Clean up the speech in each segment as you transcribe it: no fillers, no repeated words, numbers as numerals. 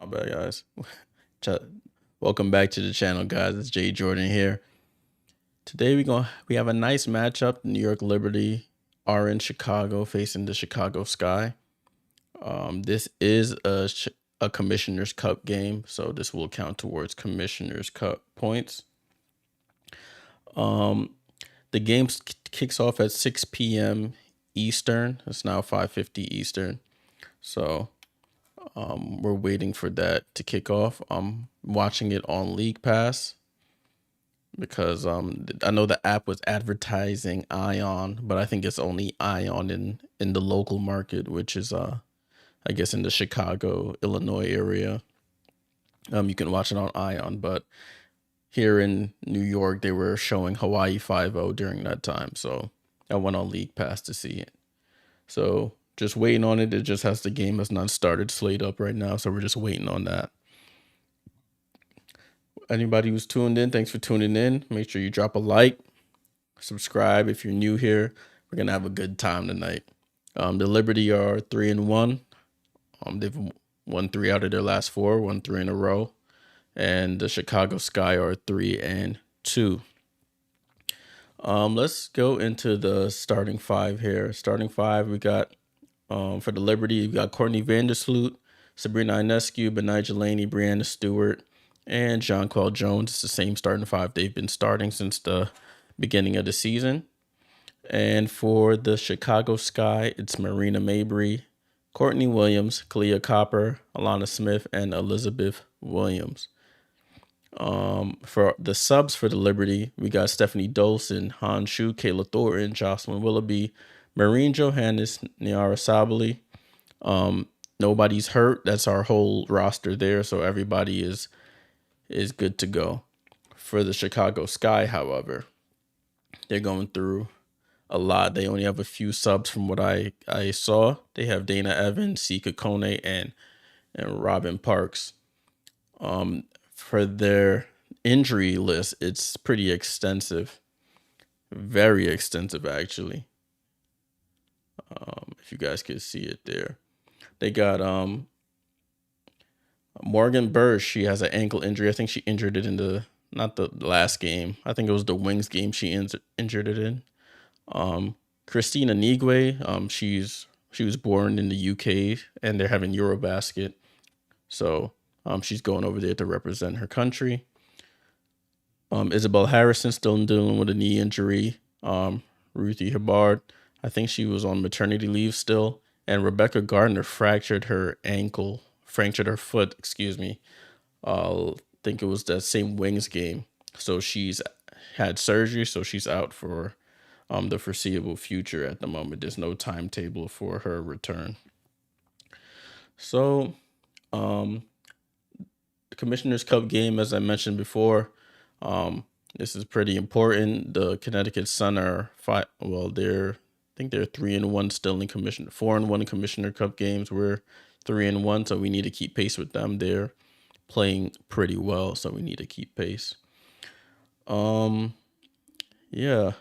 My bad, guys. Ch- Welcome back to the channel, guys. It's Jay Jordan here. Today we have a nice matchup. New York Liberty are in Chicago, facing the Chicago Sky. This is a Commissioner's Cup game, so this will count towards Commissioner's Cup points. The game kicks off at 6 p.m. Eastern. It's now 5:50 Eastern, so we're waiting for that to kick off. I'm watching it on League Pass because I know the app was advertising Ion, but I think it's only Ion in the local market, which is I guess in the Chicago, Illinois area. You can watch it on Ion, but here in New York they were showing Hawaii 5-0 during that time, so I went on League Pass to see it. So just waiting on it. It just has the game has not started slate up right now, so we're just waiting on that. Anybody who's tuned in, thanks for tuning in. Make sure you drop a like, subscribe if you're new here. We're gonna have a good time tonight. The Liberty are 3-1. They've won 3 out of their last 4, won 3 in a row, and the Chicago Sky are 3-2. Let's go into the starting 5 here. Starting 5, we got for the Liberty, we got Courtney Vandersloot, Sabrina Ionescu, Benijah Laney, Breanna Stewart, and Jonquel Jones. It's the same starting 5 they've been starting since the beginning of the season. And for the Chicago Sky, it's Marina Mabry, Courtney Williams, Kalia Copper, Alana Smith, and Elizabeth Williams. For the subs for the Liberty, we got Stephanie Dolson, Han Shu, Kayla Thornton, Jocelyn Willoughby, Maureen Johannes, Niara Sabali. Nobody's hurt. That's our whole roster there, so everybody is good to go. For the Chicago Sky, however, they're going through a lot. They only have a few subs from what I saw. They have Dana Evans, Sika Kone, and Robin Parks. For their injury list, it's pretty extensive. Very extensive, actually. If you guys could see it there. They got Morgan Bursch. She has an ankle injury. I think she injured it in not the last game. I think it was the Wings game she injured it in. Christina Nigwe, she was born in the UK and they're having Eurobasket. So she's going over there to represent her country. Isabel Harrison still dealing with a knee injury. Ruthie Hubbard, I think she was on maternity leave still. And Rebecca Gardner fractured her foot, excuse me. I think it was that same Wings game. So she's had surgery, so she's out for the foreseeable future at the moment. There's no timetable for her return. So the Commissioner's Cup game, as I mentioned before, this is pretty important. The Connecticut Sun are I think they're 3-1 still in 4-1 in Commissioner Cup games. We're 3-1, so we need to keep pace with them. They're playing pretty well, so we need to keep pace. Yeah.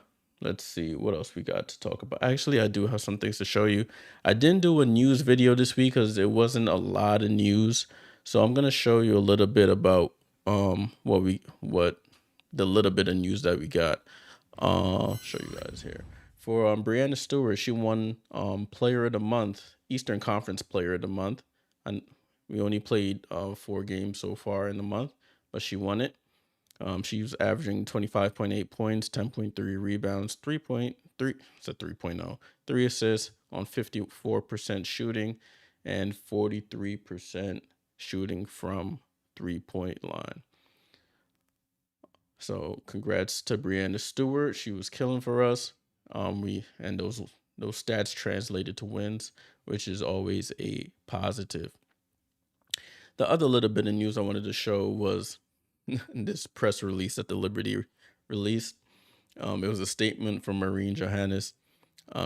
Let's see what else we got to talk about. Actually, I do have some things to show you. I didn't do a news video this week because there wasn't a lot of news. So I'm gonna show you a little bit about what the little bit of news that we got. I'll show you guys here. For Breanna Stewart, she won Player of the Month, Eastern Conference Player of the Month. And we only played 4 games so far in the month, but she won it. She was averaging 25.8 points, 10.3 rebounds, 3 assists on 54% shooting and 43% shooting from 3-point line. So congrats to Breanna Stewart. She was killing for us. Those stats translated to wins, which is always a positive. The other little bit of news I wanted to show was this press release that the Liberty released. It was a statement from Maureen Johannes.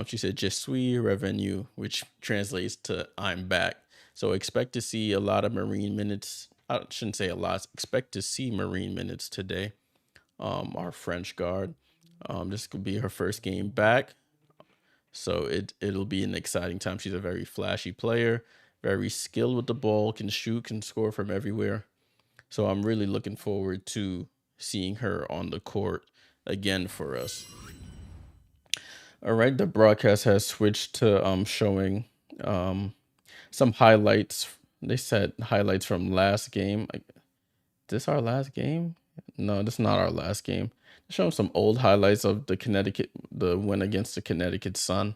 She said, "Je suis revenu," which translates to "I'm back." So expect to see a lot of Marine minutes. I shouldn't say a lot. Expect to see Marine minutes today. Our French guard. This could be her first game back. So it'll be an exciting time. She's a very flashy player. very skilled with the ball, can shoot, can score from everywhere. So I'm really looking forward to seeing her on the court again for us. All right, the broadcast has switched to showing um some highlights. They said highlights from last game. Like, this our last game? No, this is not our last game. They're showing some old highlights of the win against the Connecticut Sun.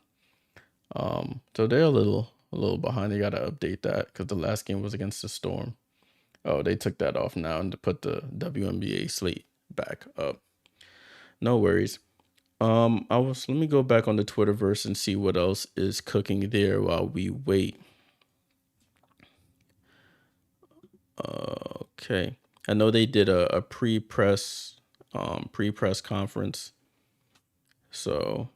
So they're a little behind. They gotta update that because the last game was against the Storm. Oh, they took that off now and to put the WNBA slate back up. No worries. Let me go back on the Twitterverse and see what else is cooking there while we wait. Okay. I know they did a pre-press conference. So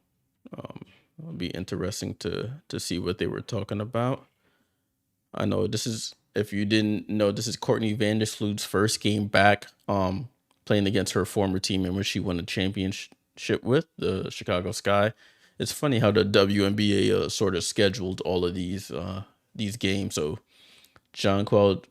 it'll be interesting to see what they were talking about. I know this is, if you didn't know, this is Courtney Vandersloot's first game back playing against her former team in which she won a championship with, the Chicago Sky. It's funny how the WNBA sort of scheduled all of these games. So Jonquel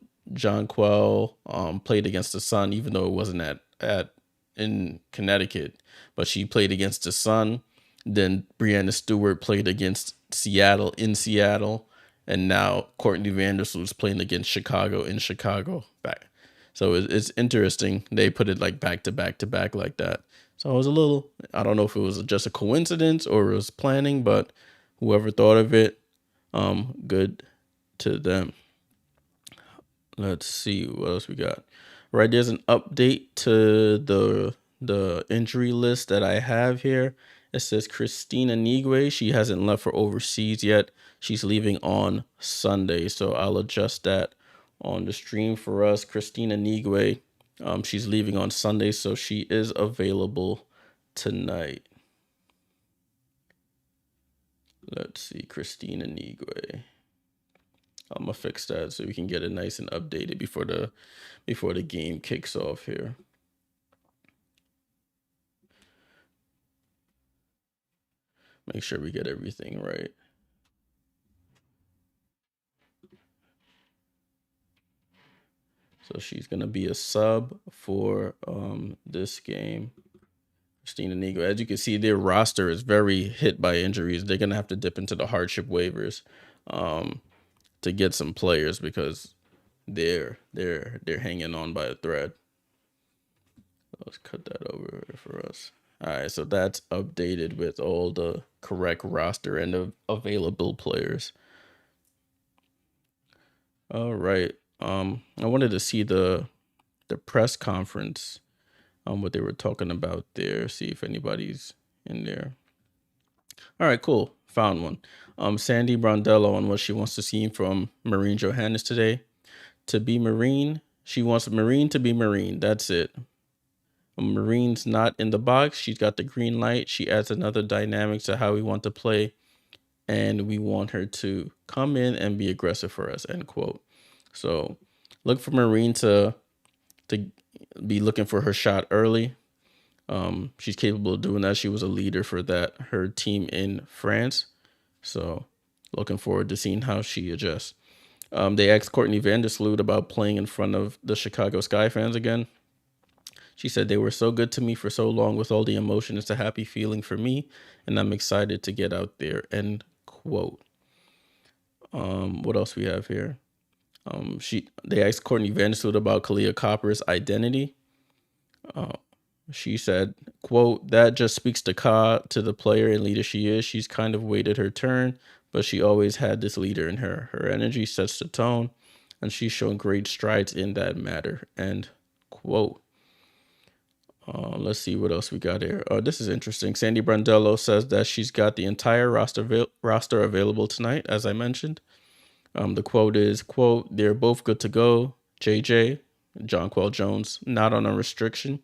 played against the Sun, even though it wasn't at in Connecticut, but she played against the Sun. Then Breanna Stewart played against Seattle in Seattle, and now Courtney Vandersloot's playing against Chicago in Chicago back. So it's interesting. They put it like back to back to back like that. So I was a little, I don't know if it was just a coincidence or it was planning, but whoever thought of it, good to them. Let's see what else we got. Right, there's an update to the injury list that I have here. It says Christina Nigwe, she hasn't left for overseas yet. She's leaving on Sunday, so I'll adjust that on the stream for us. Christina Nigwe, she's leaving on Sunday, so she is available tonight. Let's see, Christina Nigwe. I'm gonna fix that so we can get it nice and updated before the game kicks off here. Make sure we get everything right. So she's gonna be a sub for this game. Christina Nigwe. As you can see, their roster is very hit by injuries. They're gonna have to dip into the hardship waivers to get some players because they're hanging on by a thread. Let's cut that over for us. All right, so that's updated with all the correct roster and the available players. All right. I wanted to see the press conference, what they were talking about there. See if anybody's in there. All right, cool. Found one. Sandy Brondello on what she wants to see from Marine Johannes today. To be Marine, she wants Marine to be Marine. That's it. Marine's not in the box. She's got the green light. She adds another dynamic to how we want to play, and we want her to come in and be aggressive for us, end quote. So look for Marine to be looking for her shot early. She's capable of doing that. She was a leader for her team in France. So looking forward to seeing how she adjusts. They asked Courtney Vandersloot about playing in front of the Chicago Sky fans again. She said, they were so good to me for so long with all the emotion. It's a happy feeling for me, and I'm excited to get out there, end quote. What else we have here? They asked Courtney Vandersloot about Kalia Copper's identity. She said, quote, that just speaks to the player and leader she is. She's kind of waited her turn, but she always had this leader in her. Her energy sets the tone, and she's shown great strides in that matter, end quote. Let's see what else we got here. This is interesting. Sandy Brondello says that she's got the entire roster available tonight, as I mentioned. The quote is, quote, they're both good to go. JJ, Jonquel Jones, not on a restriction.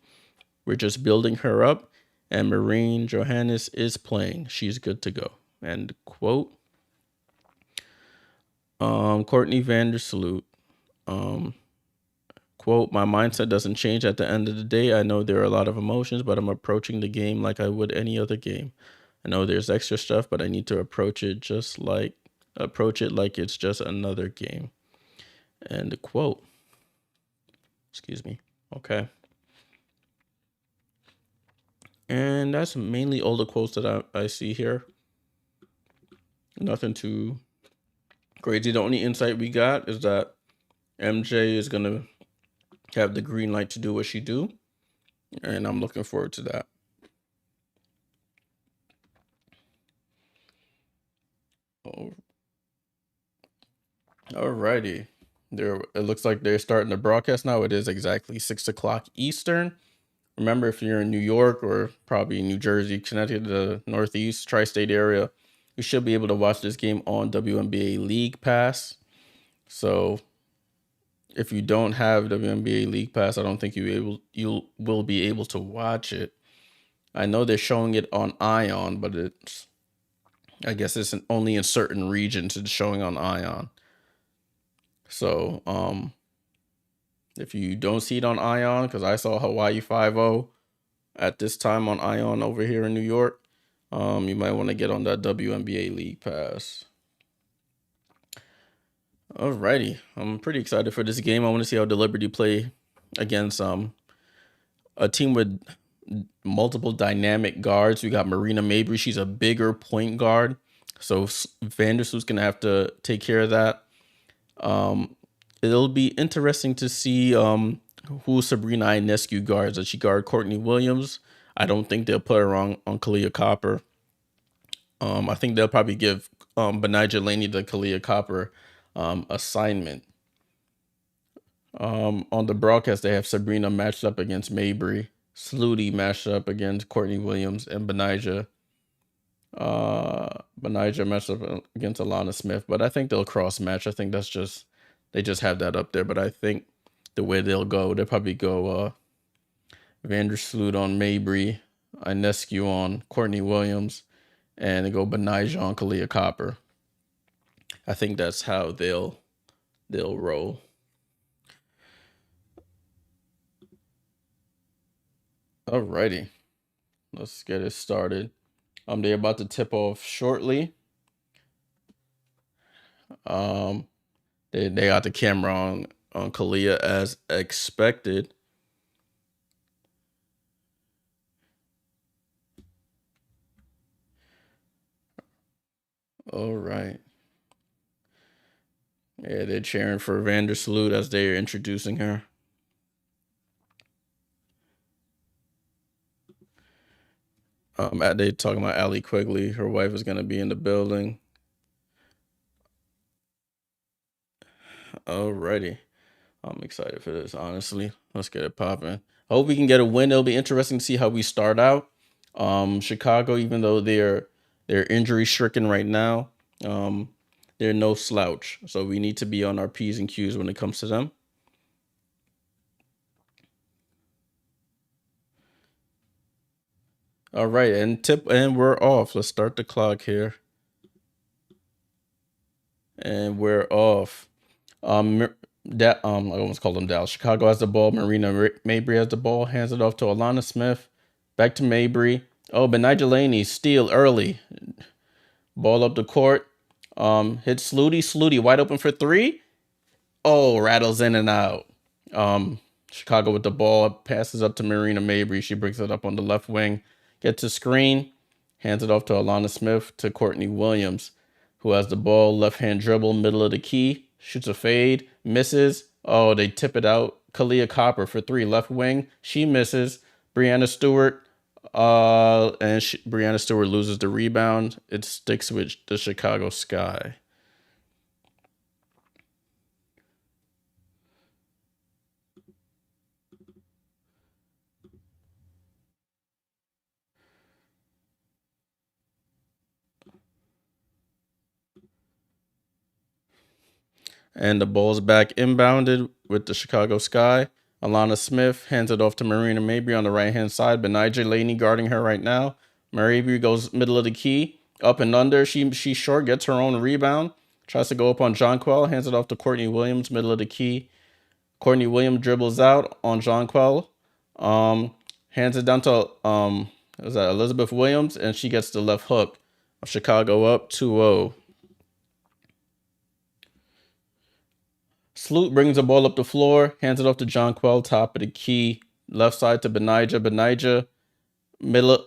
We're just building her up, and Marine Johannes is playing. She's good to go, end quote. Courtney Vandersloot, quote, my mindset doesn't change at the end of the day. I know there are a lot of emotions, but I'm approaching the game like I would any other game. I know there's extra stuff, but I need to approach it just like approach it like it's just another game. And the quote, excuse me. Okay. And that's mainly all the quotes that I see here. Nothing too crazy. The only insight we got is that MJ is going to have the green light to do what she do. And I'm looking forward to that. Oh, alrighty. It looks like they're starting the broadcast now. It is exactly 6 o'clock Eastern. Remember, if you're in New York or probably New Jersey, Connecticut, the Northeast, tri-state area, you should be able to watch this game on WNBA League Pass. So if you don't have WNBA League Pass, I don't think you will be able to watch it. I know they're showing it on Ion, but I guess it's only in certain regions it's showing on Ion. So if you don't see it on Ion, because I saw Hawaii 5-0 at this time on Ion over here in New York, you might want to get on that WNBA League Pass. Alrighty, I'm pretty excited for this game. I want to see how the Liberty play against a team with multiple dynamic guards. We got Breanna Stewart. She's a bigger point guard, so Vandersloot's gonna have to take care of that. It'll be interesting to see who Sabrina Ionescu guards. Does she guard Courtney Williams? I don't think they'll put her on Kalia Copper. I think they'll probably give Benijah Laney the Kalia Copper assignment. On the broadcast, they have Sabrina matched up against Mabry, Slooty matched up against Courtney Williams, and Benijah matched up against Alana Smith. But I think they'll cross match. I think they just have that up there. But I think the way they'll probably go Vandersloot on Mabry, Ionescu on Courtney Williams, and they go Benijah on Kalia Copper. I think that's how they'll roll. Alrighty, let's get it started. They're about to tip off shortly. They got the camera on Kalia as expected. All right. Yeah, they're cheering for Vandersloot as they're introducing her. They talking about Allie Quigley. Her wife is gonna be in the building. Alrighty. I'm excited for this, honestly. Let's get it popping. I hope we can get a win. It'll be interesting to see how we start out. Chicago, even though they're injury stricken right now, they're no slouch. So we need to be on our P's and Q's when it comes to them. All right, and we're off. Let's start the clock here. And we're off. I almost called them Dallas. Chicago has the ball. Breanna Stewart has the ball. Hands it off to Alana Smith. Back to Stewart. Oh, Benijah Laney steal early. Ball up the court. Hits Slooty. Slooty wide open for three. Oh, rattles in and out. Chicago with the ball. Passes up to Breanna Stewart. She brings it up on the left wing. Gets a screen. Hands it off to Alana Smith to Courtney Williams, who has the ball. Left hand dribble, middle of the key. Shoots a fade. Misses. Oh, they tip it out. Kalia Copper for three. Left wing. She misses. Breanna Stewart. Breanna Stewart loses the rebound. It sticks with the Chicago Sky. And the ball's back inbounded with the Chicago Sky. Alana Smith hands it off to Breanna Stewart on the right-hand side. Benijah Laney guarding her right now. Stewart goes middle of the key. Up and under. She's short, gets her own rebound. Tries to go up on Jonquel. Hands it off to Courtney Williams, middle of the key. Courtney Williams dribbles out on Jonquel. Hands it down to Elizabeth Williams, and she gets the left hook. Chicago up 2-0. Sloot brings the ball up the floor, hands it off to Jonquel, top of the key, left side to Benijah. Benijah, middle,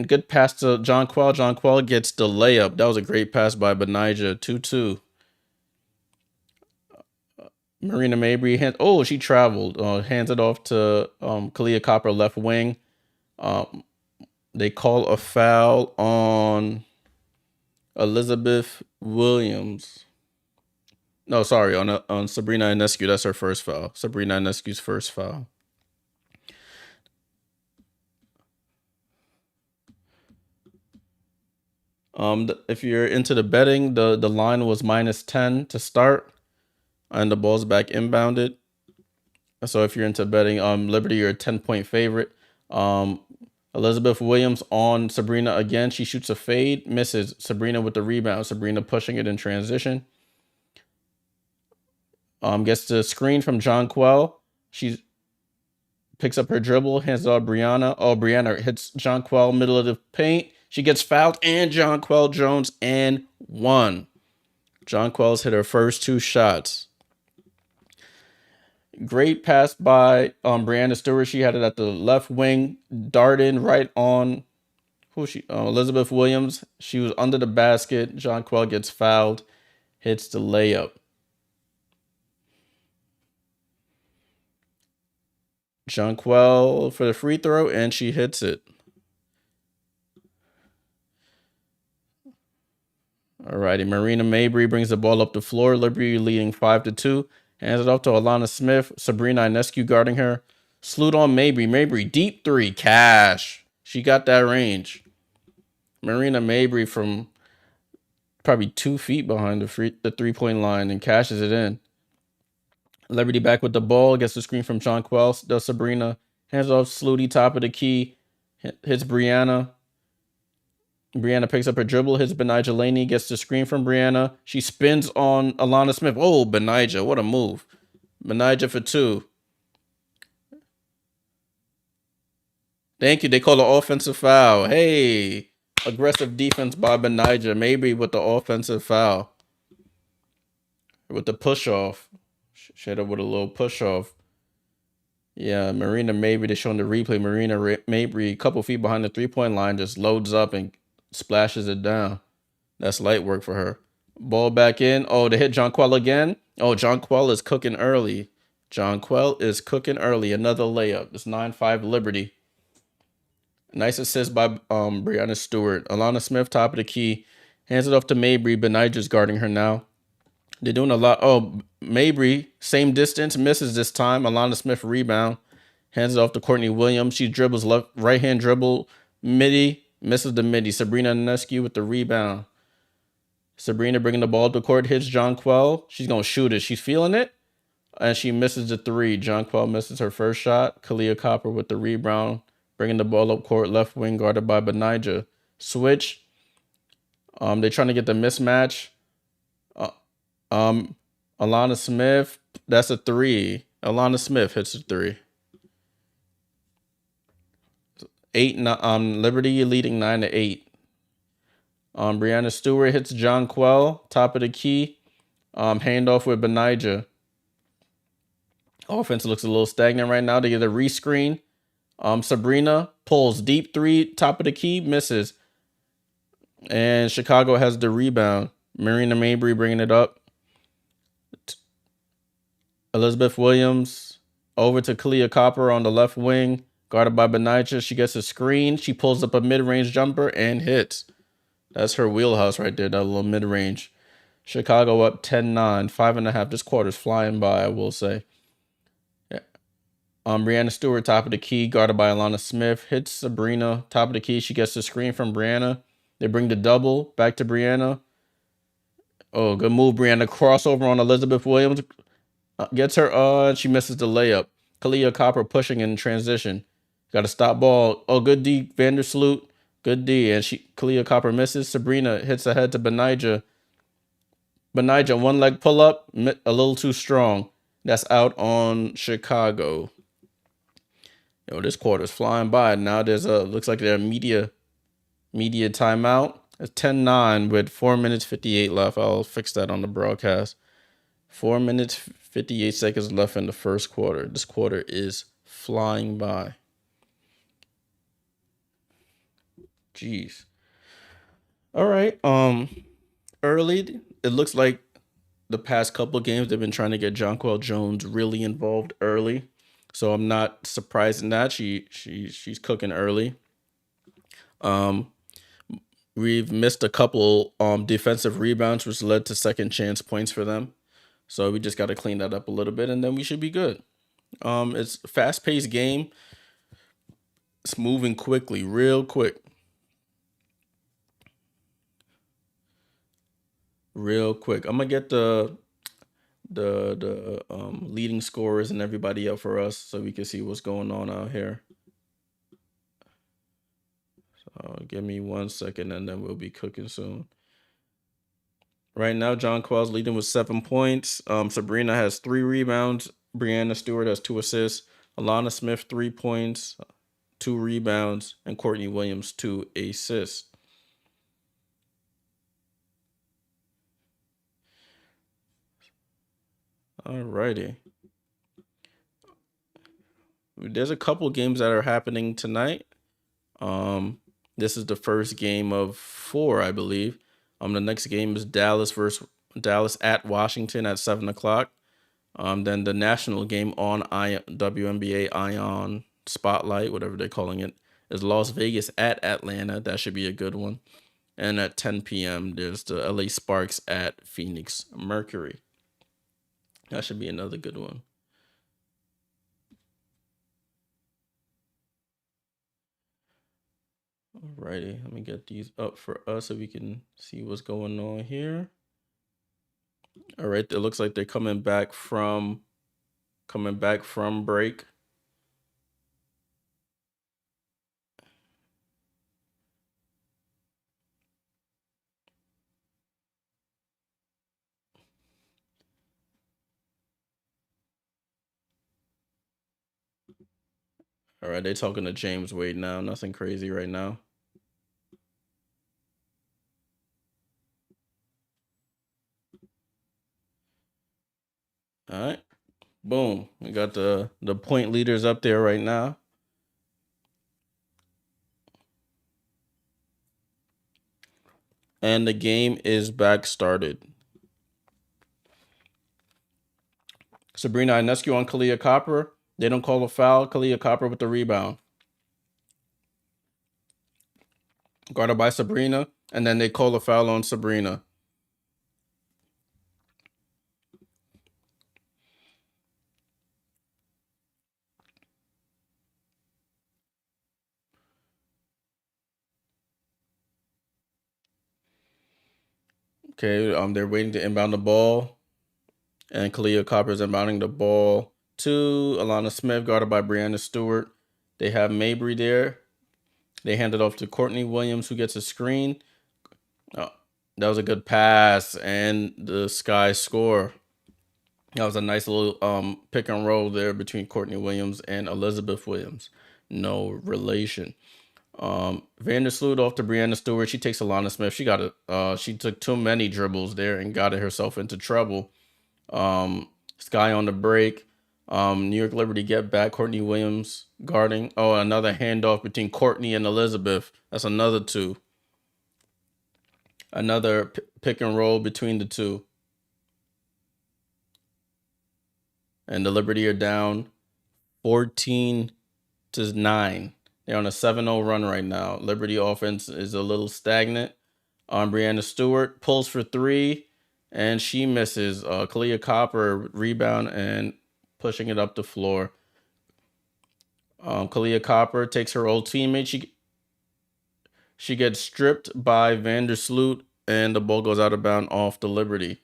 good pass to Jonquel. Jonquel gets the layup. That was a great pass by Benijah. 2-2. Marina Mabry, she traveled. Hands it off to Kalia Copper, left wing. They call a foul on Elizabeth Williams. No, sorry, on Sabrina Ionescu. That's her first foul. Sabrina Ionescu's first foul. If you're into the betting, the line was -10 to start, and the ball's back inbounded. So if you're into betting, Liberty, you're a 10-point favorite. Elizabeth Williams on Sabrina again. She shoots a fade, misses. Sabrina with the rebound. Sabrina pushing it in transition. Gets the screen from Jonquel. She picks up her dribble, hands it off Breanna. Oh, Breanna hits Jonquel middle of the paint. She gets fouled, and Jonquel Jones and one. Jonquel's hit her first 2 shots. Great pass by Breanna Stewart. She had it at the left wing, darting right on Elizabeth Williams. She was under the basket. Jonquel gets fouled, hits the layup. Jonquel for the free throw, and she hits it. Alrighty, Marina Mabry brings the ball up the floor. Liberty leading 5-2. Hands it off to Alana Smith. Sabrina Ionescu guarding her. Sloot on Mabry. Mabry, deep 3. Cash. She got that range. Marina Mabry from probably 2 feet behind the 3-point line and cashes it in. Liberty back with the ball. Gets the screen from Jonquel. Does Sabrina. Hands off Slooty, top of the key. Hits Breanna. Breanna picks up her dribble, hits Benijah Laney, gets the screen from Breanna. She spins on Alana Smith. Oh, Benijah, what a move. Benijah for 2. Thank you. They call an offensive foul. Hey, aggressive defense by Benijah. Maybe with the offensive foul. With the push-off. She had it with a little push-off. Yeah, Marina Mabry, they're showing the replay. Marina Mabry, a couple feet behind the 3-point line, just loads up and splashes it down. That's light work for her. Ball back in. Oh, they hit Jonquel again. Oh, Jonquel is cooking early. Jonquel is cooking early. Another layup. It's 9-5 Liberty. Nice assist by Breanna Stewart. Alana Smith, top of the key. Hands it off to Mabry. Benijah's guarding her now. They're doing a lot. Oh, Mabry, same distance, misses this time. Alana Smith rebound. Hands it off to Courtney Williams. She dribbles right-hand dribble. Midi. Misses the midi. Sabrina Ionescu with the rebound. Sabrina bringing the ball to court. Hits Jonquel. She's going to shoot it. She's feeling it. And she misses the 3. Jonquel misses her first shot. Kalia Copper with the rebound. Bringing the ball up court. Left wing guarded by Benijah. Switch. They're trying to get the mismatch. Alana Smith. That's a 3. Alana Smith hits a 3. 8. Liberty leading 9-8. Breanna Stewart hits Jonquel, top of the key. Handoff with Benijah. Offense looks a little stagnant right now. They get a rescreen. Sabrina pulls deep 3, top of the key, misses. And Chicago has the rebound. Marina Mabry bringing it up. Elizabeth Williams over to Kalia Copper on the left wing, guarded by Benijah. She gets a screen. She pulls up a mid-range jumper and hits. That's her wheelhouse right there, that little mid-range. Chicago up 10-9, 5.5. This quarter's flying by, I will say. Yeah. Breanna Stewart, top of the key, guarded by Alana Smith. Hits Sabrina, top of the key. She gets the screen from Breanna. They bring the double back to Breanna. Oh, good move, Breanna. Crossover on Elizabeth Williams. Gets her, she misses the layup. Kalia Copper pushing in transition. Got a stop ball. Oh, good D, Vandersloot. Good D. And Kalia Copper misses. Sabrina hits ahead to Benijah. Benijah, one leg pull up, a little too strong. That's out on Chicago. Yo, this quarter's flying by. Now there's looks like there's a media timeout. It's 10-9 with 4 minutes 58 left. I'll fix that on the broadcast. 4 minutes 58 seconds left in the first quarter. This quarter is flying by. Jeez. All right. Early, it looks like the past couple games they've been trying to get Jonquel Jones really involved early. So I'm not surprised in that. She's cooking early. We've missed a couple defensive rebounds, which led to second chance points for them. So we just got to clean that up a little bit, and then we should be good. It's a fast-paced game. It's moving quickly, real quick. Real quick. I'm gonna get the leading scorers and everybody up for us so we can see what's going on out here. So give me 1 second and then we'll be cooking soon. Right now, Jonquel's leading with 7 points. Sabrina has 3 rebounds. Breanna Stewart has 2 assists. Alana Smith 3 points, 2 rebounds, and Courtney Williams 2 assists. Alrighty. There's a couple games that are happening tonight. This is the first game of 4, I believe. The next game is Dallas at Washington at 7:00. Then the national game on WNBA Ion Spotlight, whatever they're calling it, is Las Vegas at Atlanta. That should be a good one. And at 10 p.m., there's the LA Sparks at Phoenix Mercury. That should be another good one. Alrighty, let me get these up for us so we can see what's going on here. All right, it looks like they're coming back from break. All right, they're talking to James Wade now. Nothing crazy right now. All right, boom. We got the point leaders up there right now. And the game is back started. Sabrina Ionescu on Kalia Copper. They don't call a foul. Kalia Copper with the rebound. Guarded by Sabrina. And then they call a foul on Sabrina. Okay, they're waiting to inbound the ball. And Kalia Copper is inbounding the ball to Alana Smith, guarded by Breanna Stewart. They have Mabry there. They hand it off to Courtney Williams, who gets a screen. Oh, that was a good pass, and the Sky score. That was a nice little pick and roll there between Courtney Williams and Elizabeth Williams. No relation. Vandersloot off to Breanna Stewart. She takes Alana Smith. She took too many dribbles there and got herself into trouble. Sky on the break. New York Liberty get back. Courtney Williams guarding. Oh, another handoff between Courtney and Elizabeth. That's another 2. Another pick and roll between the 2. And the Liberty are down 14-9. They're on a 7-0 run right now. Liberty offense is a little stagnant. Breanna Stewart pulls for 3, and she misses. Kalia Copper rebound and pushing it up the floor. Kalia Copper takes her old teammate. She gets stripped by Vandersloot, and the ball goes out of bounds off the Liberty.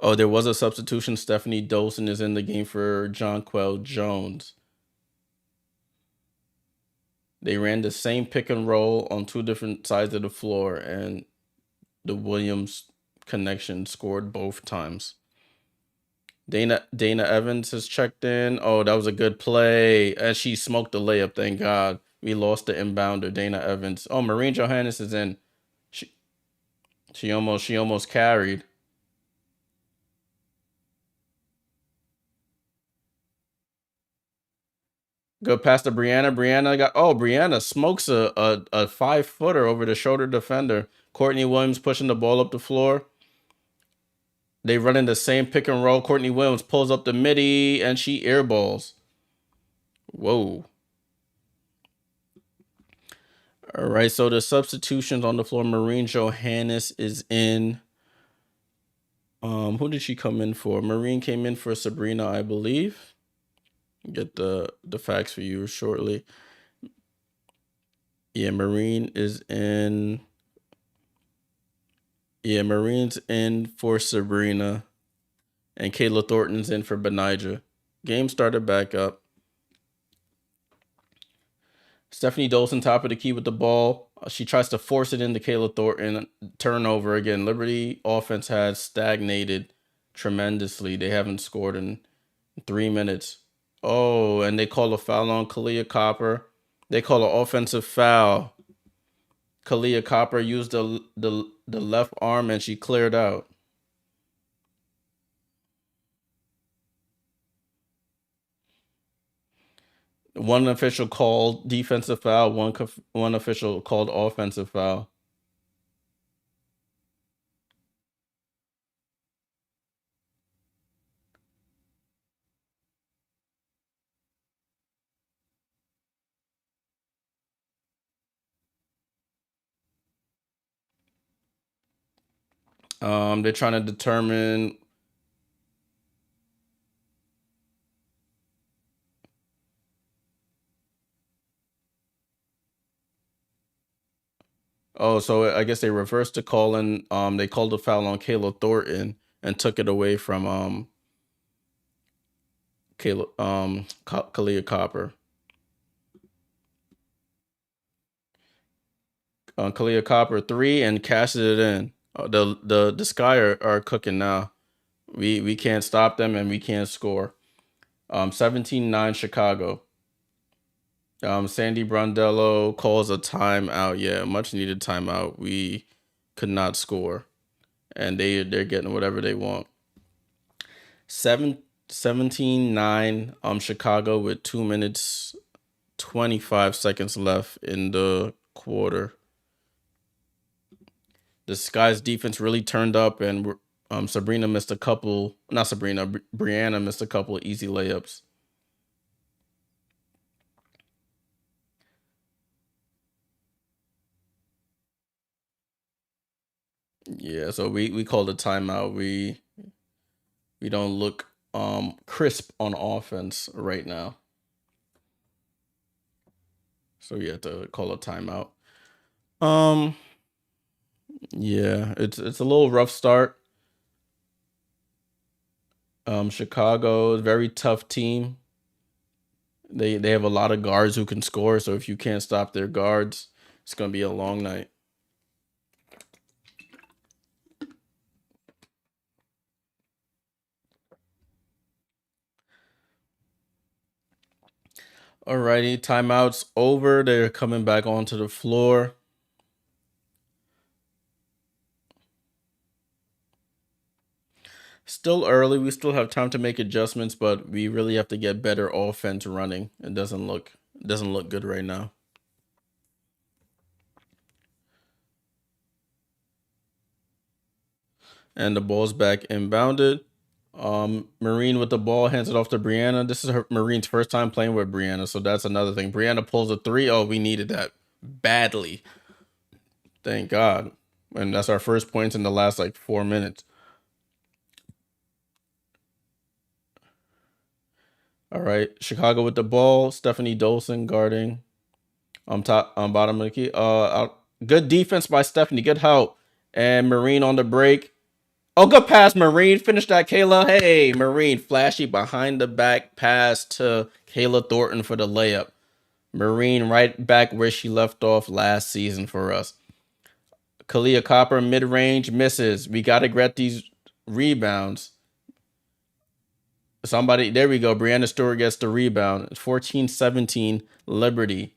Oh, there was a substitution. Stephanie Dolson is in the game for Jonquel Jones. They ran the same pick and roll on 2 different sides of the floor, and the Williams connection scored both times. Dana Evans has checked in. Oh, that was a good play. And she smoked the layup, thank God. We lost the inbounder, Dana Evans. Oh, Maureen Johannes is in. She almost carried. Good pass to Breanna. Breanna smokes a 5-footer over the shoulder defender. Courtney Williams pushing the ball up the floor. They run in the same pick and roll. Courtney Williams pulls up the midi and she airballs. Whoa. All right, so the substitutions on the floor. Marine Johannes is in. Who did she come in for? Marine came in for Sabrina, I believe. Get the facts for you shortly. Yeah, Marine is in. Yeah, Marine's in for Sabrina. And Kayla Thornton's in for Benijah. Game started back up. Stephanie Dolson, top of the key with the ball. She tries to force it into Kayla Thornton. Turnover again. Liberty offense has stagnated tremendously. They haven't scored in 3 minutes. Oh, and they call a foul on Kalia Copper. They call an offensive foul. Kalia Copper used the left arm and she cleared out. One official called defensive foul. One official called offensive foul. They're trying to determine. Oh, so I guess they reversed the call and they called a foul on Kayla Thornton and took it away from Kalia Copper. Kalia Copper 3 and cashes it in. The Sky are cooking now. We can't stop them and we can't score. 17-9 Chicago. Sandy Brondello calls a timeout. Yeah, much needed timeout. We could not score, and they're getting whatever they want. 17-9 Chicago with 2 minutes 25 seconds left in the quarter. The Sky's defense really turned up, and Sabrina missed a couple. Not Sabrina, Breanna missed a couple of easy layups. Yeah, so we called a timeout. We don't look crisp on offense right now. So we had to call a timeout. Um yeah, it's a little rough start. Chicago, very tough team. They have a lot of guards who can score, so if you can't stop their guards, it's gonna be a long night. Alrighty, timeout's over. They're coming back onto the floor. Still early. We still have time to make adjustments, but we really have to get better offense running. It doesn't look good right now. And the ball's back inbounded. Marine with the ball hands it off to Breanna. This is Marine's first time playing with Breanna, so that's another thing. Breanna pulls a 3. Oh, we needed that badly. Thank God. And that's our first points in the last like 4 minutes. All right, Chicago with the ball. Stephanie Dolson guarding. Bottom of the key. Good defense by Stephanie. Good help. And Marine on the break. Oh, good pass, Marine. Finish that, Kayla. Hey, Marine. Flashy behind the back pass to Kayla Thornton for the layup. Marine right back where she left off last season for us. Kalia Copper mid-range misses. We got to get these rebounds. Somebody, there we go. Breanna Stewart gets the rebound. 14-17 Liberty.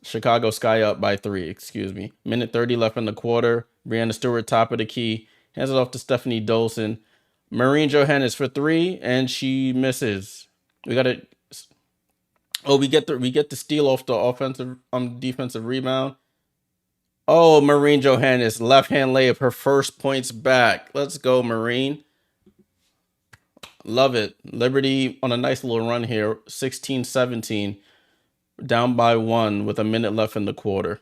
Chicago Sky up by 3, excuse me. Minute 30 left in the quarter. Breanna Stewart, top of the key. Hands it off to Stephanie Dolson. Marine Johannes for 3, and she misses. We got to Oh, we get the steal off the offensive defensive rebound. Oh, Marine Johannes, left hand layup, her first points back. Let's go, Marine. Love it. Liberty on a nice little run here, 16-17, down by 1 with a minute left in the quarter.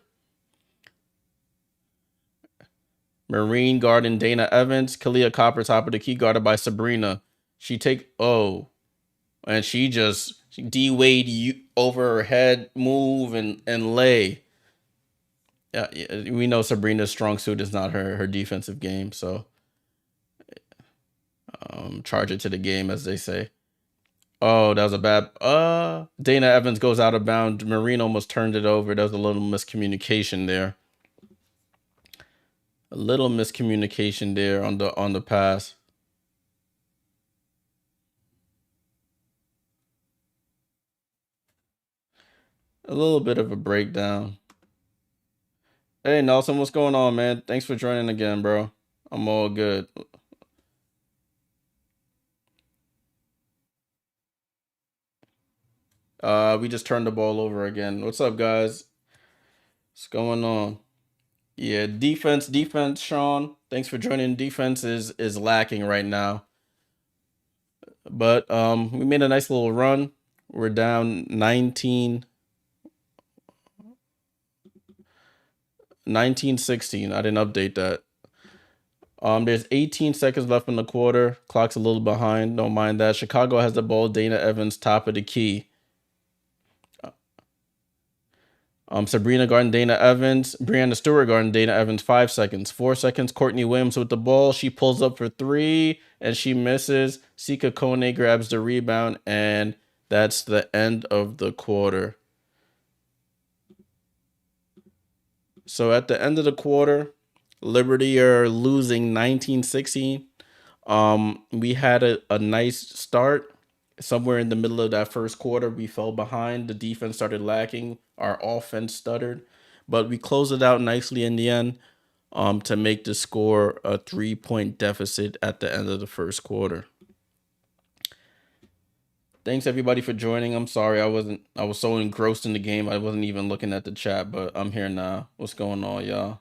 Marine guarding Dana Evans, Kalia Copper top of the key guarded by Sabrina. And she D Wade over her head, move and lay. Yeah, we know Sabrina's strong suit is not her defensive game, so charge it to the game, as they say. Oh, that was a bad. Dana Evans goes out of bounds. Marine almost turned it over. There was a little miscommunication there. A little miscommunication there on the pass. A little bit of a breakdown. Hey Nelson, what's going on, man? Thanks for joining again, bro. I'm all good. We just turned the ball over again. What's up, guys? What's going on? Yeah, defense, Sean. Thanks for joining. Defense is lacking right now. But we made a nice little run. We're down 19-16. I didn't update that. There's 18 seconds left in the quarter. Clock's a little behind. Don't mind that. Chicago has the ball. Dana Evans, top of the key. Sabrina guarding Dana Evans. Breanna Stewart guarding Dana Evans. 5 seconds. 4 seconds. Courtney Williams with the ball. She pulls up for 3 and she misses. Sika Kone grabs the rebound, and that's the end of the quarter. So at the end of the quarter, Liberty are losing 19-16. We had a nice start. Somewhere in the middle of that first quarter, we fell behind. The defense started lacking. Our offense stuttered, but we closed it out nicely in the end. To make the score a 3-point deficit at the end of the first quarter. Thanks everybody for joining. I'm sorry I was so engrossed in the game I wasn't even looking at the chat, but I'm here now. What's going on, y'all?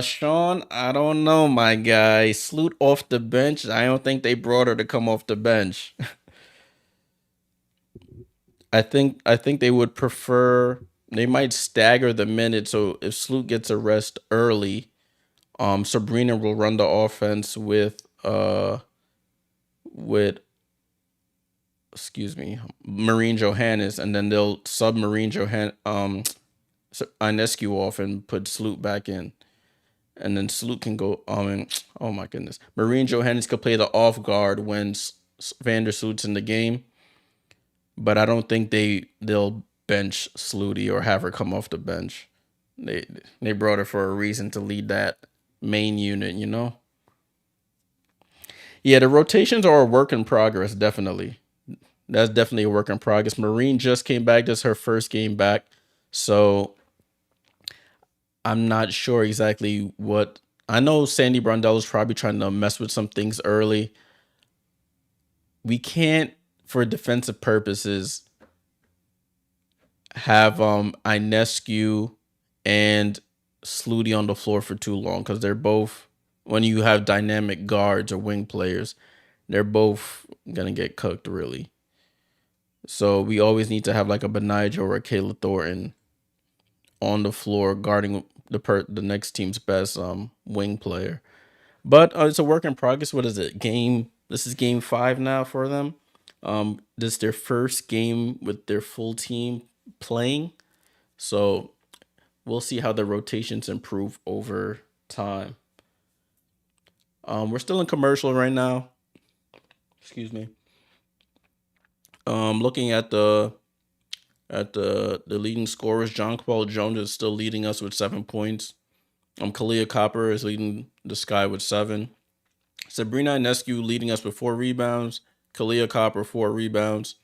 Sean, I don't know, my guy. Sloot off the bench. I don't think they brought her to come off the bench. I think they would prefer they might stagger the minutes, so if Sloot gets a rest early, Sabrina will run the offense with excuse me, Marine Johannes, and then they'll sub Marine Ionescu off and put Sloot back in. And then Sloot can go. Oh my goodness, Marine Johannes could play the off guard when Vandersloot's in the game, but I don't think they'll bench Slooty or have her come off the bench. They brought her for a reason to lead that main unit, you know. Yeah, the rotations are a work in progress. Definitely, that's definitely a work in progress. Marine just came back. This is her first game back, so I'm not sure exactly what. I know Sandy Brondello's probably trying to mess with some things early. We can't, for defensive purposes, have Ionescu and Slooty on the floor for too long, because they're both, when you have dynamic guards or wing players, they're both gonna get cooked really. So we always need to have like a Benija or a Kayla Thornton on the floor guarding the next team's best wing player. But it's a work in progress. What is it? This is game 5 now for them. This is their first game with their full team playing. So we'll see how the rotations improve over time. We're still in commercial right now. Excuse me. Looking at the leading scorers, John Paul Jones is still leading us with 7 points. Kalia Copper is leading the Sky with 7. Sabrina Ionescu leading us with 4 rebounds. Kalia Copper 4 rebounds.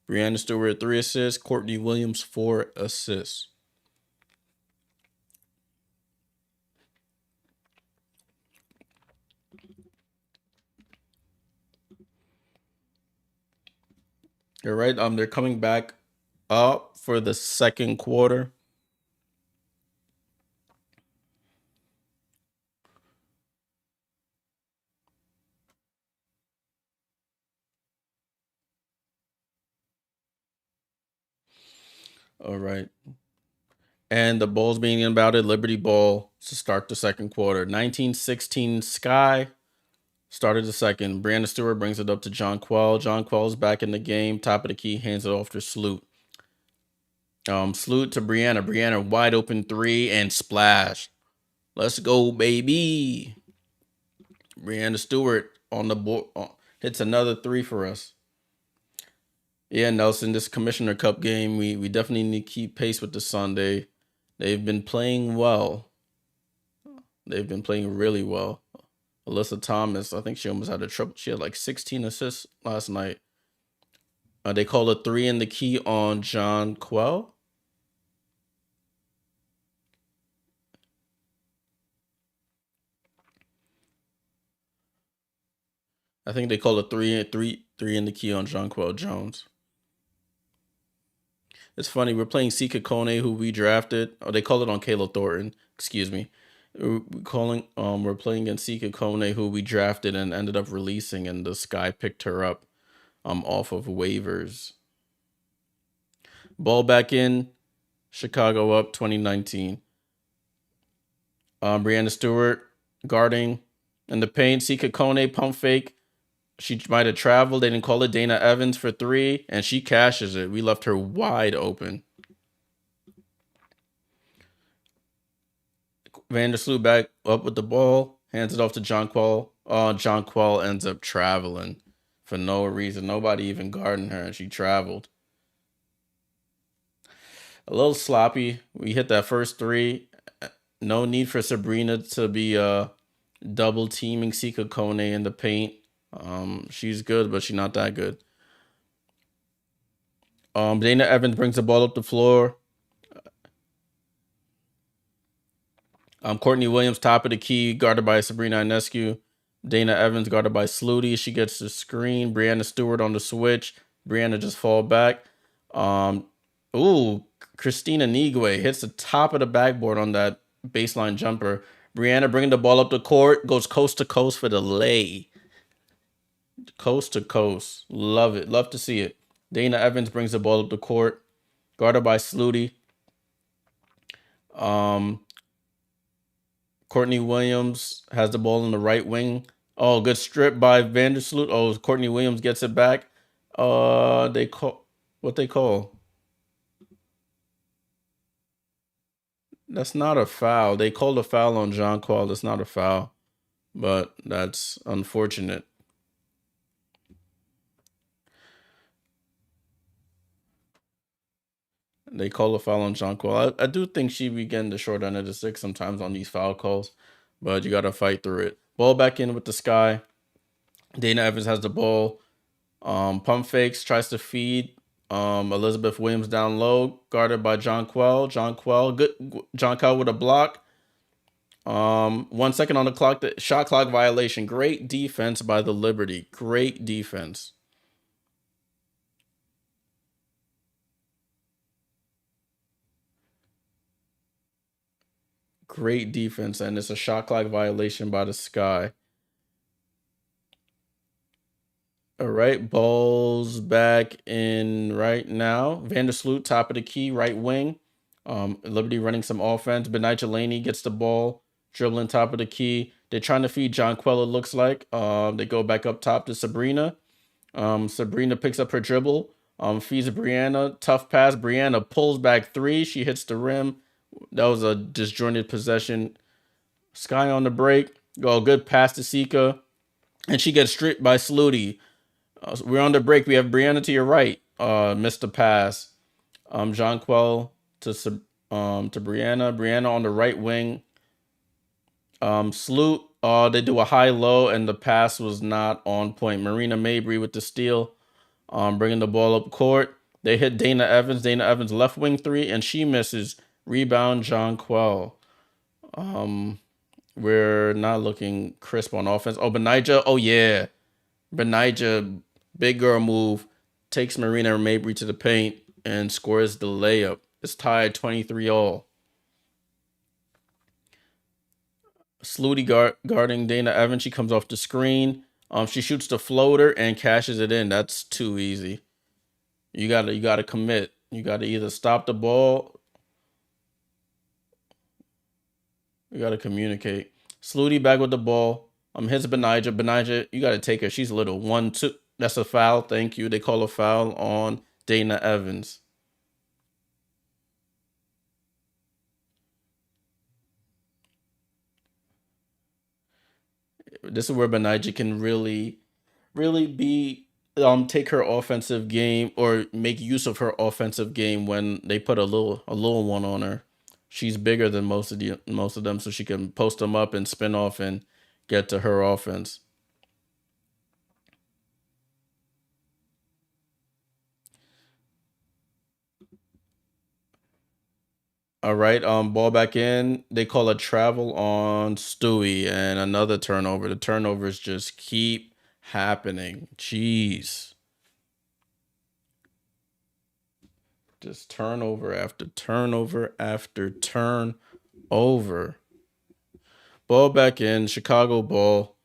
Breanna Stewart 3 assists. Courtney Williams 4 assists. You're right. They're coming back up for the second quarter. All right. And the ball's being inbounded. Liberty ball to start the second quarter. 1916 Sky started the second. Breanna Stewart brings it up to John Quell. John Quell's back in the game. Top of the key, hands it off to Sloot. Sloot to Breanna. Breanna wide open three and splash. Let's go, baby. Breanna Stewart on the board hits another three for us. Yeah, Nelson, this Commissioner Cup game, we definitely need to keep pace with the Sunday. They've been playing well. They've been playing really well. Alyssa Thomas, I think she almost had a triple. She had like 16 assists last night. They called a three in the key on John Quell. I think they called a three in the key on John Quell Jones. It's funny, we're playing Sika Kone, who we drafted. Oh, they called it on Kayla Thornton. Excuse me. We're playing against Sika Kone, who we drafted and ended up releasing, and the Sky picked her up off of waivers. Ball back in. Chicago up 2019. Breanna Stewart guarding in the paint. Sika Kone pump fake. She might have traveled. They didn't call it. Dana Evans for three, and she cashes it. We left her wide open. Vandersloot back up with the ball, hands it off to John Quell. John Quell ends up traveling for no reason. Nobody even guarding her, and she traveled. A little sloppy. We hit that first three. No need for Sabrina to be double teaming Sika Kone in the paint. She's good, but she's not that good. Dana Evans brings the ball up the floor. Courtney Williams, top of the key, guarded by Sabrina Ionescu. Dana Evans, guarded by Slooty. She gets the screen. Breanna Stewart on the switch. Breanna just fall back. Christina Nigwe hits the top of the backboard on that baseline jumper. Breanna bringing the ball up the court, goes coast to coast for the lay. Coast to coast. Love it. Love to see it. Dana Evans brings the ball up the court, guarded by Slooty. Courtney Williams has the ball in the right wing. Oh, good strip by Vandersloot. Oh, Courtney Williams gets it back. They call what they call. That's not a foul. They called a foul on John Quell. That's not a foul, but that's unfortunate. They call a foul on John Quell. I do think she be getting the short end of the stick sometimes on these foul calls, but you got to fight through it. Ball back in with the Sky. Dana Evans has the ball. Pump fakes, tries to feed Elizabeth Williams down low, guarded by John Quell. John Quell, good. John Quell with a block. 1 second on the clock. The shot clock violation. Great defense by the Liberty. Great defense. Great defense, and it's a shot clock violation by the Sky. All right, balls back in right now. Vandersloot, top of the key, right wing. Liberty running some offense. Benijah Laney gets the ball, dribbling top of the key. They're trying to feed John Quell, it looks like. They go back up top to Sabrina. Sabrina picks up her dribble. Feeds Breanna. Tough pass. Breanna pulls back three. She hits the rim. That was a disjointed possession. Sky on the break. Oh, good pass to Sika. And she gets stripped by Slooty. We're on the break. We have Breanna to your right. Missed the pass. John Quell to Breanna. Breanna on the right wing. Sloot. They do a high-low, and the pass was not on point. Marina Mabry with the steal. Bringing the ball up court. They hit Dana Evans. Dana Evans left wing three, and she misses. Rebound, John Quell. We're not looking crisp on offense. Oh, Benijah. Oh, yeah. Benijah, big girl move. takes Marina Mabry to the paint and scores the layup. It's tied 23-all. Slooty guarding Dana Evans. She comes off the screen. She shoots the floater and cashes it in. That's too easy. You gotta commit. You gotta either stop the ball. You gotta communicate. Slooty back with the ball. Hits Benija. Benija, you gotta take her. She's little. 1-2. That's a foul. Thank you. They call a foul on Dana Evans. This is where Benija can really be take her offensive game or make use of her offensive game when they put a little one on her. She's bigger than most of them, so she can post them up and spin off and get to her offense. All right, ball back in. They call a travel on Stewie and another turnover. The turnovers just keep happening. Jeez. Just turnover after turnover after turnover. Ball back in. Chicago ball.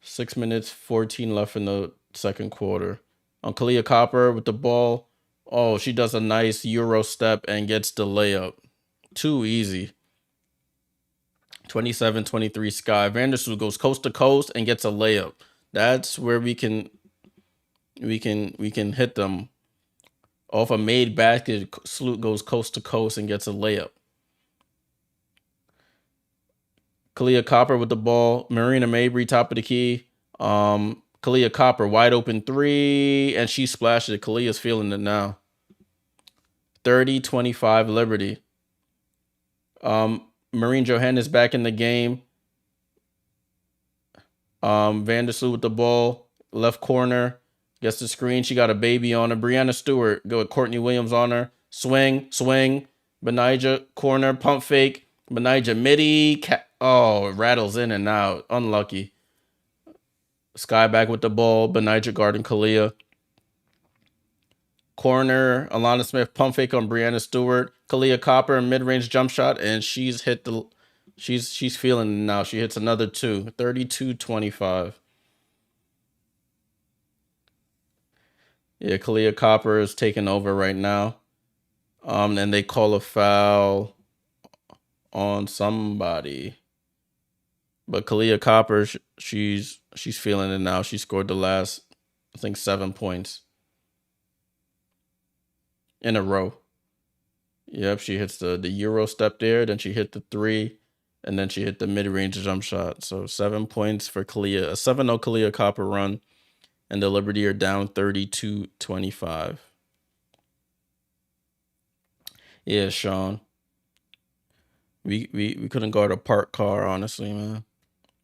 6 minutes, 14 left in the second quarter. On Kalia Copper with the ball. Oh, she does a nice Euro step and gets the layup. Too easy. 27-23 Sky. Vandersloot goes coast to coast and gets a layup. That's where we can hit them. Off a made basket, Sloot goes coast to coast and gets a layup. Kalia Copper with the ball. Marina Mabry, top of the key. Kalia Copper, wide open three, and she splashes it. Kalia's feeling it now. 30-25 Liberty. Marine Johannes back in the game. Vandersloot with the ball. Left corner. Gets the screen. She got a baby on her. Breanna Stewart. Go with Courtney Williams on her. Swing. Benija, corner, pump fake. Benija, midi. Oh, it rattles in and out. Unlucky. Sky back with the ball. Benija guarding Kalia. Corner, Alana Smith, pump fake on Breanna Stewart. Kalia Copper, mid-range jump shot, and she's feeling it now. She hits another two. 32-25. Yeah, Kalia Copper is taking over right now. And they call a foul on somebody. But Kalia Copper, she's feeling it now. She scored the last, I think, 7 points in a row. Yep, she hits the Euro step there, then she hit the three, and then she hit the mid-range jump shot. So 7 points for Kalia. A 7-0 Kalia Copper run. And the Liberty are down 32-25. Yeah, Sean. We couldn't guard a parked car, honestly, man.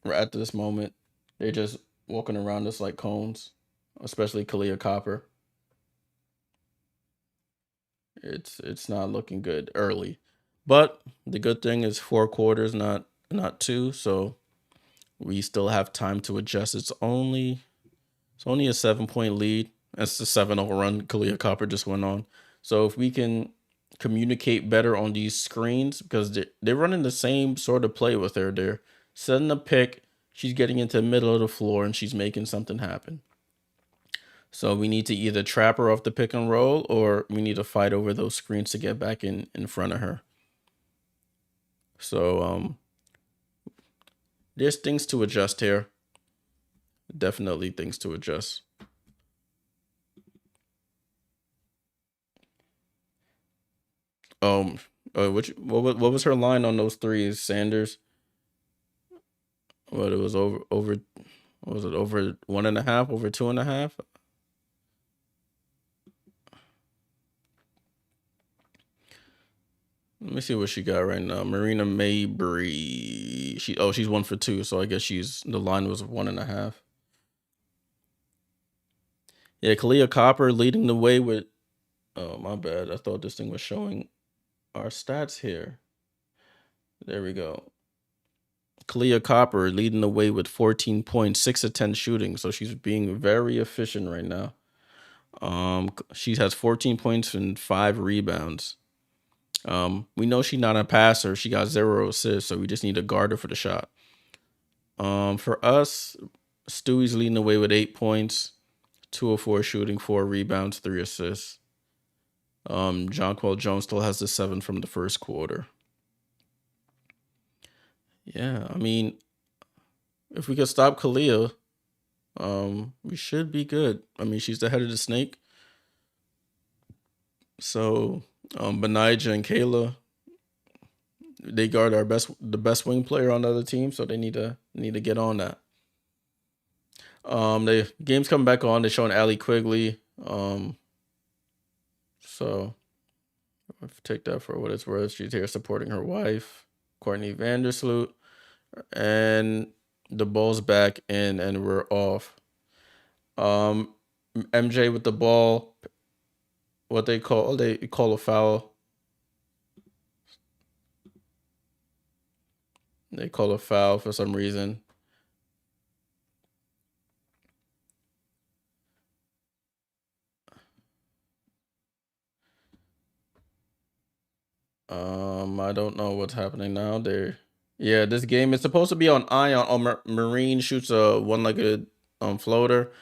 Right at this moment. They're just walking around us like cones. Especially Kalia Copper. It's not looking good early. But the good thing is 4 quarters, not 2, so we still have time to adjust. It's only a 7-point lead. That's the 7-0 run Kalia Copper just went on. So if we can communicate better on these screens, because they're running the same sort of play with her. They're setting a pick. She's getting into the middle of the floor, and she's making something happen. So we need to either trap her off the pick and roll, or we need to fight over those screens to get back in front of her. So there's things to adjust here. Definitely things to adjust. What was her line on those threes, Sanders? What, it was over was it over 1.5, over 2.5? Let me see what she got right now. Marina Mabry. She's 1 for 2, so I guess the line was 1.5. Yeah, Kalia Copper leading the way with. Oh, my bad. I thought this thing was showing our stats here. There we go. Kalia Copper leading the way with 14 points, 6 of 10 shooting. So she's being very efficient right now. She has 14 points and 5 rebounds. We know she's not a passer. She got 0 assists, so we just need a guard her for the shot. For us, Stewie's leading the way with 8 points, 2 of 4 shooting, 4 rebounds, 3 assists. Jonquel Jones still has the 7 from the first quarter. Yeah, I mean, if we could stop Kalia, we should be good. I mean, she's the head of the snake. So, Benijah and Kayla, they guard the best wing player on the other team, so they need to get on that. The game's coming back on. They're showing Allie Quigley. So take that for what it's worth. She's here supporting her wife, Courtney Vandersloot, and the ball's back in, and we're off. MJ with the ball. What they call a foul. They call a foul for some reason. I don't know what's happening now. Yeah, this game is supposed to be on Ion. Marine shoots a one-legged floater,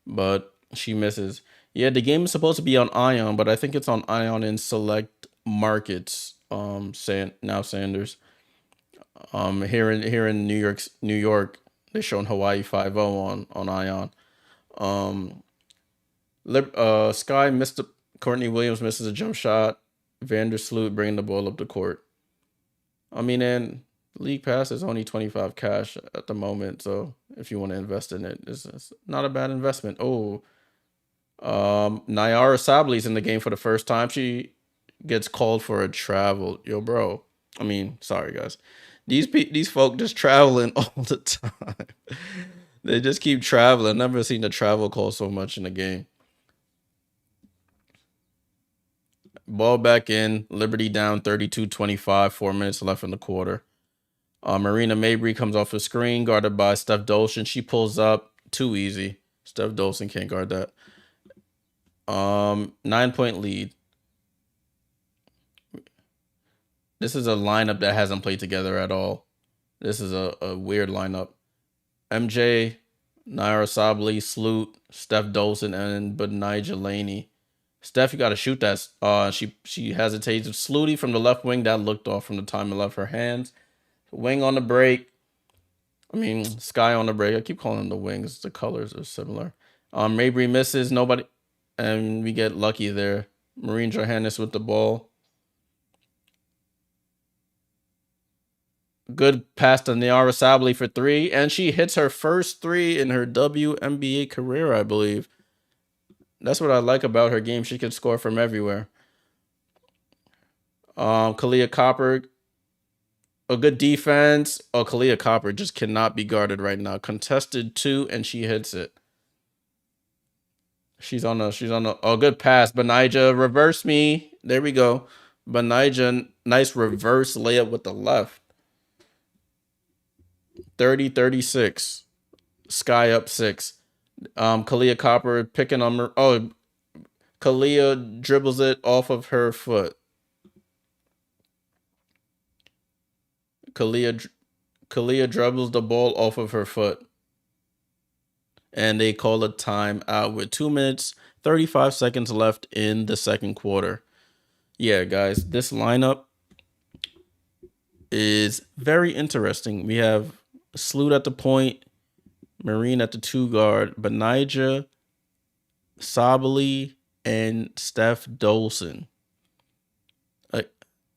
but she misses. Yeah, the game is supposed to be on Ion, but I think it's on Ion in select markets. Now Sanders. Here in New York, they're showing Hawaii 5-0 on Ion. Sky missed Courtney Williams misses a jump shot. Vandersloot bringing the ball up the court. I mean, and League Pass is only 25 cash at the moment, so if you want to invest in it, it's not a bad investment. Oh, Nyara Sabli's in the game for the first time. She gets called for a travel. Yo, bro. I mean, sorry guys. These folk just traveling all the time. They just keep traveling. Never seen a travel call so much in a game. Ball back in. Liberty down 32-25. 4 minutes left in the quarter. Marina Mabry comes off the screen, guarded by Steph Dolson. She pulls up. Too easy. Steph Dolson can't guard that. 9-point lead. This is a lineup that hasn't played together at all. This is a weird lineup. MJ, Naira Sabli, Sloot, Steph Dolson, and Benijah Laney. Steph, you got to shoot that. She hesitates. Slooty from the left wing, that looked off from the time it left her hands. Wing on the break. I mean, Sky on the break. I keep calling them the wings. The colors are similar. Mabry misses. Nobody. And we get lucky there. Marine Johannes with the ball. Good pass to Nyara Sabli for 3. And she hits her first 3 in her WNBA career, I believe. That's what I like about her game. She can score from everywhere. Kalia Copper, a good defense. Oh, Kalia Copper just cannot be guarded right now. Contested 2, and she hits it. She's on a good pass. Benijah, reverse me. There we go. Benijah, nice reverse layup with the left. 30-36. Sky up 6. Kalia Copper picking on her. Oh, Kalia dribbles it off of her foot. Kalia dribbles the ball off of her foot. And they call a timeout with 2 minutes, 35 seconds left in the second quarter. Yeah, guys, this lineup is very interesting. We have Sloot at the point, Marine at the 2 guard, Benijah, Sabali, and Steph Dolson.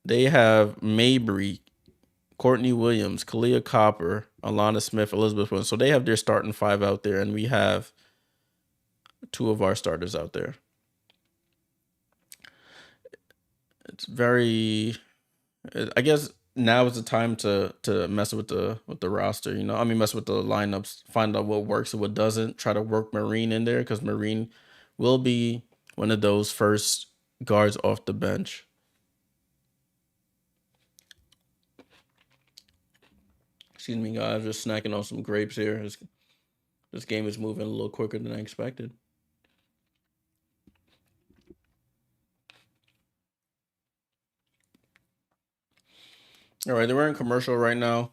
They have Mabry, Courtney Williams, Kalia Copper, Alana Smith, Elizabeth Williams. So they have their starting 5 out there, and we have 2 of our starters out there. It's very, I guess now is the time to mess with the roster. You know, I mean, mess with the lineups, find out what works and what doesn't. Try to work Marine in there because Marine will be one of those first guards off the bench. Excuse me, guys. Just snacking on some grapes here. This game is moving a little quicker than I expected. All right, we're in commercial right now.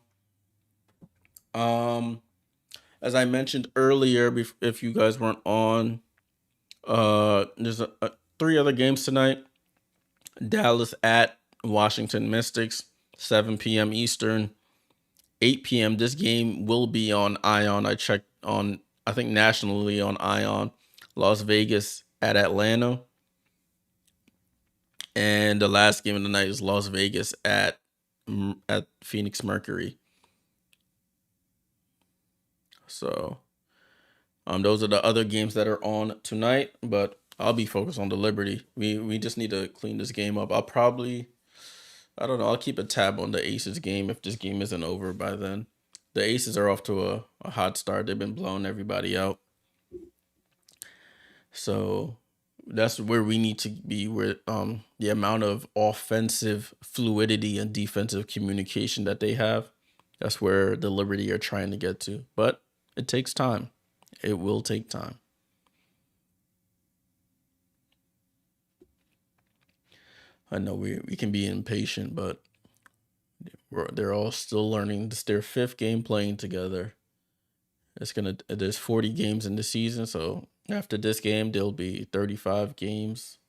Um, as I mentioned earlier, if you guys weren't on, there's three other games tonight. Dallas at Washington Mystics, 7 p.m. Eastern, 8 p.m. This game will be on Ion. I checked on, I think nationally on Ion. Las Vegas at Atlanta. And the last game of the night is Las Vegas at Phoenix Mercury. So those are the other games that are on tonight, but I'll be focused on the Liberty. We just need to clean this game up. I don't know, I'll keep a tab on the Aces game if this game isn't over by then. The Aces are off to a hot start. They've been blowing everybody out. So that's where we need to be, where the amount of offensive fluidity and defensive communication that they have, that's where the Liberty are trying to get to. But it takes time. It will take time. I know we can be impatient, but they're all still learning. This is their fifth game playing together. There's 40 games in the season, so after this game there'll be 35 games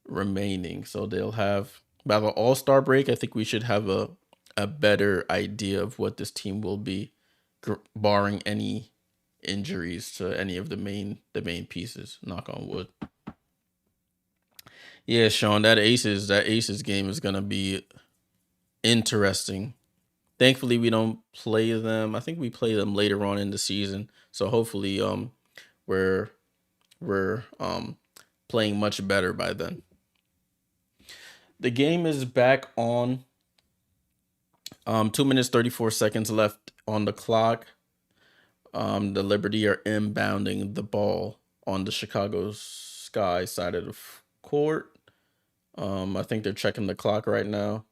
remaining. So they'll have, by the All-Star break, I think we should have a better idea of what this team will be, barring any injuries to any of the main pieces. Knock on wood. Yeah, Sean, that Aces game is gonna be interesting. Thankfully, we don't play them. I think we play them later on in the season. So hopefully, we're playing much better by then. The game is back on. 2 minutes 34 seconds left on the clock. The Liberty are inbounding the ball on the Chicago Sky side of the court. I think they're checking the clock right now.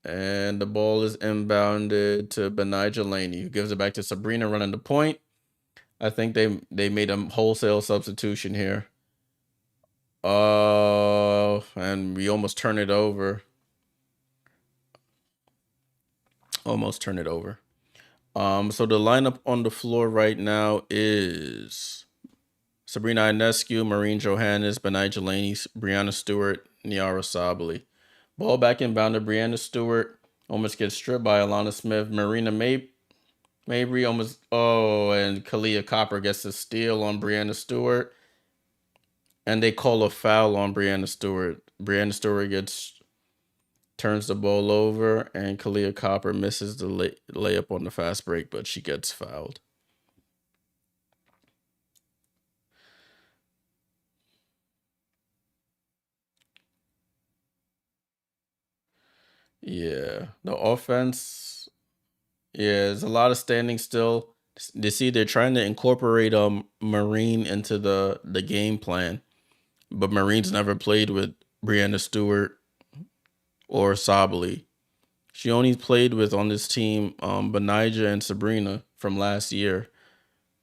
And the ball is inbounded to Benijah Laney, who gives it back to Sabrina running the point. I think they made a wholesale substitution here. And we almost turn it over. So the lineup on the floor right now is Sabrina Ionescu, Maureen Johannes, Benijah Laney, Breanna Stewart, Niara Sabally. Ball back inbound to Breanna Stewart. Almost gets stripped by Alana Smith. Marina Mabry almost, and Kalia Copper gets a steal on Breanna Stewart. And they call a foul on Breanna Stewart. Breanna Stewart turns the ball over, and Kalia Copper misses the layup on the fast break, but she gets fouled. Yeah, the offense, yeah, there's a lot of standing still. They're trying to incorporate Marine into the game plan, but Marine's never played with Breanna Stewart or Sabally. She only played with on this team Benijah and Sabrina from last year.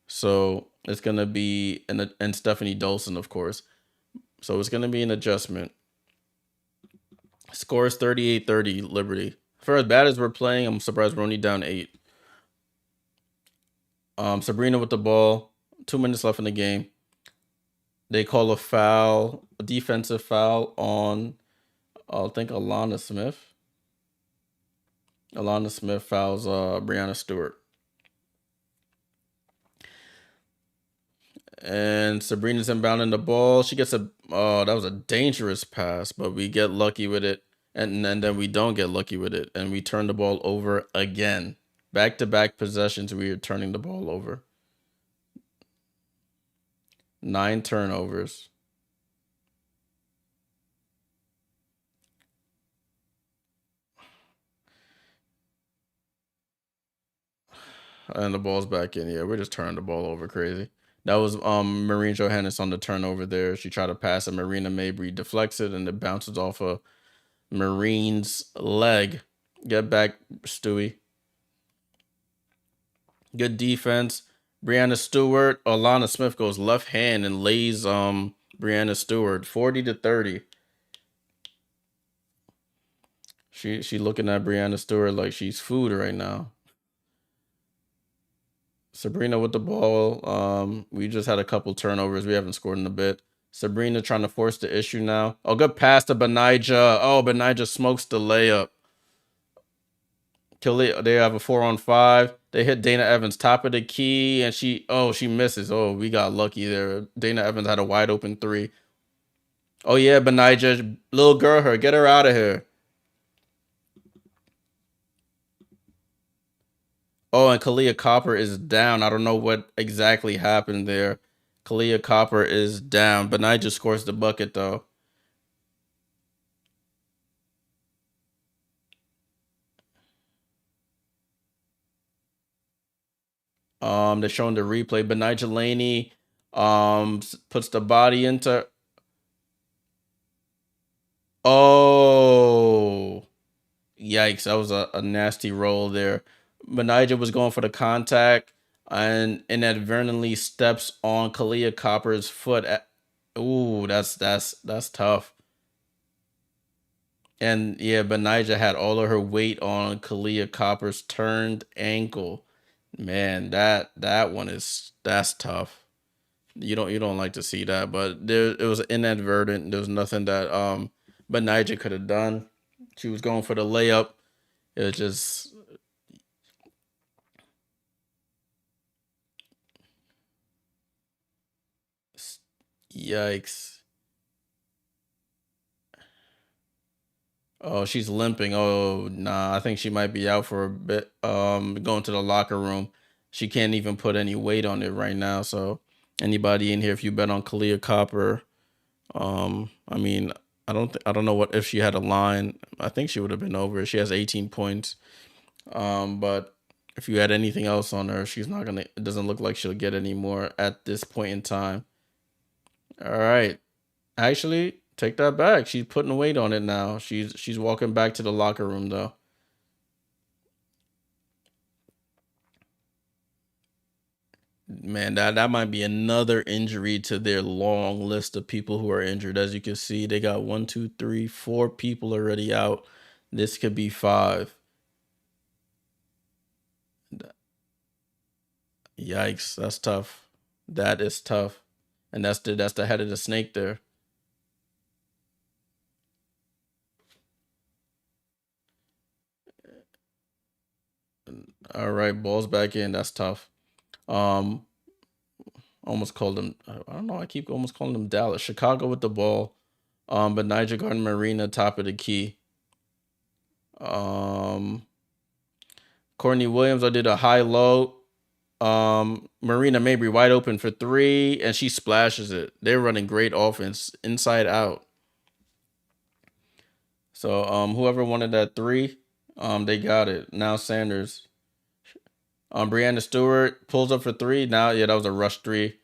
So it's gonna be and Stephanie Dolson, of course. So it's gonna be an adjustment. Score is 38-30 Liberty. For as bad as we're playing, I'm surprised we're only down 8. Sabrina with the ball. 2 minutes left in the game. They call a defensive foul on, I think, Alana Smith. Alana Smith fouls Breanna Stewart. And Sabrina's inbounding the ball. She gets that was a dangerous pass, but we get lucky with it. And then we don't get lucky with it. And we turn the ball over again. Back-to-back possessions, we are turning the ball over. 9 turnovers. And the ball's back in. Yeah, we're just turning the ball over crazy. That was Maureen Johannes on the turnover there. She tried to pass it. Marina Mabry deflects it, and it bounces off of Marine's leg. Get back, Stewie. Good defense. Breanna Stewart, Alana Smith goes left hand and lays Breanna Stewart 40-30. She looking at Breanna Stewart like she's food right now. Sabrina with the ball. We just had a couple turnovers. We haven't scored in a bit. Sabrina trying to force the issue now. Oh, good pass to Benija. Oh, Benija smokes the layup. They have a 4-on-5. They hit Dana Evans top of the key, and she misses. Oh, we got lucky there. Dana Evans had a wide open three. Oh yeah, Benija, little girl, get her out of here. Oh, and Kalia Copper is down. I don't know what exactly happened there. Kalia Copper is down. Benija scores the bucket though. They're showing the replay. Benija Laney puts the body into. Oh, yikes! That was a nasty roll there. Benija was going for the contact and inadvertently steps on Kalia Copper's foot. Ooh, that's tough. And yeah, Benija had all of her weight on Kalia Copper's turned ankle. Man, that one that's tough. You don't like to see that, but it was inadvertent. There was nothing that Benija could have done. She was going for the layup. It was just yikes. Oh, she's limping. Oh, nah, I think she might be out for a bit. Going to the locker room. She can't even put any weight on it right now. So, anybody in here, if you bet on Kalia Copper, I mean, I don't know what if she had a line. I think she would have been over. She has 18 points. But if you had anything else on her, she's not gonna. It doesn't look like she'll get any more at this point in time. All right. Actually, take that back. She's putting weight on it now. She's walking back to the locker room though. Man, that might be another injury to their long list of people who are injured. As you can see, they got one, two, three, four people already out. This could be five. Yikes, that's tough. That is tough. And that's the head of the snake there. All right, balls back in. That's tough. Um, almost called them. I don't know. I keep almost calling them Dallas. Chicago with the ball. But Niger Garden Marina top of the key. Um, Courtney Williams. I did a high low. Marina Mabry wide open for three, and she splashes it. They're running great offense inside out. So whoever wanted that three, they got it. Now Sanders. Breanna Stewart pulls up for three. Now, yeah, that was a rush three.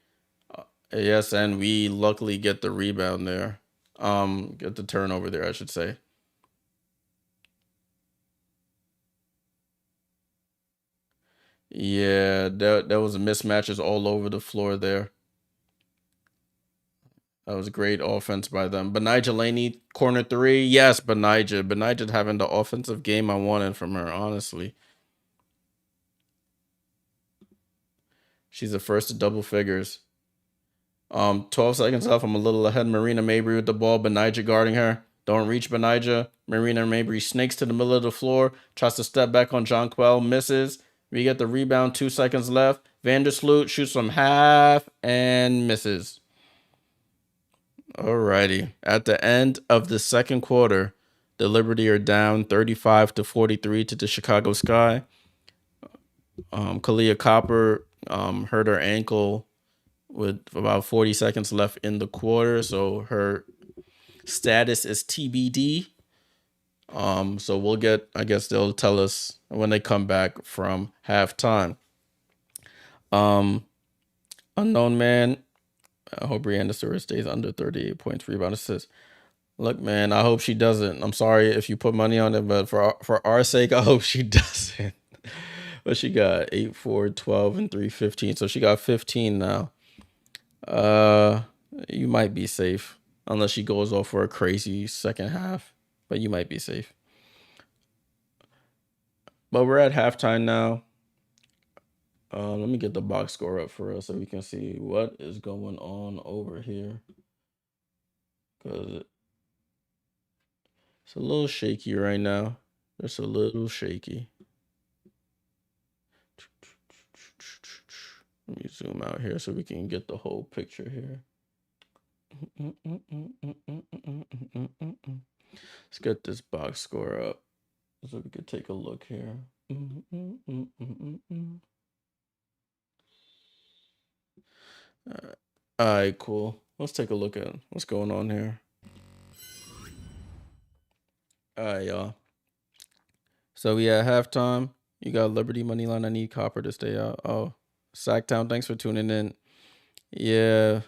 Yes, and we luckily get the rebound there. Get the turnover there, I should say. Yeah, that was mismatches all over the floor there. That was great offense by them. Benija Laney, corner three. Yes, Benija. Benija having the offensive game I wanted from her, honestly. She's the first to double figures. 12 seconds left. I'm a little ahead. Marina Mabry with the ball. Benija guarding her. Don't reach Benija. Marina Mabry snakes to the middle of the floor. Tries to step back on Jonquel. Misses. We get the rebound. 2 seconds left. Vandersloot shoots from half and misses. Alrighty. At the end of the second quarter, the Liberty are down 35-43 to the Chicago Sky. Kalia Copper hurt her ankle with about 40 seconds left in the quarter, so her status is TBD. So we'll get. I guess they'll tell us when they come back from halftime. Um, Unknown man. I hope Breanna Stewart stays under 38 points, rebound, assists. Look, man, I hope she doesn't. I'm sorry if you put money on it, but for our sake, I hope she doesn't. But she got 8, 4, 12, and 3, 15. So she got 15 now. Uh, you might be safe unless she goes off for a crazy second half. But you might be safe. But we're at halftime now. Let me get the box score up for us so we can see what is going on over here. Because it's a little shaky right now. It's a little shaky. Let me zoom out here so we can get the whole picture here. Let's get this box score up so we can take a look here. All right, cool. Let's take a look at what's going on here. All right, y'all. So we at halftime. You got Liberty money line. I need Copper to stay out. Oh, Sacktown, thanks for tuning in. Yeah,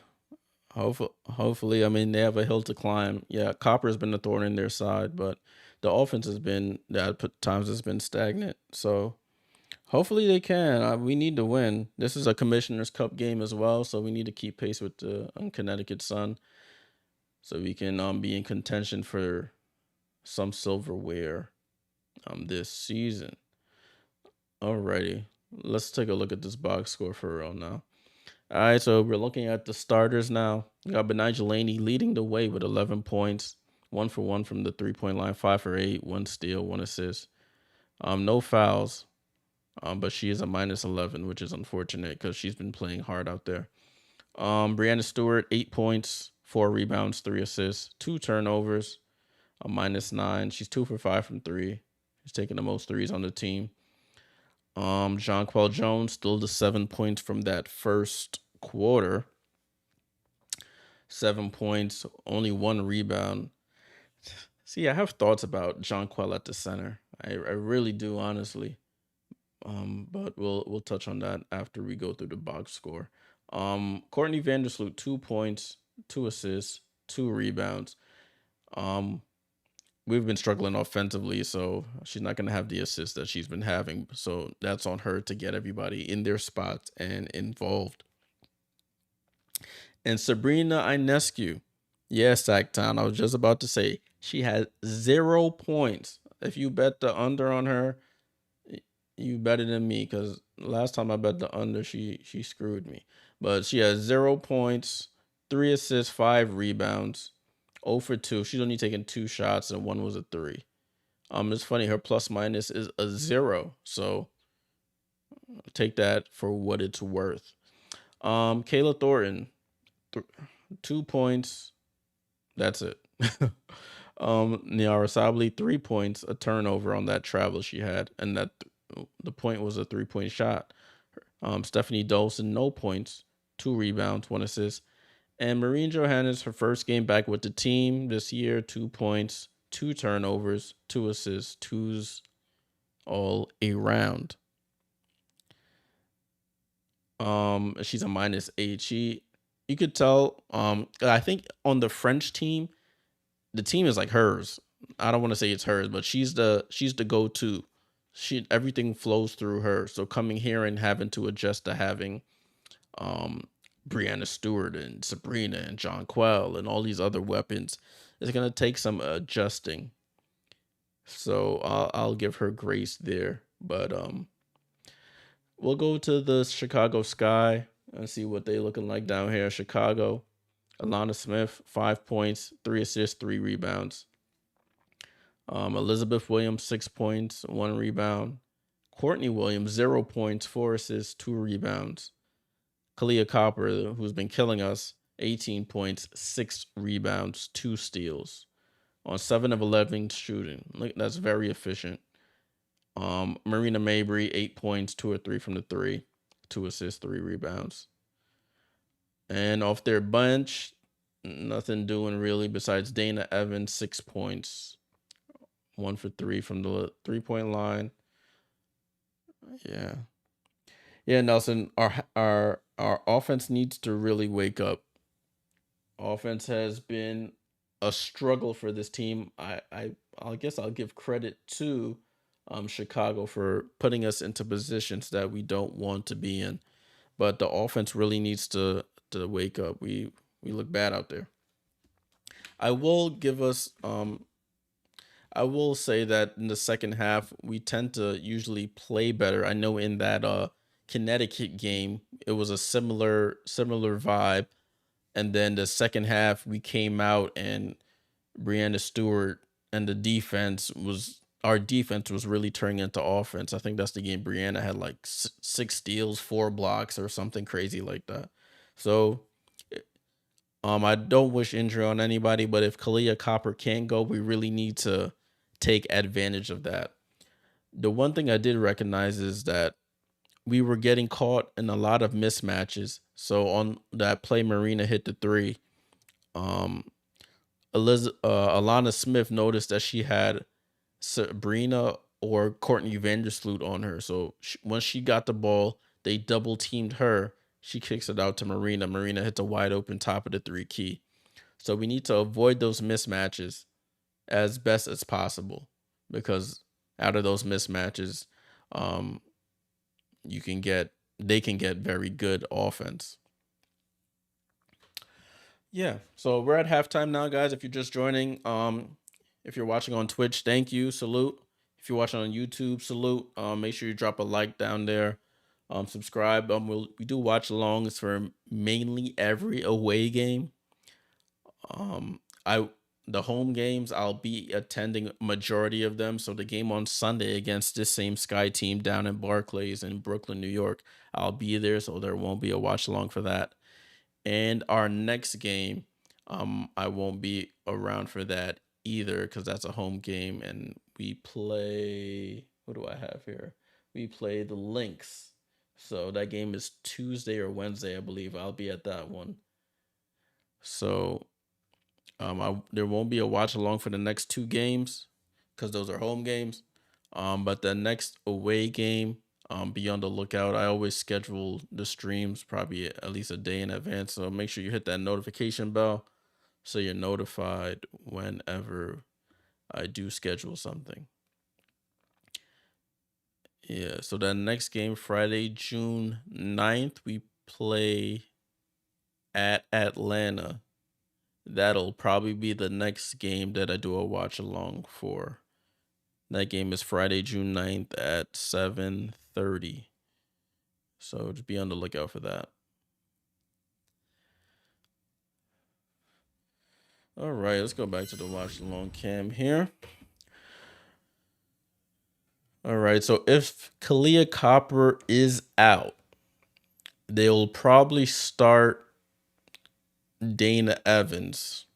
hopefully. I mean, they have a hill to climb. Yeah, Copper's been a thorn in their side, but the offense has been at times has been stagnant. So hopefully they can. We need to win. This is a Commissioner's Cup game as well, so we need to keep pace with the Connecticut Sun, so we can be in contention for some silverware this season. Alrighty, let's take a look at this box score for real now. All right, so we're looking at the starters now. We got Benigel Laney leading the way with 11 points, 1 for 1 from the 3-point line, 5 for 8, 1 steal, 1 assist. No fouls, but she is a minus 11, which is unfortunate because she's been playing hard out there. Breanna Stewart, 8 points, 4 rebounds, 3 assists, 2 turnovers, a minus 9. She's 2 for 5 from 3. She's taking the most threes on the team. Jonquel Jones, still the 7 points from that first quarter. 7 points, only 1 rebound. See, I have thoughts about Jonquel at the center. I really do, honestly. But we'll touch on that after we go through the box score. Courtney Vandersloot, 2 points, 2 assists, 2 rebounds. We've been struggling offensively, so she's not going to have the assists that she's been having. So that's on her to get everybody in their spots and involved. And Sabrina Ionescu, yes, Sacktown, I was just about to say, she had 0 points. If you bet the under on her, you better than me, because last time I bet the under, she screwed me. But she has 0 points, 3 assists, 5 rebounds, 0 for 2. She's only taken 2 shots, and 1 was a 3. It's funny, her plus minus is a 0, so take that for what it's worth. Kayla Thornton, 2 points. That's it. Niara Sabli, 3 points, a turnover on that travel she had, and that the point was a 3-point shot. Stephanie Dolson, no points, 2 rebounds, 1 assist. And Maureen Johannes, her first game back with the team this year, 2 points, 2 turnovers, 2 assists, 2s all around. She's a minus 8. You could tell. I think on the French team, the team is like hers. I don't want to say it's hers, but she's the go-to. Everything flows through her. So coming here and having to adjust to having Breanna Stewart and Sabrina and Jonquel and all these other weapons, it's gonna take some adjusting. So I'll give her grace there. But we'll go to the Chicago Sky and see what they looking like down here. Chicago, Alana Smith, 5 points, 3 assists, 3 rebounds. Elizabeth Williams, 6 points, 1 rebound. Courtney Williams, 0 points, 4 assists, 2 rebounds. Kalia Copper, who's been killing us, 18 points, 6 rebounds, 2 steals on 7 of 11 shooting. Look, that's very efficient. Marina Mabry, 8 points, 2 or 3 from the 3, 2 assists, 3 rebounds. And off their bench, nothing doing really besides Dana Evans, 6 points, 1 for 3 from the 3-point line. Yeah, Nelson, our offense needs to really wake up. Offense has been a struggle for this team. I guess I'll give credit to Chicago for putting us into positions that we don't want to be in. But the offense really needs to wake up. We look bad out there. I will give us I will say that in the second half we tend to usually play better. I know in that Connecticut game it was a similar vibe, and then the second half we came out and Breanna Stewart and the defense was our defense was really turning into offense. I think that's the game Breanna had like six steals, four blocks, or something crazy like that. So I don't wish injury on anybody, but if Kalia Copper can't go, we really need to take advantage of that. The one thing I did recognize is that we were getting caught in a lot of mismatches. So on that play, Marina hit the three. Um, Alana Smith noticed that she had Sabrina or Courtney Vandersloot on her. So once she got the ball, they double teamed her. She kicks it out to Marina. Marina hits a wide open top of the three key. So we need to avoid those mismatches as best as possible, because out of those mismatches, um, you can get they can get very good offense. Yeah. So we're at halftime now, guys. If you're just joining, if you're watching on Twitch, thank you. Salute. If you're watching on YouTube, salute. Make sure you drop a like down there. Subscribe. We do watch alongs for mainly every away game. I the home games I'll be attending majority of them. So the game on Sunday against this same Sky team down in Barclays in Brooklyn, New York, I'll be there, so there won't be a watch along for that. And our next game, I won't be around for that either because that's a home game, and we play. What do I have here? We play the Lynx. So that game is Tuesday or Wednesday, I believe. I'll be at that one. So there won't be a watch along for the next two games because those are home games. But the next away game, be on the lookout. I always schedule the streams probably at least a day in advance. So make sure you hit that notification bell so you're notified whenever I do schedule something. Yeah, so the next game, Friday, June 9th, we play at Atlanta. That'll probably be the next game that I do a watch along for. That game is Friday, June 9th at 7:30. So just be on the lookout for that. All right, let's go back to the watch along cam here. All right, so if Kalia Copper is out, they'll probably start Dana Evans.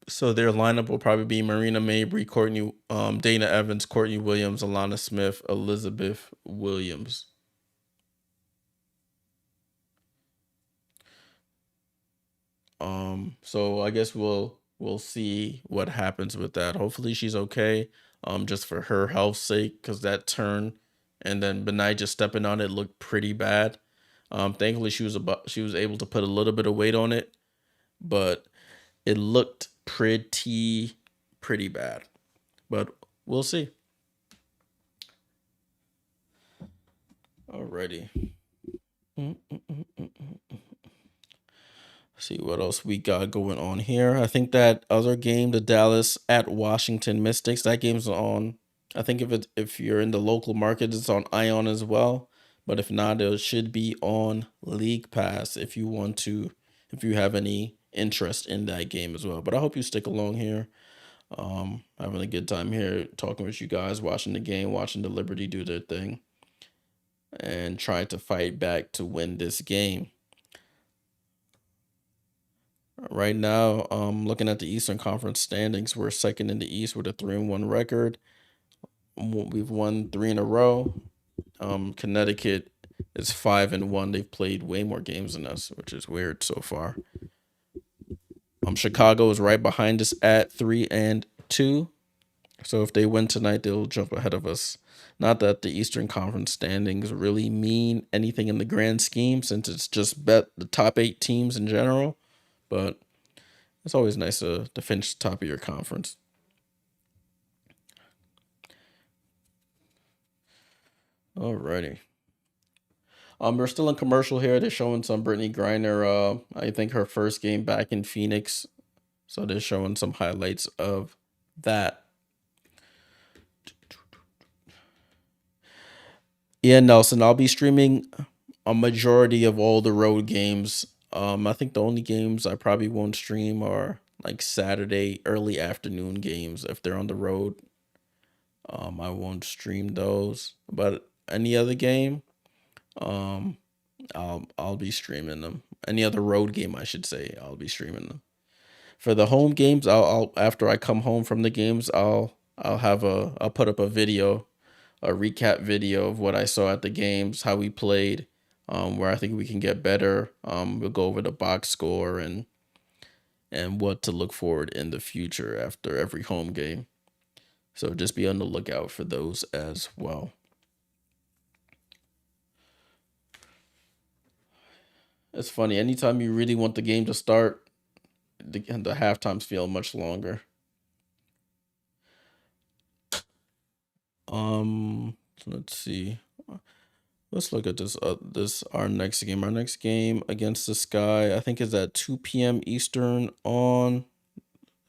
So their lineup will probably be Marina Mabry, Dana Evans, Courtney Williams, Alana Smith, Elizabeth Williams. So I guess we'll see what happens with that. Hopefully she's okay. Just for her health's sake, because that turn and then Benai just stepping on it looked pretty bad. Thankfully she was able to put a little bit of weight on it, but it looked pretty bad. But we'll see. Alrighty. See what else we got going on here. I think that other game, the Dallas at Washington Mystics, that game's on. I think if you're in the local market, it's on Ion as well. But if not, it should be on League Pass if you have any interest in that game as well. But I hope you stick along here. Having a good time here, talking with you guys, watching the game, watching the Liberty do their thing, and trying to fight back to win this game. Right now, looking at the Eastern Conference standings, we're second in the East with a 3-1 record. We've won three in a row. Connecticut is 5-1. They've played way more games than us, which is weird so far. Chicago is right behind us at 3-2. So if they win tonight, they'll jump ahead of us. Not that the Eastern Conference standings really mean anything in the grand scheme, since it's just bet the top 8 teams in general. But it's always nice to finish the top of your conference. Alrighty. We're still in commercial here. They're showing some Brittany Griner. I think her first game back in Phoenix. So they're showing some highlights of that. Yeah, Nelson, I'll be streaming a majority of all the road games. I think the only games I probably won't stream are like Saturday early afternoon games if they're on the road. I won't stream those, but any other game, um, I'll be streaming them. Any other road game, I should say, I'll be streaming them. For the home games, I'll after I come home from the games, I'll put up a recap video of what I saw at the games, how we played, where I think we can get better. We'll go over the box score and what to look forward in the future after every home game. So just be on the lookout for those as well. It's funny. Anytime you really want the game to start, the half times feel much longer. Let's see. Let's look at this our next game. Our next game against the Sky, I think is at 2 p.m. Eastern on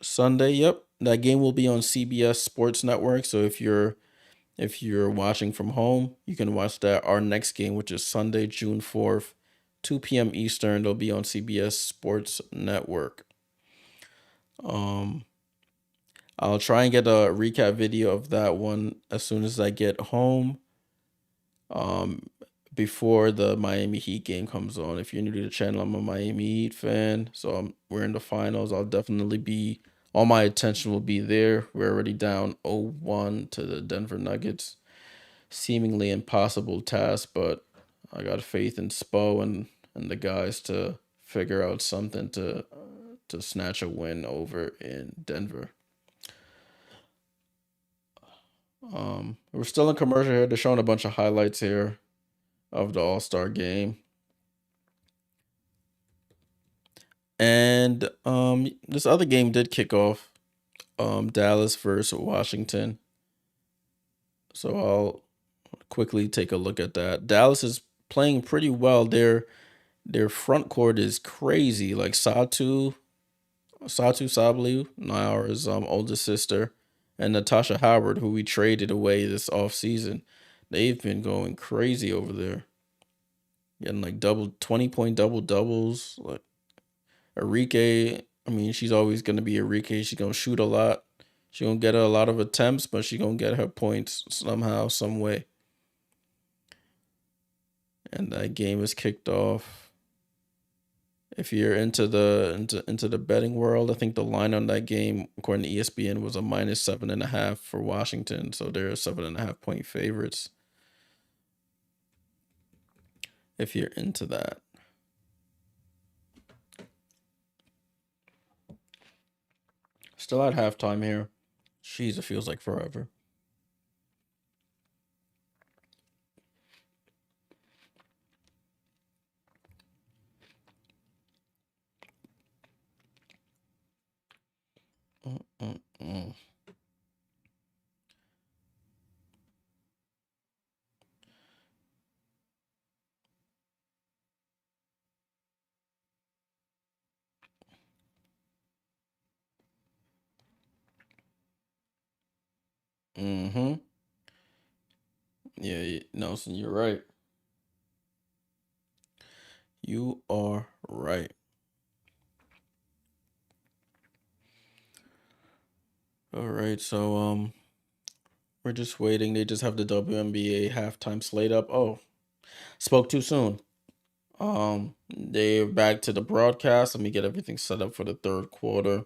Sunday. Yep. That game will be on CBS Sports Network. So if you're watching from home, you can watch that. Our next game, which is Sunday, June 4th, 2 p.m. Eastern, they'll be on CBS Sports Network. Um I'll try and get a recap video of that one as soon as I get home. Um, before the Miami Heat game comes on. If you're new to the channel, I'm a Miami Heat fan, so we're in the finals. I'll definitely be all my attention will be there. We're already down 0-1 to the Denver Nuggets. Seemingly impossible task, but I got faith in Spo and the guys to figure out something to snatch a win over in Denver. We're still in commercial here. They're showing a bunch of highlights here of the All-Star game. And this other game did kick off. Dallas versus Washington. So I'll quickly take a look at that. Dallas is playing pretty well. Their front court is crazy. Like Satu Sablu, Naira's oldest sister, and Natasha Howard, who we traded away this offseason. They've been going crazy over there. Getting like 20-point double doubles. Like Arike, I mean, she's always gonna be Arike. She's gonna shoot a lot. She gonna get a lot of attempts, but she gonna get her points somehow, some way. And that game is kicked off. If you're into the betting world, I think the line on that game, according to ESPN, was a -7.5 for Washington. So they're 7.5 point favorites. If you're into that. Still at halftime here. Jeez, it feels like forever. Mm-mm-mm. Mm-hmm. Yeah, Nelson, you're right. You are right. All right, so we're just waiting. They just have the WNBA halftime slate up. Oh, spoke too soon. They're back to the broadcast. Let me get everything set up for the third quarter.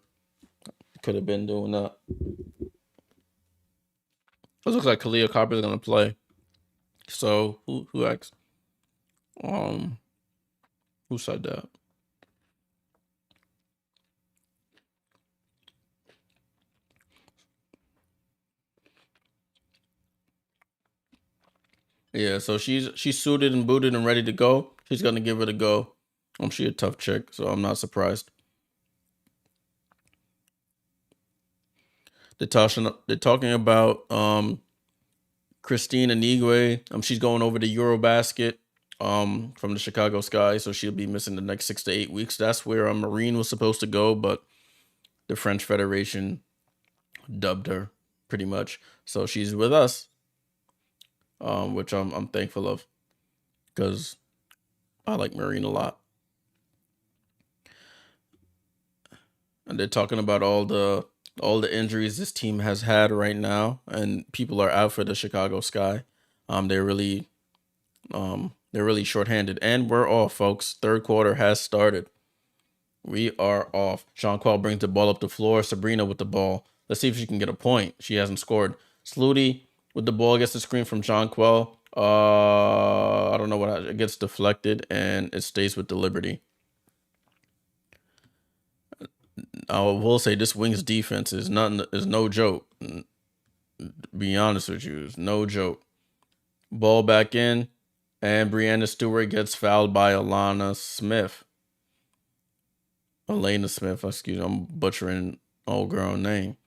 Could have been doing that. It looks like Kalia Copper is gonna play. So who asked? Um, who said that? Yeah, so she's suited and booted and ready to go. She's gonna give it a go. She a tough chick, so I'm not surprised. They're talking about Christine Anigwe, she's going over to Eurobasket from the Chicago Sky, so she'll be missing the next 6 to 8 weeks. That's where Marine was supposed to go, but the French Federation dubbed her pretty much. So she's with us, which I'm thankful of because I like Marine a lot. And they're talking about all the injuries this team has had right now, and people are out for the Chicago Sky. They're really shorthanded, and we're off, folks. Third quarter has started. We are off. Jonquel brings the ball up the floor. Sabrina with the ball. Let's see if she can get a point. She hasn't scored. Slooty with the ball gets the screen from Jonquel. I don't know what it gets deflected, and it stays with the Liberty. I will say this Wings defense is no joke. Be honest with you, it's no joke. Ball back in, and Breanna Stewart gets fouled by Elena Smith. Excuse me, I'm butchering old girl name.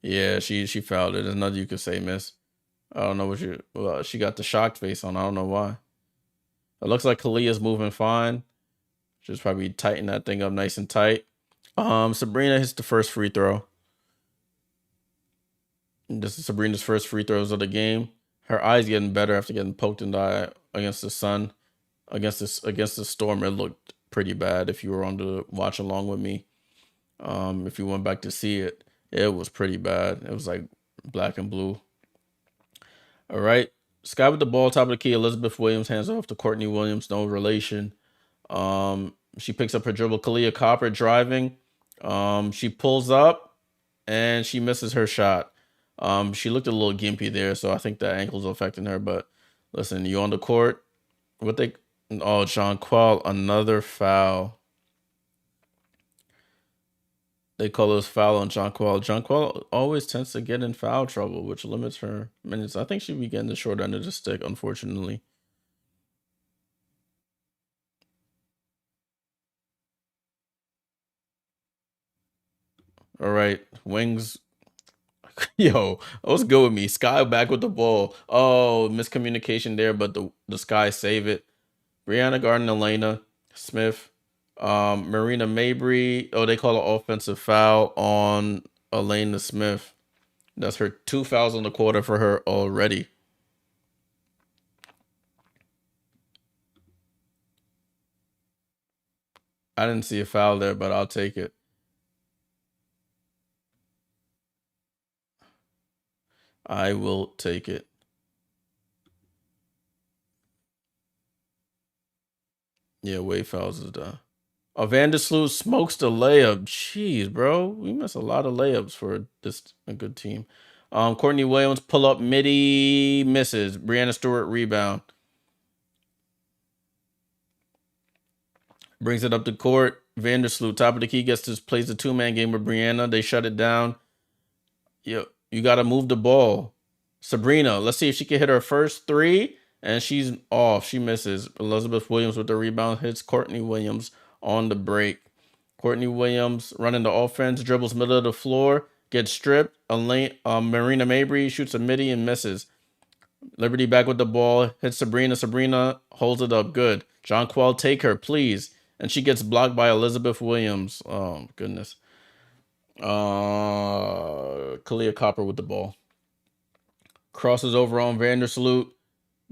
Yeah, she fouled it. There's nothing you could say, miss. I don't know what she got the shocked face on. I don't know why. It looks like Kalia's moving fine. Just probably tighten that thing up nice and tight. Sabrina hits the first free throw. This is Sabrina's first free throws of the game. Her eye's getting better after getting poked in the eye against the sun. Against the storm, it looked pretty bad. If you were on the watch along with me, if you went back to see it, it was pretty bad. It was like black and blue. All right, Sky with the ball, top of the key. Elizabeth Williams hands off to Courtney Williams, no relation. She picks up her dribble. Kalia Copper driving. She pulls up and she misses her shot. She looked a little gimpy there, so I think that ankle's affecting her. But listen, you on the court. Jonquel, another foul. They call this foul on Jonquel. Jonquel always tends to get in foul trouble, which limits her minutes. I think she'd be getting the short end of the stick, unfortunately. All right, Wings. Yo, what's good with me? Sky back with the ball. Oh, miscommunication there, but the Sky save it. Brianna Garden, Elena Smith, Marina Mabry. Oh, they call an offensive foul on Elena Smith. That's her 2 fouls on the quarter for her already. I didn't see a foul there, but I'll take it. I will take it. Yeah, Wade fouls is done. Vandersloot smokes the layup. Jeez, bro. We miss a lot of layups for a good team. Courtney Williams pull up midi misses. Breanna Stewart rebound. Brings it up the court. Vandersloot, top of the key, plays the 2-man game with Breanna. They shut it down. You got to move the ball. Sabrina, let's see if she can hit her first three. And she's off. She misses. Elizabeth Williams with the rebound hits Courtney Williams on the break. Courtney Williams running the offense, dribbles middle of the floor, gets stripped. Marina Mabry shoots a midi and misses. Liberty back with the ball, hits Sabrina. Sabrina holds it up. Good. Jonquel, take her, please. And she gets blocked by Elizabeth Williams. Oh, goodness. Kalia Copper with the ball. Crosses over on Vandersloot.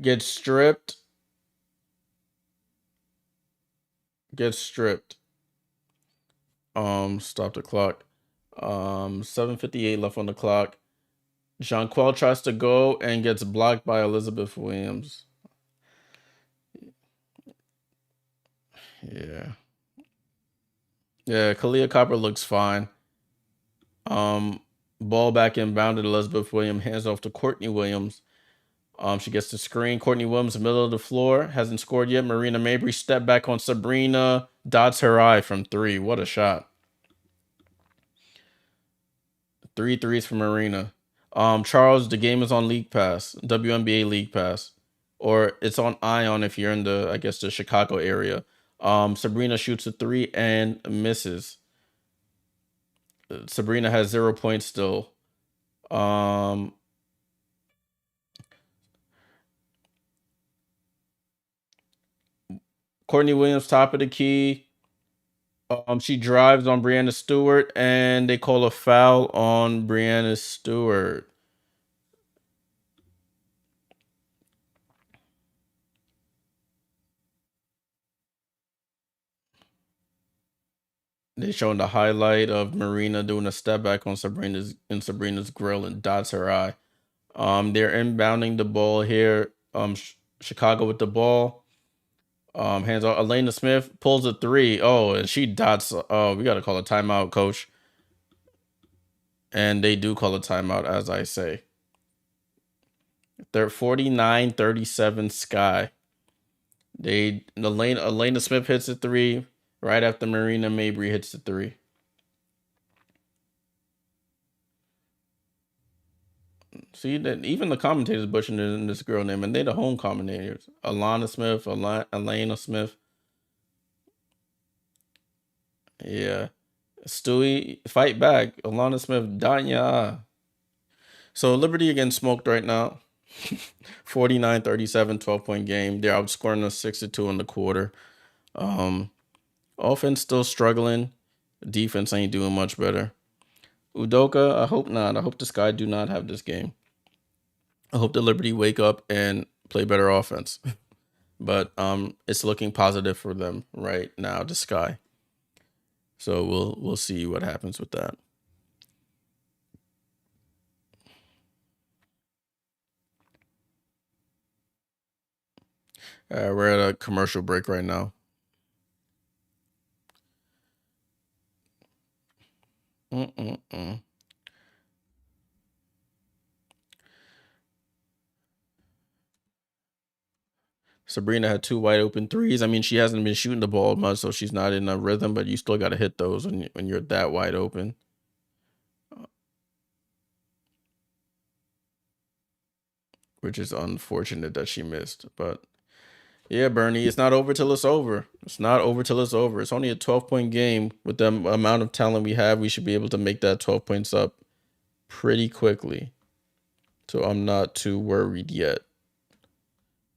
Gets stripped. Stop the clock. 7:58 left on the clock. Jonquel tries to go and gets blocked by Elizabeth Williams. Yeah. Yeah, Kalia Copper looks fine. Ball back inbounded. Elizabeth Williams hands off to Courtney Williams. She gets the screen. Courtney Williams, middle of the floor, hasn't scored yet. Marina Mabry step back on Sabrina, dots her eye from 3. What a shot! 3 threes from Marina. Charles, the game is on League Pass, WNBA League Pass, or it's on Ion if you're in the Chicago area. Sabrina shoots a 3 and misses. Sabrina has 0 points still. Um, Courtney Williams, top of the key. She drives on Breanna Stewart, and they call a foul on Breanna Stewart. They showing the highlight of Marina doing a step back on Sabrina's grill and dots her eye. They're inbounding the ball here. Chicago with the ball. Hands off. Elena Smith pulls a three. Oh, and she dots. Oh, we gotta call a timeout, coach. And they do call a timeout, as I say. They're 49-37 Sky. Elena Smith hits a three right after Marina Mabry hits the three. See that even the commentators butchering in this girl name, and they the home commentators. Alana Smith, Elena Smith. Yeah. Stewie, fight back. Alana Smith, Danya. So Liberty again smoked right now. 49-37, 12-point game. They're outscoring us 6-2 in the quarter. Offense still struggling. Defense ain't doing much better. Udoka, I hope not. I hope the Sky do not have this game. I hope the Liberty wake up and play better offense. But it's looking positive for them right now, the Sky. So we'll see what happens with that. We're at a commercial break right now. Sabrina had two wide open threes. I mean, she hasn't been shooting the ball much, so she's not in a rhythm, but you still got to hit those when you're that wide open. Which is unfortunate that she missed. But yeah, Bernie, it's not over till it's over. It's not over till it's over. It's only a 12-point game. With the amount of talent we have, we should be able to make that 12 points up pretty quickly. So I'm not too worried yet.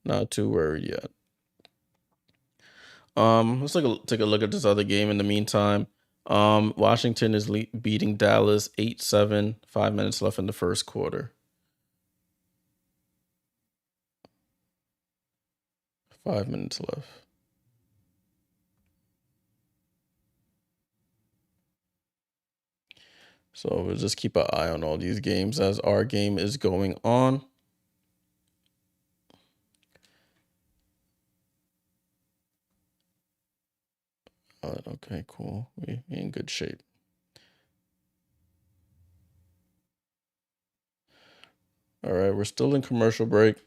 Not too worried yet. Let's take a look at this other game in the meantime. Washington is beating Dallas 8-7. 5 minutes left in the first quarter. 5 minutes left. So we'll just keep an eye on all these games as our game is going on. Okay, cool. We in good shape. All right, we're still in commercial break.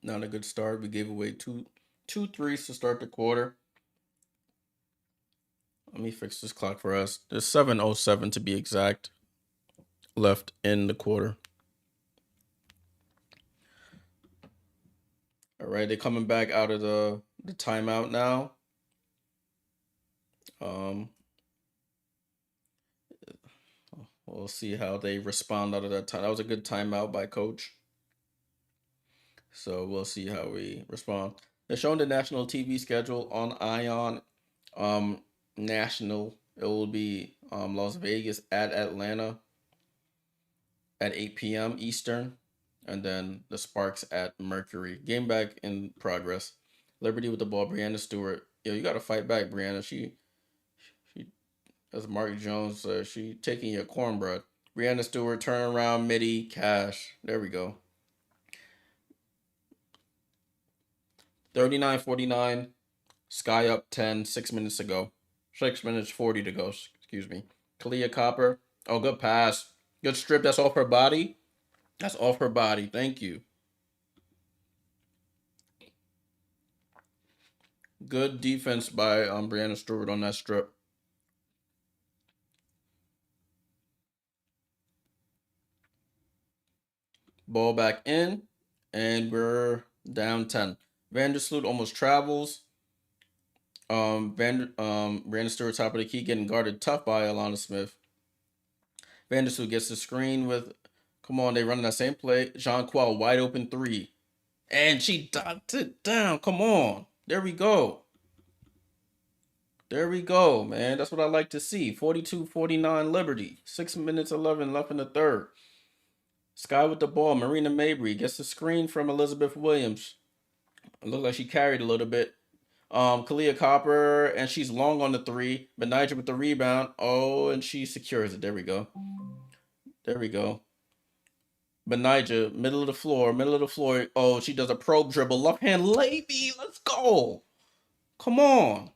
Not a good start. We gave away two threes to start the quarter. Let me fix this clock for us. There's 7:07 to be exact left in the quarter. All right, they're coming back out of the timeout now. We'll see how they respond out of that time. That was a good timeout by coach. So we'll see how we respond. They're showing the national TV schedule on Ion. National. It will be Las Vegas at Atlanta at 8 p.m. Eastern, and then the Sparks at Mercury. Game back in progress. Liberty with the ball. Breanna Stewart. Yo, you got to fight back, Breanna. She, as Mark Jones says, she taking your cornbread. Breanna Stewart, turn around, midi, cash. There we go. 39-49. Sky up 10, 6 minutes to go. 6 minutes 40 to go, excuse me. Kalia Copper. Oh, good pass. Good strip. That's off her body. That's off her body. Thank you. Good defense by Breanna Stewart on that strip. Ball back in. and we're down 10. Vandersloot almost travels. Breanna Stewart top of the key getting guarded tough by Alana Smith. Vandersloot gets the screen with, come on, they running that same play. Jonquel wide open three, and she dunked it down. Come on, there we go. There we go, man. That's what I like to see. 42-49 Liberty. 6 minutes 11 left in the third. Sky with the ball. Marina Mabry gets the screen from Elizabeth Williams. It looked like she carried a little bit. Kalia Copper, and she's long on the three. But Niger with the rebound. Oh, and she secures it. There we go. There we go. But Niger, middle of the floor, middle of the floor. Oh, she does a probe dribble. Left hand lady. Let's go. Come on.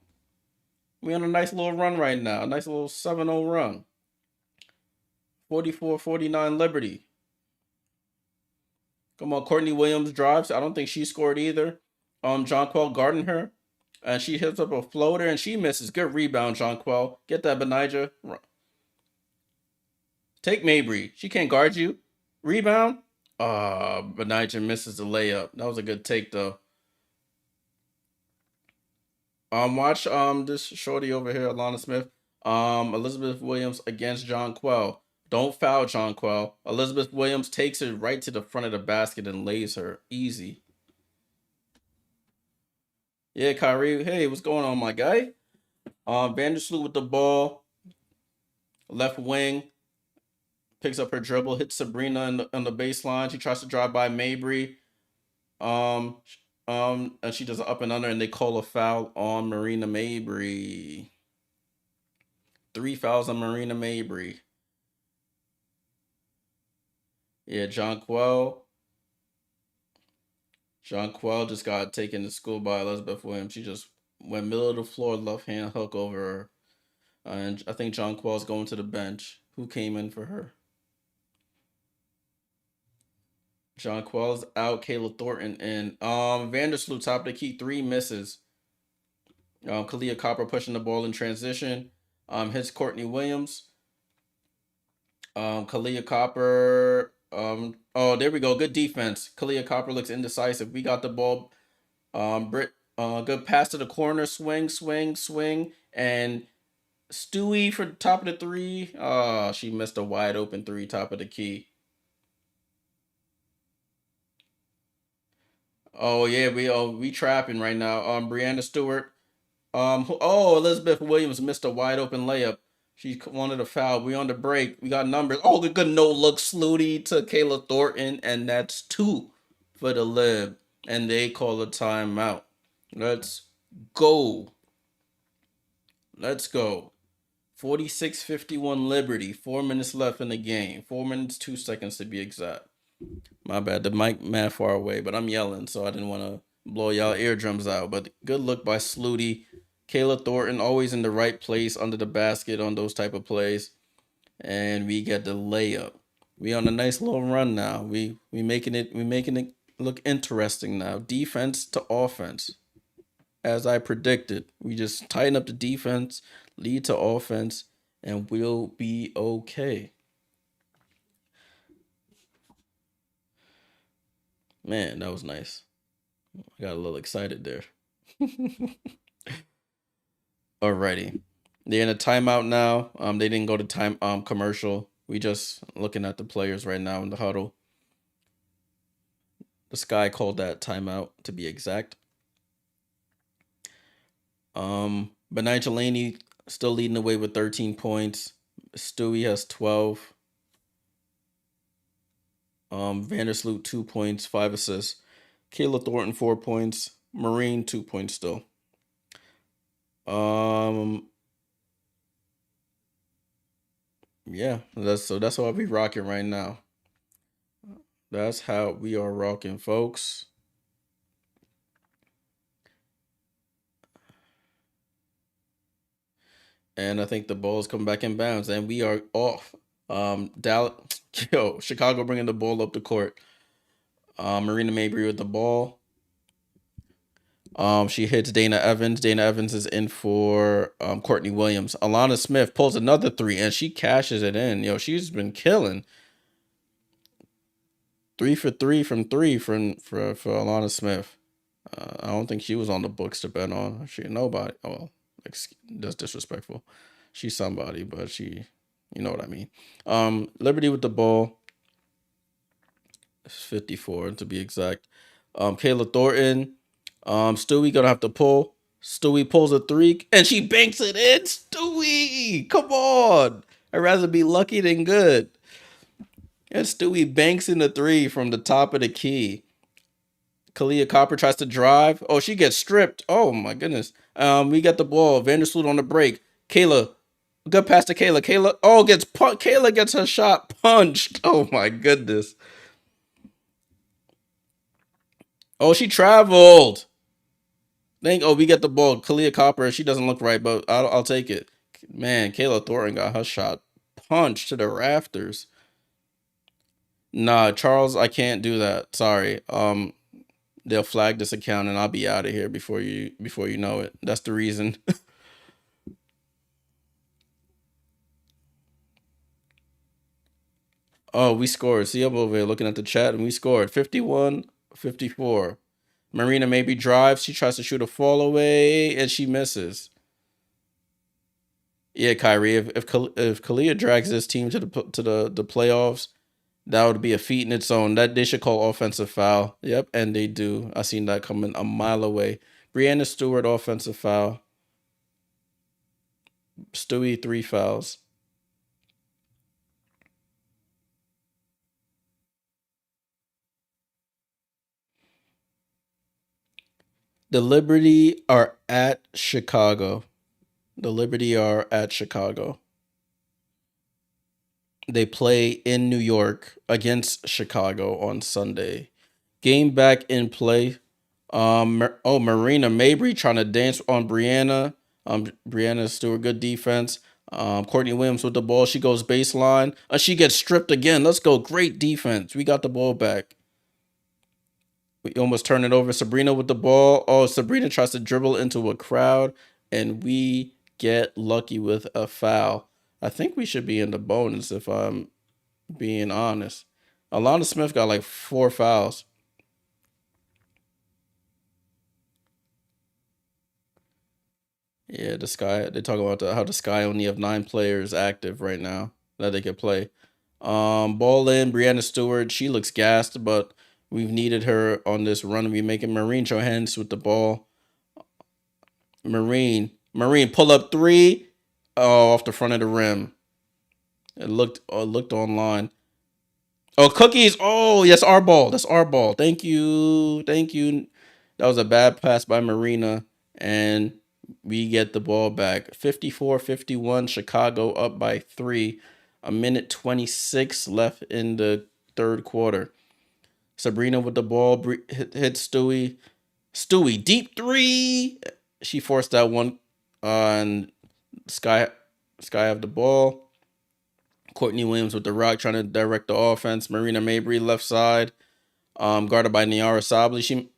We on a nice little run right now. A nice little 7-0 run. 44-49 Liberty. Come on, Courtney Williams drives. I don't think she scored either. Jonquel guarding her. And she hits up a floater and she misses. Good rebound, Jonquel. Get that, Benija. Take Mabry. She can't guard you. Rebound. Benija misses the layup. That was a good take though. Watch this shorty over here, Alana Smith. Elizabeth Williams against Jonquel. Don't foul Jonquel. Elizabeth Williams takes it right to the front of the basket and lays her. Easy. Yeah, Kyrie. Hey, what's going on, my guy? Vandersloot with the ball. Left wing. Picks up her dribble. Hits Sabrina on the baseline. She tries to drive by Mabry. And she does an up and under, and they call a foul on Marina Mabry. 3 fouls on Marina Mabry. Yeah, Jonquel just got taken to school by Elizabeth Williams. She just went middle of the floor, left hand hook over her. And I think Jonquel's going to the bench. Who came in for her? Jonquel's out. Kayla Thornton in. Vandersloot top of the key, 3 misses. Kalia Copper pushing the ball in transition. Hits Courtney Williams. Kalia Copper. Oh, there we go. Good defense. Kalia Copper looks indecisive. We got the ball. Good pass to the corner. Swing. And Stewie for top of the three. She missed a wide open three, top of the key. Oh yeah, we trapping right now. Breanna Stewart. Elizabeth Williams missed a wide open layup. She wanted a foul. We on the break. We got numbers. Oh, the good no look Slooty to Kayla Thornton, and that's 2 for the Lib. And they call a timeout. Let's go. 46-51 Liberty. 4 minutes left in the game. 4 minutes, 2 seconds to be exact. My bad. The mic mad far away, but I'm yelling, so I didn't want to blow y'all eardrums out. But good look by Slooty. Kayla Thornton always in the right place under the basket on those type of plays. And we get the layup. We on a nice little run now. We making it look interesting now. Defense to offense. As I predicted. We just tighten up the defense, lead to offense, and we'll be okay. Man, that was nice. I got a little excited there. Alrighty. They're in a timeout now. They didn't go to time commercial. We just looking at the players right now in the huddle. The Sky called that timeout to be exact. Benija Laney still leading the way with 13 points. Stewie has 12. Vandersloot 2 points, 5 assists. Kayla Thornton 4 points. Marine 2 points still. Yeah, that's how we rocking right now. That's how we are rocking, folks. And I think the ball's coming back in bounds, and we are off. Chicago bringing the ball up the court. Marina Mabry with the ball. She hits Dana Evans. Dana Evans is in for Courtney Williams. Alana Smith pulls another 3, and she cashes it in. She's been killing. 3 for 3 from three for Alana Smith. I don't think she was on the books to bet on. She nobody. Oh, that's disrespectful. She's somebody, but you know what I mean. Liberty with the ball. 54 to be exact. Kayla Thornton. Stewie gonna have to pull. Stewie pulls a three and she banks it in. Stewie, come on. I'd rather be lucky than good. And Stewie banks in the three from the top of the key. Kalia Copper tries to drive. Oh, she gets stripped. Oh my goodness. We got the ball. Vandersloot on the break. Kayla, good pass to Kayla. Kayla gets her shot punched. Oh my goodness. Oh, she traveled. We get the ball. Kalia Copper. She doesn't look right, but I'll take it. Man, Kayla Thornton got her shot punched to the rafters. Nah, Charles, I can't do that. Sorry. They'll flag this account and I'll be out of here before you know it. That's the reason. Oh, we scored. See, I'm over here looking at the chat and we scored 51-54. Marina maybe drives. She tries to shoot a fall away and she misses. Yeah, Kyrie. If Kalia drags this team to the playoffs, that would be a feat in its own. That they should call offensive foul. Yep, and they do. I seen that coming a mile away. Breanna Stewart offensive foul. Stewie 3 fouls. The Liberty are at Chicago. The Liberty are at Chicago. They play in New York against Chicago on Sunday. Game back in play. Marina Mabry trying to dance on Breanna. Breanna Stewart, good defense. Courtney Williams with the ball. She goes baseline. She gets stripped again. Let's go. Great defense. We got the ball back. We almost turn it over. Sabrina with the ball. Oh, Sabrina tries to dribble into a crowd, and we get lucky with a foul. I think we should be in the bonus if I'm being honest. Alana Smith got like 4 fouls. Yeah, the Sky. They talk about how the Sky only have 9 players active right now that they could play. Ball in. Breanna Stewart. She looks gassed, but we've needed her on this run. We making Marine Johans with the ball. Marine pull up 3. Oh, off the front of the rim. It looked online. Oh, cookies. Oh, yes, our ball. That's our ball. Thank you. That was a bad pass by Marina, and we get the ball back. 54-51. Chicago up by 3. A minute 26 left in the third quarter. Sabrina with the ball hits Stewie. Stewie deep 3. She forced that one on Sky have the ball. Courtney Williams with the rock trying to direct the offense. Marina Mabry left side, guarded by Niara Sabli.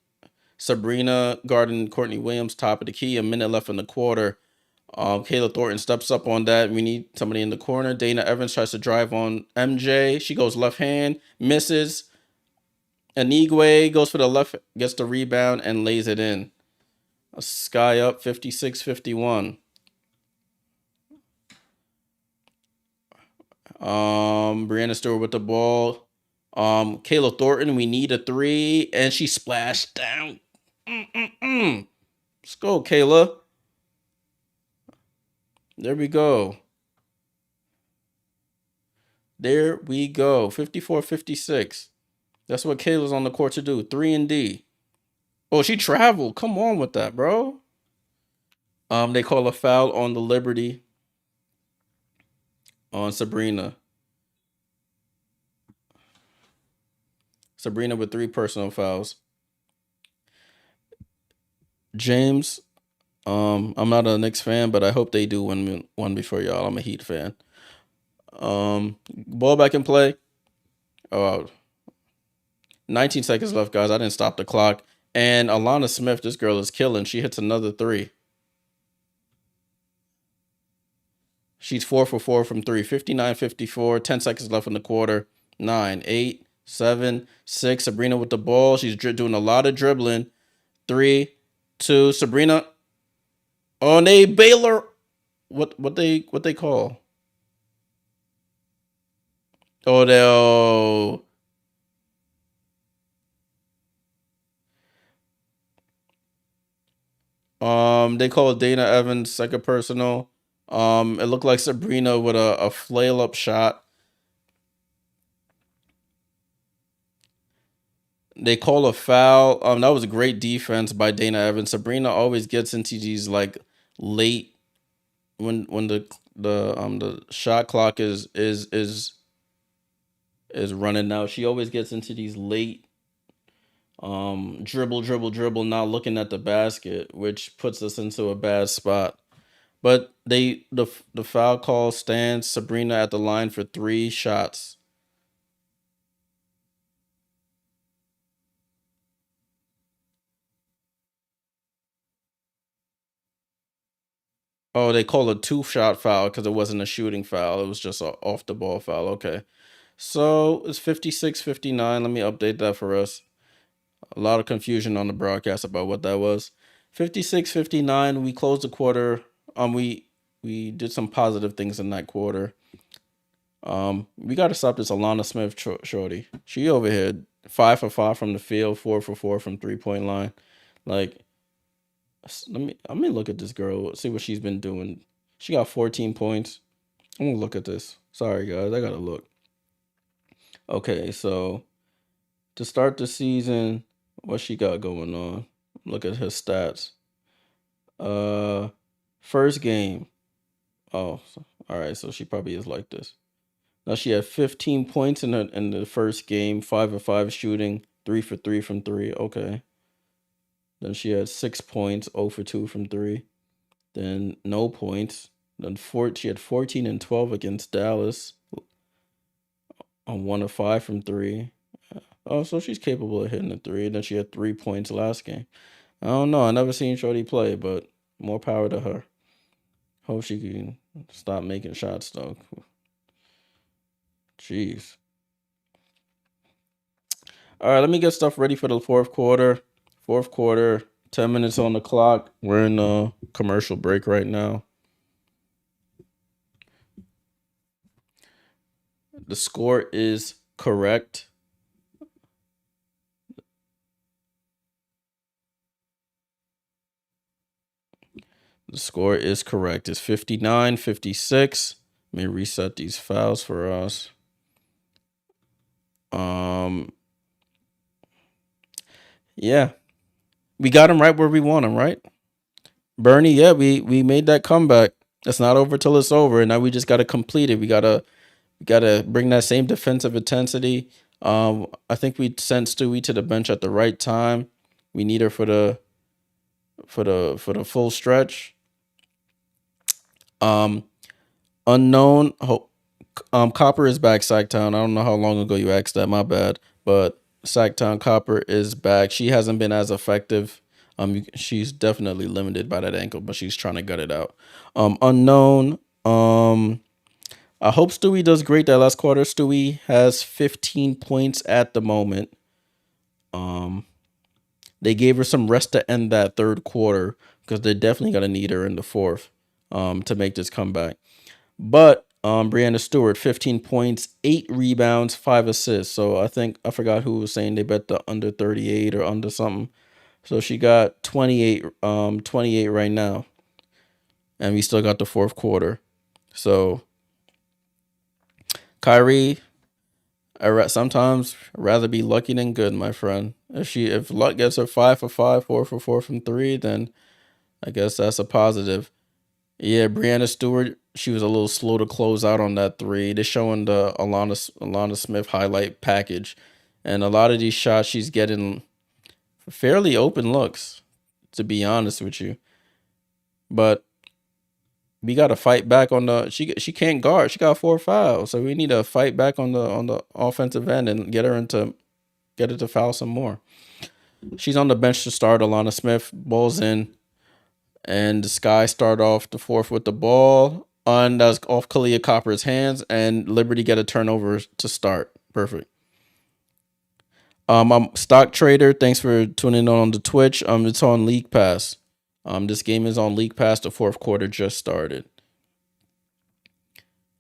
Sabrina guarding Courtney Williams top of the key. A minute left in the quarter. Kayla Thornton steps up on that. We need somebody in the corner. Dana Evans tries to drive on MJ. She goes left hand, misses. Anigwe goes for the left, gets the rebound and lays it in. Sky up 56-51. Breanna Stewart with the ball. Kayla Thornton, we need a 3, and she splashed down. Let's go, Kayla. There we go. 54-56. That's what Kayla's on the court to do. 3 and D. Oh, she traveled. Come on with that, bro. They call a foul on the Liberty on Sabrina. Sabrina with 3 personal fouls. James, I'm not a Knicks fan, but I hope they do win one before y'all. I'm a Heat fan. Ball back in play. Oh, 19 seconds left, guys. I didn't stop the clock. And Alana Smith, this girl is killing. She hits another 3. She's 4 for 4 from 3. 59-54. 10 seconds left in the quarter. 9, 8, 7, 6. Sabrina with the ball. She's doing a lot of dribbling. 3, 2. Sabrina. Oh, and they Baylor. What they call? Oh, they call Dana Evans second personal. It looked like Sabrina with a flail up shot. They call a foul. That was a great defense by Dana Evans. Sabrina always gets into these like late when the shot clock is running now. She always gets into these late dribble, not looking at the basket, which puts us into a bad spot. But the foul call stands. Sabrina at the line for 3 shots. Oh, they call a 2-shot foul because it wasn't a shooting foul. It was just a off the ball foul. Okay. So it's 56-59. Let me update that for us. A lot of confusion on the broadcast about what that was. 56-59. We closed the quarter. We did some positive things in that quarter. We gotta stop this Alana Smith shorty. She over here 5 for 5 from the field, 4 for 4 from 3-point line. Like, let me look at this girl, see what she's been doing. She got 14 points. I'm gonna look at this. Sorry guys, I gotta look. Okay, so to start the season, what she got going on? Look at her stats. Uh, First game. Oh, all right. So she probably is like this. Now she had 15 points in the first game, 5 of 5 shooting, 3 for 3 from 3. Okay. Then she had 6 points, 0 for 2 from 3. Then no points. Then she had 14 and 12 against Dallas on 1 of 5 from 3. Oh, so she's capable of hitting the 3. Then she had 3 points last game. I don't know. I never seen Shorty play, but more power to her. Hope she can stop making shots though. Jeez. All right, let me get stuff ready for the fourth quarter. Fourth quarter, 10 minutes on the clock. We're in a commercial break right now. The score is correct. The score is correct. It's 59-56. Let me reset these files for us. Yeah. We got him right where we want him, right? Bernie, yeah, we made that comeback. It's not over till it's over. And now we just gotta complete it. We gotta bring that same defensive intensity. I think we sent Stewie to the bench at the right time. We need her for the full stretch. Unknown. Copper is back. Sacktown. I don't know how long ago you asked that. My bad. But Sacktown Copper is back. She hasn't been as effective. She's definitely limited by that ankle, but she's trying to gut it out. Unknown. I hope Stewie does great that last quarter. Stewie has 15 points at the moment. They gave her some rest to end that third quarter because they're definitely gonna need her in the fourth to make this comeback. But Breanna Stewart, 15 points, 8 rebounds, 5 assists. So I forgot who was saying they bet the under 38 or under something. So she got 28 right now. And we still got the fourth quarter. So Kyrie, sometimes rather be lucky than good, my friend. If luck gets her 5 for 5, 4 for 4 from 3, then I guess that's a positive. Yeah, Breanna Stewart, she was a little slow to close out on that 3. They're showing the Alana Smith highlight package, and a lot of these shots she's getting fairly open looks, to be honest with you. But we got to fight back on the she can't guard. She got 4 fouls, so we need to fight back on the offensive end and get her to foul some more. She's on the bench to start. Alana Smith balls in, and the Sky start off the fourth with the ball, and that's off Kalia Copper's hands, and Liberty get a turnover to start. Perfect. I'm Stock Trader. Thanks for tuning in on the Twitch. It's on League Pass. This game is on League Pass. The fourth quarter just started.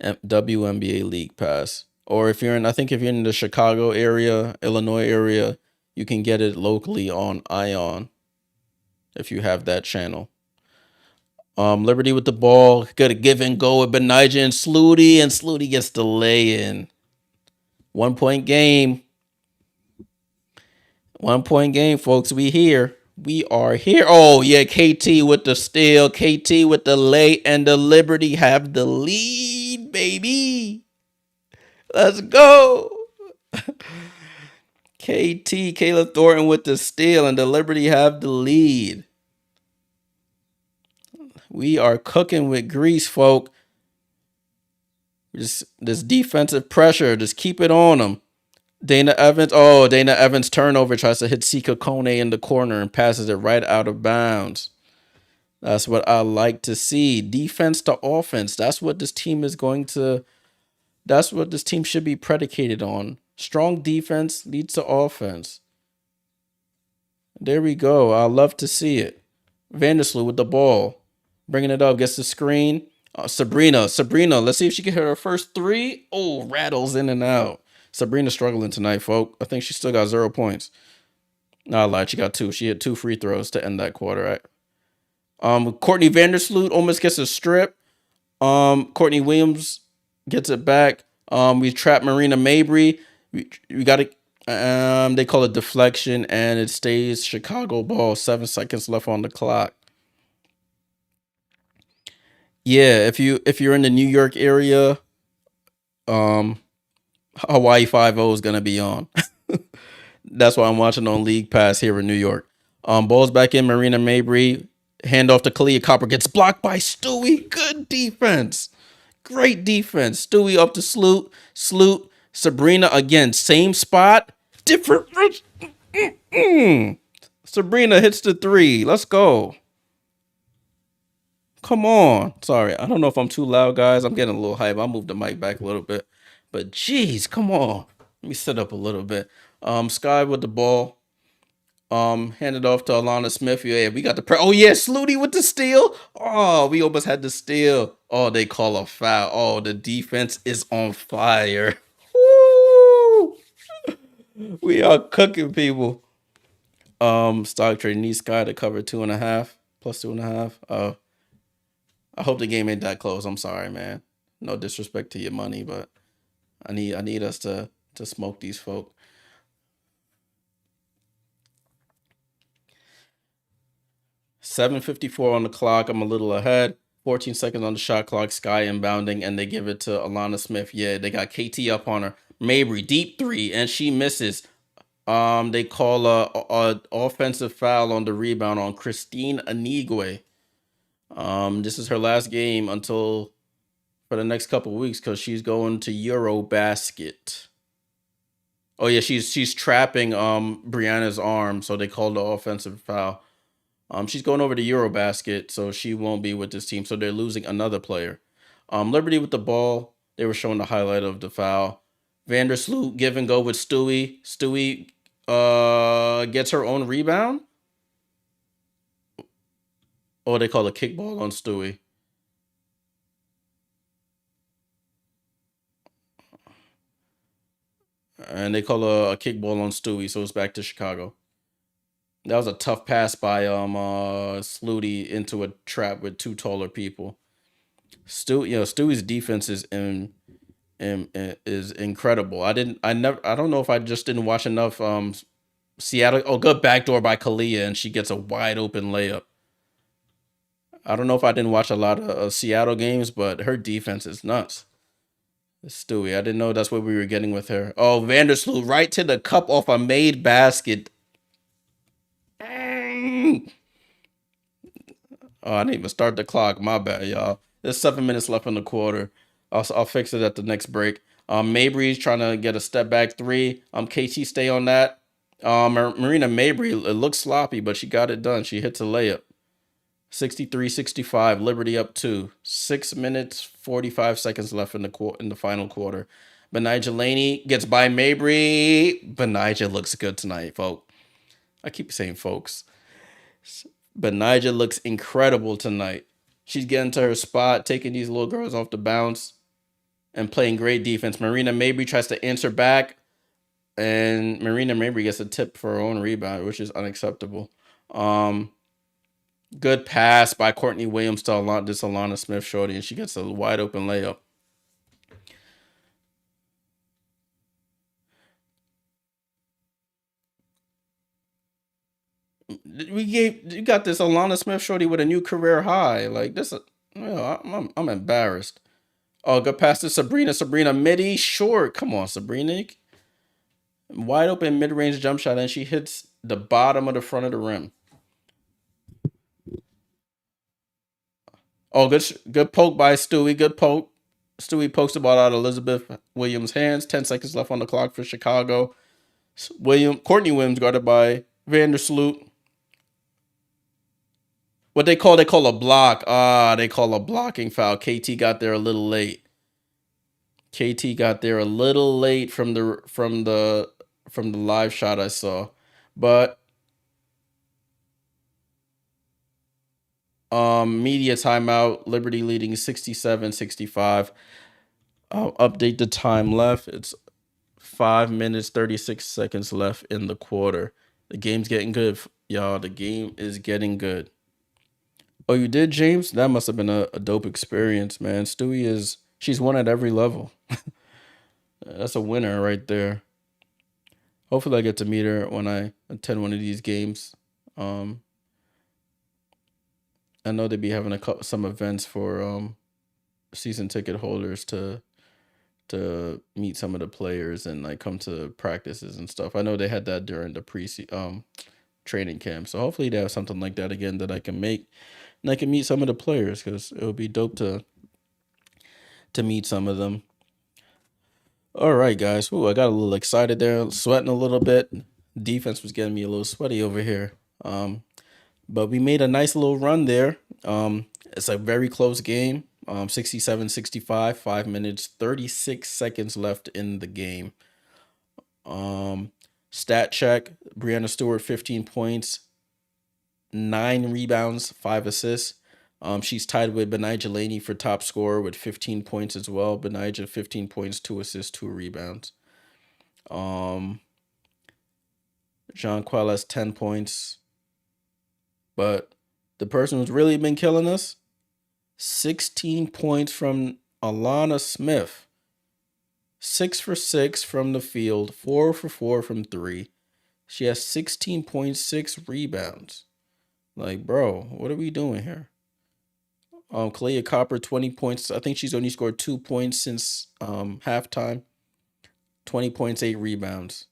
WNBA League Pass. Or if you're in, I think if you're in the Chicago area, Illinois area, you can get it locally on Ion if you have that channel. Liberty with the ball. Got a give and go with Benija and Slooty gets the lay in. 1 point game. 1 point game, folks. We here. We are here. Oh, yeah. KT with the steal. KT with the lay. And the Liberty have the lead, baby. Let's go. KT, Kayla Thornton with the steal. And the Liberty have the lead. We are cooking with grease, folk. Just this defensive pressure. Just keep it on them. Dana Evans turnover, tries to hit Sika Kone in the corner and passes it right out of bounds. That's what I like to see. Defense to offense. That's what this team should be predicated on. Strong defense leads to offense. There we go. I love to see it. Vandersloot with the ball. Bringing it up, gets the screen. Sabrina. Let's see if she can hit her first three. Oh, rattles in and out. Sabrina's struggling tonight, folk. I think she still got 0 points. No, I lied. She got 2. She had 2 free throws to end that quarter. Right? Courtney Vandersloot almost gets a strip. Courtney Williams gets it back. We trap Marina Mabry. We got it. They call it deflection, and it stays Chicago ball. 7 seconds left on the clock. Yeah, if you're in the New York area, Hawaii 5-0 is gonna be on. That's why I'm watching on League Pass here in New York. Ball's back in. Marina Mabry. Hand off to Kalia Copper. Gets blocked by Stewie. Good defense. Great defense. Stewie up to Sloot. Sabrina again. Same spot. Different. Sabrina hits the 3. Let's go. Come on. Sorry. I don't know if I'm too loud, guys. I'm getting a little hype. I'll move the mic back a little bit. But geez, come on. Let me sit up a little bit. Sky with the ball. Handed off to Alana Smith. Yeah, we got the oh yeah, Slooty with the steal. Oh, we almost had the steal. Oh, they call a foul. Oh, the defense is on fire. Woo! We are cooking, people. Stock trade needs Sky to cover 2.5 plus 2.5. I hope the game ain't that close. I'm sorry, man. No disrespect to your money, but I need us to smoke these folk. 7:54 on the clock. I'm a little ahead. 14 seconds on the shot clock. Sky inbounding, and they give it to Alana Smith. Yeah, they got KT up on her. Mabry, deep 3, and she misses. They call a offensive foul on the rebound on Christine Anigwe. This is her last game until for the next couple of weeks because she's going to Eurobasket. Oh yeah, she's trapping Breanna's arm, so they called the offensive foul. She's going over to Eurobasket, so she won't be with this team. So they're losing another player. Liberty with the ball. They were showing the highlight of the foul. Vandersloot give and go with Stewie. Stewie gets her own rebound. Oh, they call a kickball on Stewie. And they call a kickball on Stewie, so it's back to Chicago. That was a tough pass by Slooty into a trap with 2 taller people. Stewie's defense is incredible. I don't know if I just didn't watch enough Seattle. Oh, good backdoor by Kalia, and she gets a wide open layup. I don't know if I didn't watch a lot of Seattle games, but her defense is nuts. Stewie, I didn't know that's what we were getting with her. Oh, Vandersloot right to the cup off a made basket. Oh, I didn't even start the clock. My bad, y'all. There's 7 minutes left in the quarter. I'll fix it at the next break. Mabry's trying to get a step back 3. KT stay on that. Marina Mabry, it looks sloppy, but she got it done. She hits a layup. 63-65. Liberty up 2. 6 minutes 45 seconds left in the final quarter. Benijah Laney gets by Mabry. Benijah looks good tonight, folks. I keep saying folks. Benijah looks incredible tonight. She's getting to her spot, taking these little girls off the bounce, and playing great defense. Marina Mabry tries to answer back, and Marina Mabry gets a tip for her own rebound, which is unacceptable. Good pass by Courtney Williams to Alana Smith shorty, and she gets a wide open layup. You got this Alana Smith shorty with a new career high. Like this, I'm embarrassed. Oh, good pass to Sabrina. Sabrina midi short. Come on, Sabrina. Wide open mid range jump shot, and she hits the bottom of the front of the rim. Oh, good poke by Stewie. Good poke. Stewie pokes the ball out of Elizabeth Williams' hands. 10 seconds left on the clock for Chicago. Courtney Williams guarded by Vandersloot. What they call a block. They call a blocking foul. KT got there a little late. KT got there a little late from the live shot I saw. But media timeout, Liberty leading 67-65. I'll update the time left. It's 5 minutes 36 seconds left in the quarter. The game's getting good, y'all. The game is getting good. Oh, you did, James? That must have been a dope experience, man. She's won at every level. That's a winner right there. Hopefully I get to meet her when I attend one of these games. I know they be having some events for season ticket holders to meet some of the players and like come to practices and stuff. I know they had that during the training camp. So hopefully they have something like that again that I can make and I can meet some of the players because it would be dope to meet some of them. All right, guys. Ooh, I got a little excited there, sweating a little bit. Defense was getting me a little sweaty over here. But we made a nice little run there. It's a very close game. 67-65, 5 minutes, 36 seconds left in the game. Stat check, Breanna Stewart, 15 points, 9 rebounds, 5 assists. She's tied with Benijah Laney for top scorer with 15 points as well. Benijah, 15 points, 2 assists, 2 rebounds. Jean Quellas, 10 points. But the person who's really been killing us, 16 points from Alana Smith. 6 for 6 from the field, 4 for 4 from 3. She has 16.6 rebounds. Like, bro, what are we doing here? Kalia Copper, 20 points. I think she's only scored 2 points since halftime. 20 points, 8 rebounds.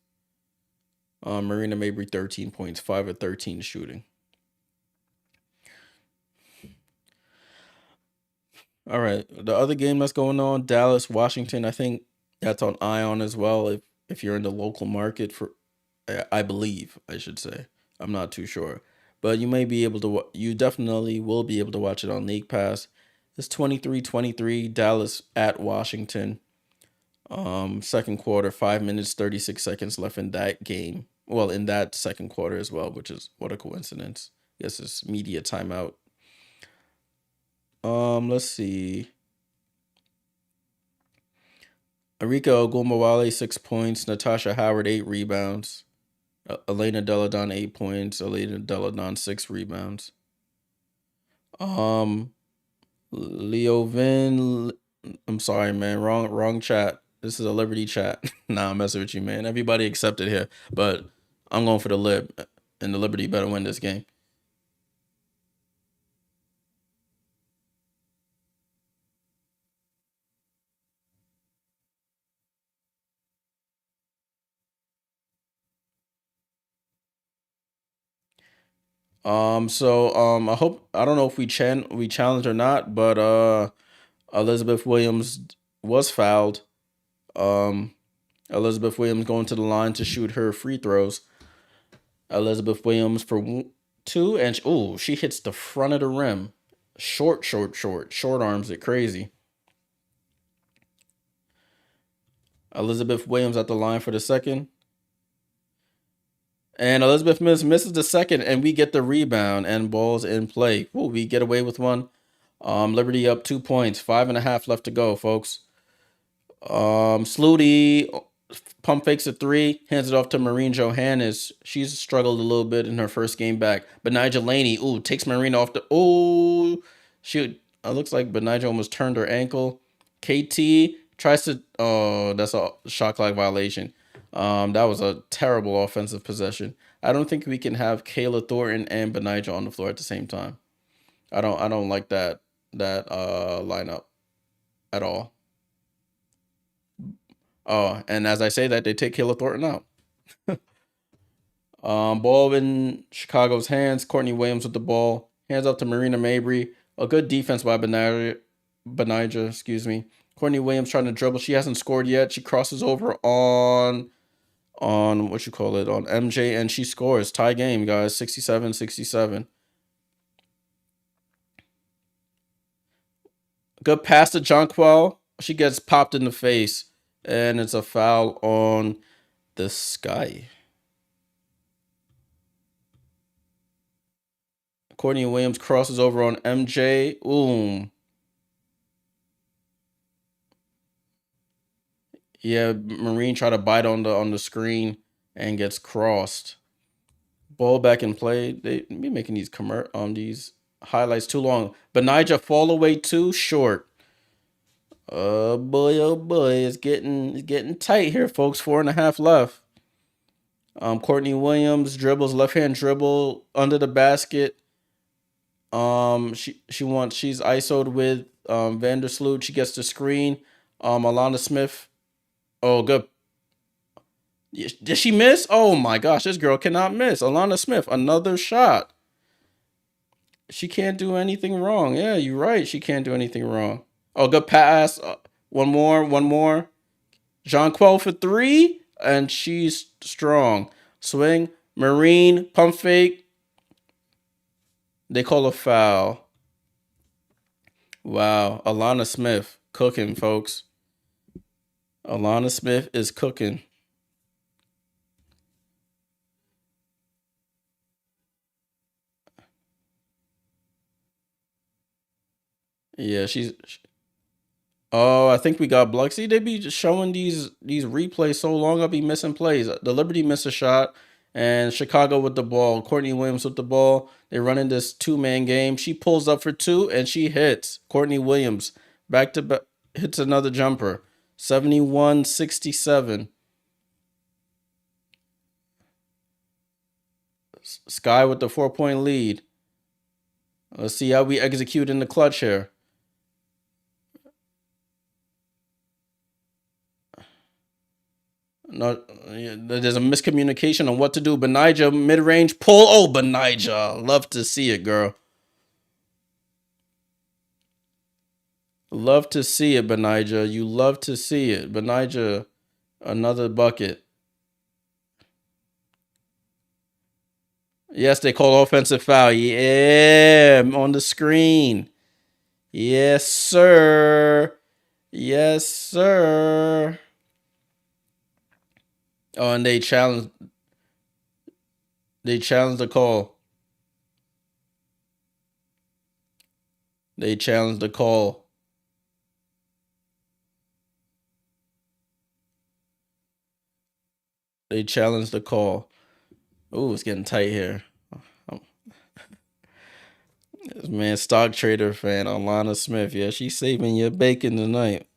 Marina Mabry, 13 points, 5 of 13 shooting. All right, the other game that's going on, Dallas, Washington. I think that's on Ion as well. If you're in the local market I believe I should say. I'm not too sure, but you may be able to. You definitely will be able to watch it on League Pass. It's 23-23, Dallas at Washington. Second quarter, 5 minutes 36 seconds left in that game. Well, in that second quarter as well, which is what a coincidence. Yes, it's media timeout. Let's see. Arika Ogumawale, 6 points. Natasha Howard, 8 rebounds. Elena Deladon, 8 points. Elena Deladon, 6 rebounds. Leo Vin. I'm sorry, man. Wrong chat. This is a Liberty chat. Nah, I'm messing with you, man. Everybody accepted here, but I'm going for the Lib, and the Liberty better win this game. I don't know if we challenged or not, but Elizabeth Williams was fouled. Elizabeth Williams going to the line to shoot her free throws. Elizabeth Williams for 2, and she hits the front of the rim. Short arms it crazy. Elizabeth Williams at the line for the second. And Elizabeth misses the second, and we get the rebound and balls in play. Ooh, we get away with one. Liberty up 2 points, 5.5 left to go, folks. Slooty pump fakes a three, hands it off to Marine Johannes. She's struggled a little bit in her first game back. But Nigel Laney, takes Marine off the. Shoot. It looks like Benija almost turned her ankle. KT tries to. Oh, that's a shot clock violation. That was a terrible offensive possession. I don't think we can have Kayla Thornton and Benija on the floor at the same time. I don't like that lineup at all. Oh, and as I say that, they take Kayla Thornton out. Ball in Chicago's hands. Courtney Williams with the ball. Hands up to Marina Mabry. A good defense by Benija, excuse me. Courtney Williams trying to dribble. She hasn't scored yet. She crosses over on what you call it, on MJ, and she scores. Tie game, guys. 67-67. Good pass to Jonquel. She gets popped in the face, and it's a foul on the Sky. Courtney Williams crosses over on MJ. Yeah, Marine try to bite on the screen and gets crossed. Ball back in play. They be making these highlights too long. Benija fall away too short. Oh boy, it's getting tight here, folks. 4.5 left. Courtney Williams dribbles, left hand dribble under the basket. She's ISO'd with Vandersloot. She gets the screen. Alana Smith. Oh, good. Did she miss? Oh my gosh, this girl cannot miss. Alana Smith, another shot. She can't do anything wrong. Yeah, you're right. She can't do anything wrong. Oh, good pass. One more. Jonquel for three, and she's strong. Swing, Marine, pump fake. They call a foul. Wow, Alana Smith cooking, folks. Alana Smith is cooking. Yeah, she's. Oh, I think we got blocked. See, they be just showing these replays so long. I'll be missing plays. The Liberty missed a shot, and Chicago with the ball. Courtney Williams with the ball. They run in this two-man game. She pulls up for two, and she hits. Courtney Williams back to back hits another jumper. 71-67. Sky with the 4-point lead. Let's see how we execute in the clutch here. No, there's a miscommunication on what to do. Benija mid-range pull. Oh, Benija, love to see it, girl. Love to see it, Benija. You love to see it, Benija. Another bucket. Yes, they call offensive foul. Yeah, on the screen. Yes, sir. Yes, sir. Oh, and they challenged the call. They challenged the call. They challenged the call. Ooh, it's getting tight here. This man, stock trader fan, Alana Smith. Yeah, she's saving your bacon tonight.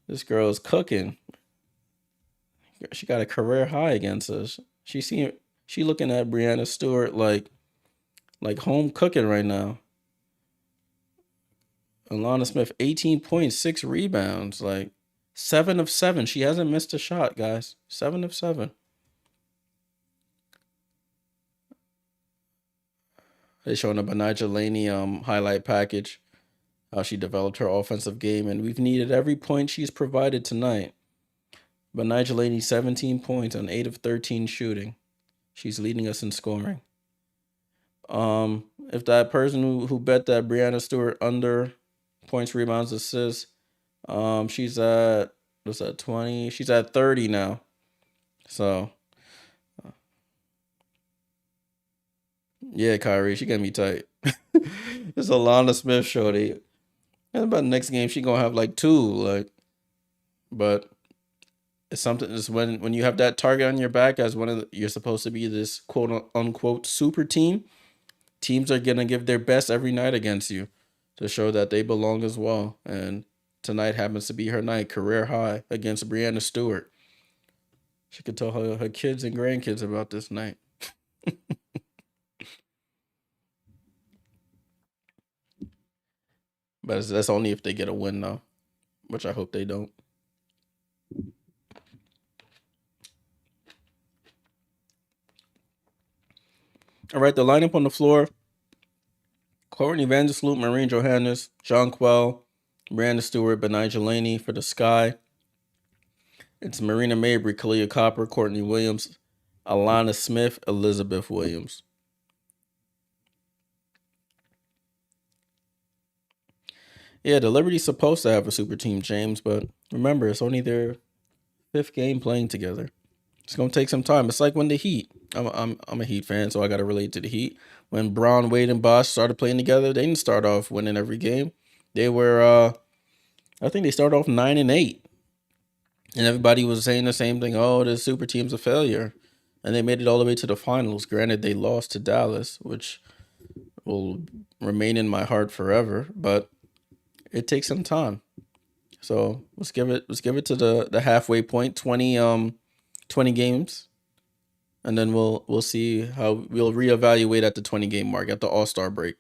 This girl is cooking. She got a career high against us. She looking at Breanna Stewart like home cooking right now. Alana Smith, 18 points, 6 rebounds, like 7 of 7. She hasn't missed a shot, guys. 7 of 7. They showing a Benija Laney highlight package, how she developed her offensive game, and we've needed every point she's provided tonight. Benija Laney, 17 points on 8 of 13 shooting. She's leading us in scoring. If that person who bet that Breanna Stewart under points, rebounds, assists, she's at what's that, 20? She's at 30 now. So, yeah, Kyrie, she gonna be tight. It's Alana Smith shorty. And about the next game, she gonna have like two. Like, but it's something. Is when you have that target on your back as you're supposed to be this quote unquote super team. Teams are gonna give their best every night against you to show that they belong as well. And tonight happens to be her night, career high against Breanna Stewart. She could tell her kids and grandkids about this night. But that's only if they get a win, though, which I hope they don't. All right, the lineup on the floor: Courtney Vandersloot, Marine Johannes, Jonquel, Breanna Stewart, Benijah Laney for the Sky. It's Marina Mabry, Kalia Copper, Courtney Williams, Alana Smith, Elizabeth Williams. Yeah, the Liberty's supposed to have a super team, James, but remember, it's only their fifth game playing together. It's gonna take some time. It's like when the Heat. I'm a Heat fan, so I gotta relate to the Heat. When Braun, Wade, and Bosh started playing together, they didn't start off winning every game. They were I think they started off 9-8. And everybody was saying the same thing. Oh, the super team's a failure. And they made it all the way to the finals. Granted, they lost to Dallas, which will remain in my heart forever, but it takes some time. So let's give it to the halfway point, 20 games. And then we'll see how we'll reevaluate at the 20 game mark at the All-Star break.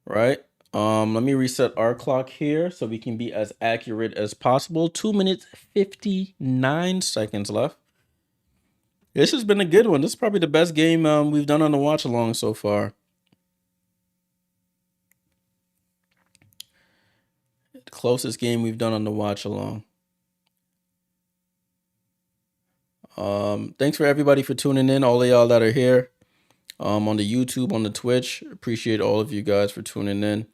Right? Let me reset our clock here so we can be as accurate as possible. 2 minutes 59 seconds left. This has been a good one. This is probably the best game we've done on the watch along so far. The closest game we've done on the watch along. Thanks for everybody for tuning in. All of y'all that are here on the YouTube, on the Twitch. Appreciate all of you guys for tuning in.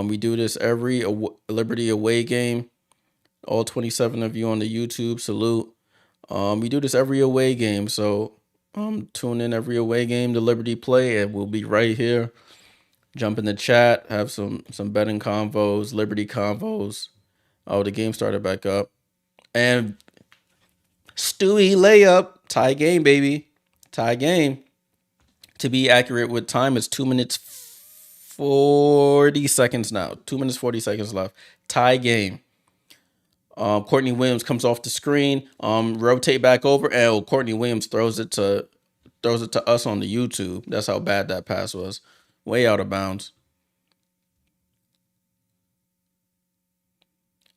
We do this every Liberty away game. All 27 of you on the YouTube, salute. We do this every away game, so tune in every away game to Liberty play, and we'll be right here. Jump in the chat, have some betting convos, Liberty convos. Oh, the game started back up. And Stewie layup, tie game, baby. Tie game. To be accurate with time, it's 2 minutes 40 seconds now. 2 minutes 40 seconds left. Tie game. Courtney Williams comes off the screen. Rotate back over, and Courtney Williams throws it to us on the YouTube. That's how bad that pass was. Way out of bounds.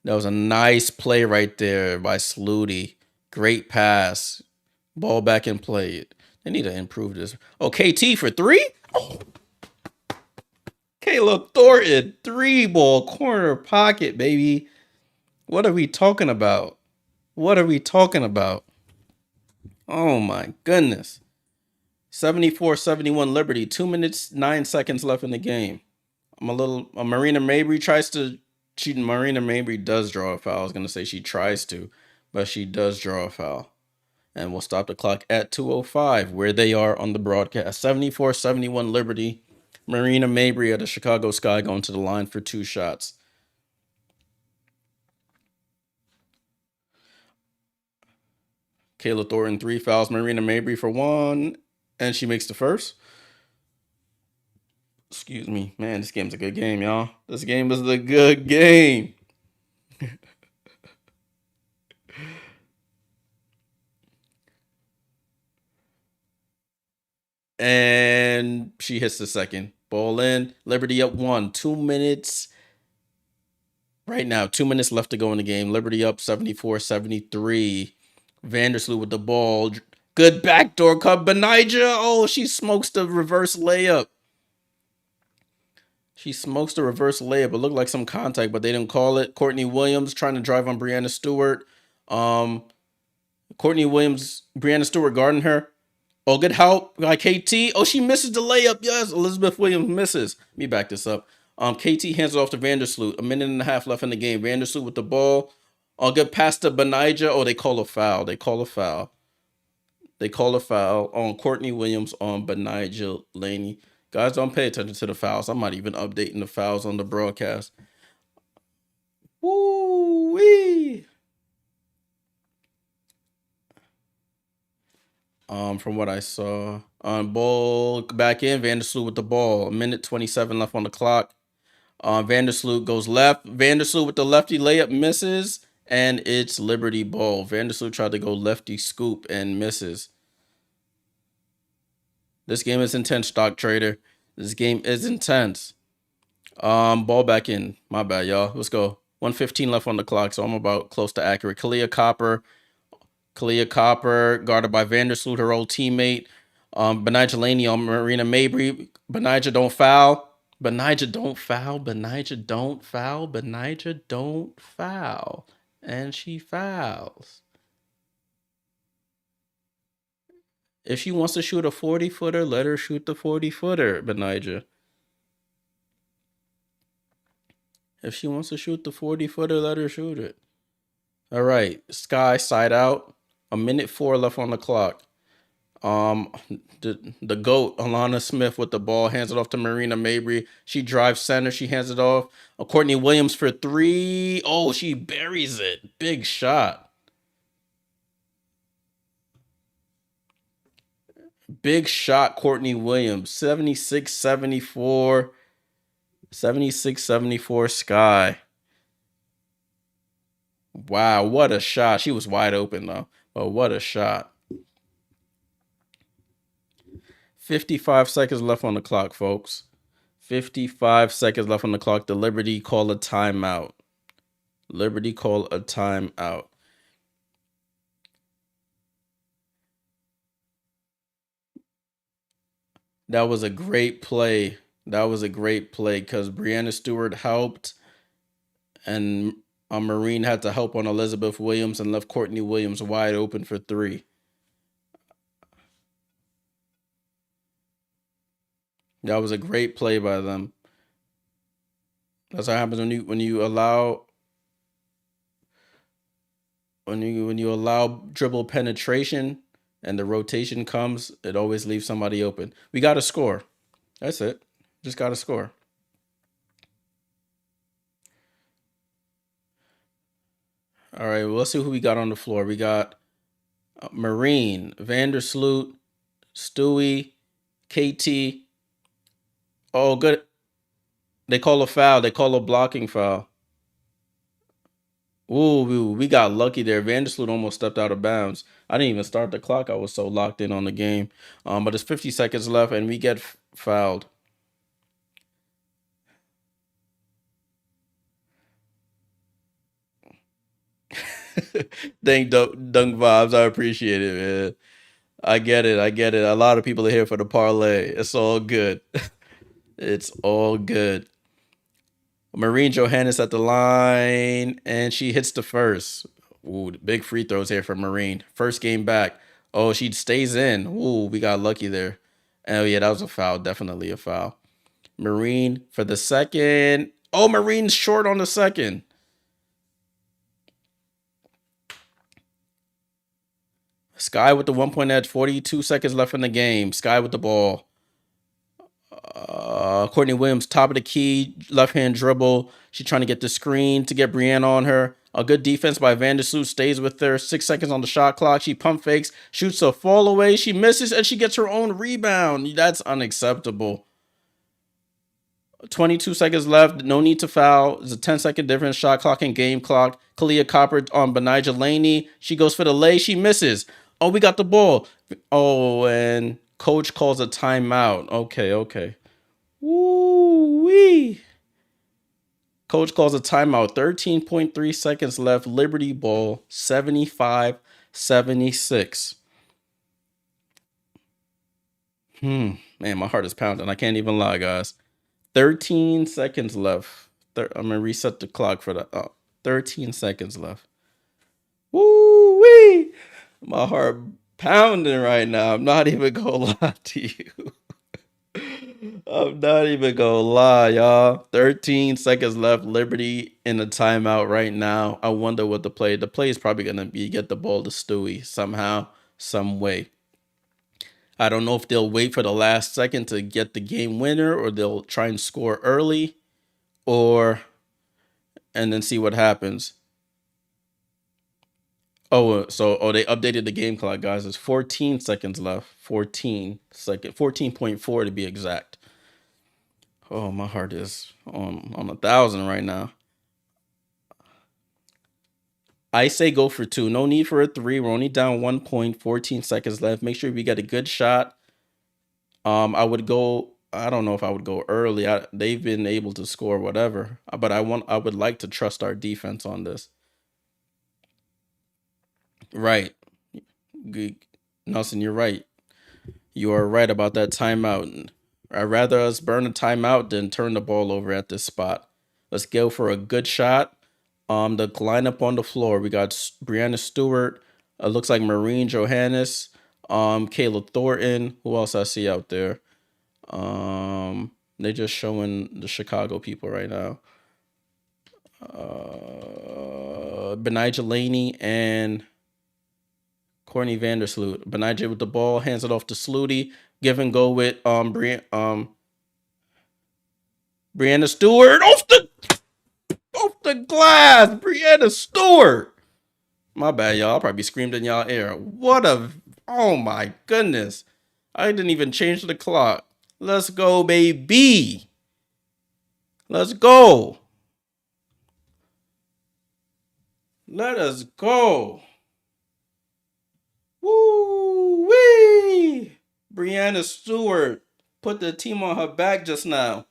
That was a nice play right there by Slooty. Great pass. Ball back in play. They need to improve this. Oh, KT for three? Oh. Kayla Thornton, 3-ball corner pocket, baby. What are we talking about? What are we talking about? Oh my goodness. 74-71 Liberty. 2 minutes, 9 seconds left in the game. Marina Mabry tries to cheat. Marina Mabry does draw a foul. I was going to say she tries to, but she does draw a foul. And we'll stop the clock at 2:05, where they are on the broadcast. 74-71 Liberty. Marina Mabry of the Chicago Sky going to the line for 2 shots. Kayla Thornton 3 fouls Marina Mabry for 1, and she makes the first. Excuse me. Man, this game's a good game, y'all. This game is a good game. And she hits the second. Ball in. Liberty up 1. 2 minutes. Right now, 2 minutes left to go in the game. Liberty up 74-73. Vandersloot with the ball. Good backdoor cut. Benijah. Oh, she smokes the reverse layup. She smokes the reverse layup. It looked like some contact, but they didn't call it. Courtney Williams trying to drive on Breanna Stewart. Um, Courtney Williams, Breanna Stewart guarding her. Oh, good help by KT. Oh, she misses the layup. Yes, Elizabeth Williams misses. Let me back this up. KT hands it off to Vandersloot. A minute and a half left in the game. Vandersloot with the ball. Oh, good pass to Benija. Oh, they call a foul. They call a foul. They call a foul on Courtney Williams on Benija Laney. Guys, don't pay attention to the fouls. I'm not even updating the fouls on the broadcast. Woo wee. From what I saw, on ball back in, Vandersloot with the ball. A minute 27 left on the clock. Vandersloot goes left. Vandersloot with the lefty layup misses, and it's Liberty ball. Vandersloot tried to go lefty scoop and misses. This game is intense, stock trader. This game is intense. Ball back in. My bad, y'all. Let's go. 1:15 left on the clock, so I'm about close to accurate. Kalia Copper, guarded by Vandersloot, her old teammate. Benija Laney on Marina Mabry. Benija don't foul. Benija don't foul. Benija don't foul. Benija don't foul. And she fouls. If she wants to shoot a 40-footer, let her shoot the 40-footer, Benija. If she wants to shoot the 40-footer, let her shoot it. All right. Sky side out. A minute 4 left on the clock. The GOAT, Alana Smith with the ball, hands it off to Marina Mabry. She drives center. She hands it off. Courtney Williams for 3. Oh, she buries it. Big shot. Big shot, Courtney Williams. 76-74. 76-74 Sky. Wow, what a shot. She was wide open, though. But what a shot. 55 seconds left on the clock, folks. 55 seconds left on the clock. The Liberty call a timeout. Liberty call a timeout. That was a great play. That was a great play because Breanna Stewart helped, and Marine had to help on Elizabeth Williams and left Courtney Williams wide open for 3. That was a great play by them. That's what happens when you allow when you allow dribble penetration and the rotation comes, it always leaves somebody open. We got to score. That's it. Just got to score. All right, well, let's see who we got on the floor. We got Marine, Vandersloot, Stewie, KT. Oh, good. They call a foul. They call a blocking foul. Ooh, we got lucky there. Vandersloot almost stepped out of bounds. I didn't even start the clock. I was so locked in on the game. But it's 50 seconds left, and we get fouled. Dang dunk vibes. I appreciate it, man. I get it. I get it. A lot of people are here for the parlay. It's all good. It's all good. Marine Johannes at the line, and she hits the first. Ooh, big free throws here for Marine. First game back. Oh, she stays in. Ooh, we got lucky there. Oh, yeah, that was a foul. Definitely a foul. Marine for the second. Oh, Marine's short on the second. Sky with the 1-point edge. 42 seconds left in the game. Sky with the ball. Courtney Williams, top of the key, left-hand dribble. She's trying to get the screen to get Breanna on her. A good defense by Vandersloot stays with her. 6 seconds on the shot clock. She pump fakes, shoots a fall away. She misses, and she gets her own rebound. That's unacceptable. 22 seconds left. No need to foul. There's a 10-second difference. Shot clock and game clock. Kalia Copper on Benija Laney. She goes for the lay. She misses. Oh, we got the ball. Oh, and coach calls a timeout. Okay. Woo-wee. Coach calls a timeout. 13.3 seconds left. Liberty ball. 75-76. Man, my heart is pounding. I can't even lie, guys. 13 seconds left. I'm gonna reset the clock for that. Oh, 13 seconds left. Woo wee! My heart pounding right now. I'm not even gonna lie to you. I'm not even gonna lie, y'all. 13 seconds left. Liberty in a timeout right now. I wonder what the play. The play is probably gonna be get the ball to Stewie somehow, some way. I don't know if they'll wait for the last second to get the game winner, or they'll try and score early, or and then see what happens. Oh, they updated the game clock, guys. It's 14 seconds left. 14.4 to be exact. Oh, my heart is on 1,000 right now. I say go for 2. No need for a 3. We're only down 1 point. 14 seconds left. Make sure we get a good shot. I would go. I don't know if I would go early. They've been able to score whatever, but I would like to trust our defense on this. Right, Nelson, you're right. You are right about that timeout. I'd rather us burn a timeout than turn the ball over at this spot. Let's go for a good shot. The lineup on the floor. We got Breanna Stewart. Looks like Marine Johannes. Kayla Thornton. Who else I see out there? They're just showing the Chicago people right now. Benijah Laney and Courtney Vandersloot. Benijah with the ball, hands it off to Slooty. Give and go with Breanna Stewart off the glass. Breanna Stewart. My bad, y'all. I'll probably screamed in y'all ear. Oh my goodness. I didn't even change the clock. Let's go, baby. Let's go. Let us go. Woo wee. Breanna Stewart put the team on her back just now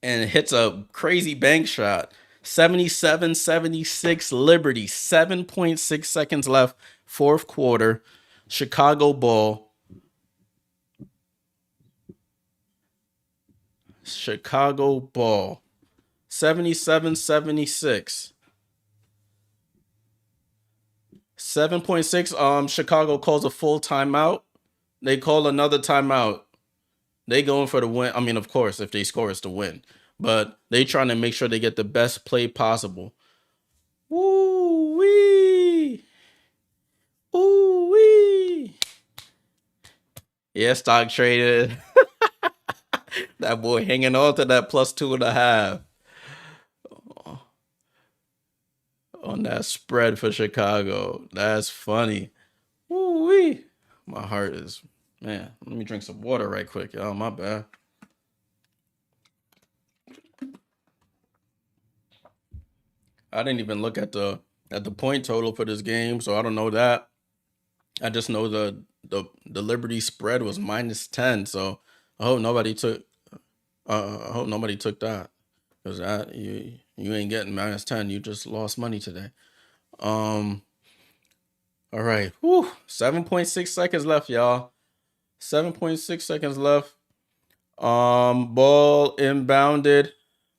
and hits a crazy bank shot. 77-76 Liberty. 7.6 seconds left. Fourth quarter. Chicago ball. Chicago ball. 77-76. 7.6. Chicago calls a full timeout. They call another timeout. They going for the win. I mean, of course, if they score, it's the win. But they trying to make sure they get the best play possible. Woo wee. Ooh wee. Yeah, stock traded. That boy hanging on to that +2.5 on that spread for Chicago. That's funny. Ooh wee. My heart is, man. Let me drink some water right quick, y'all. My bad. I didn't even look at the point total for this game, so I don't know that. I just know the Liberty spread was -10, so I hope nobody took that, because you ain't getting -10. You just lost money today. All right. 7.6 seconds left, y'all. 7.6 seconds left. Ball inbounded.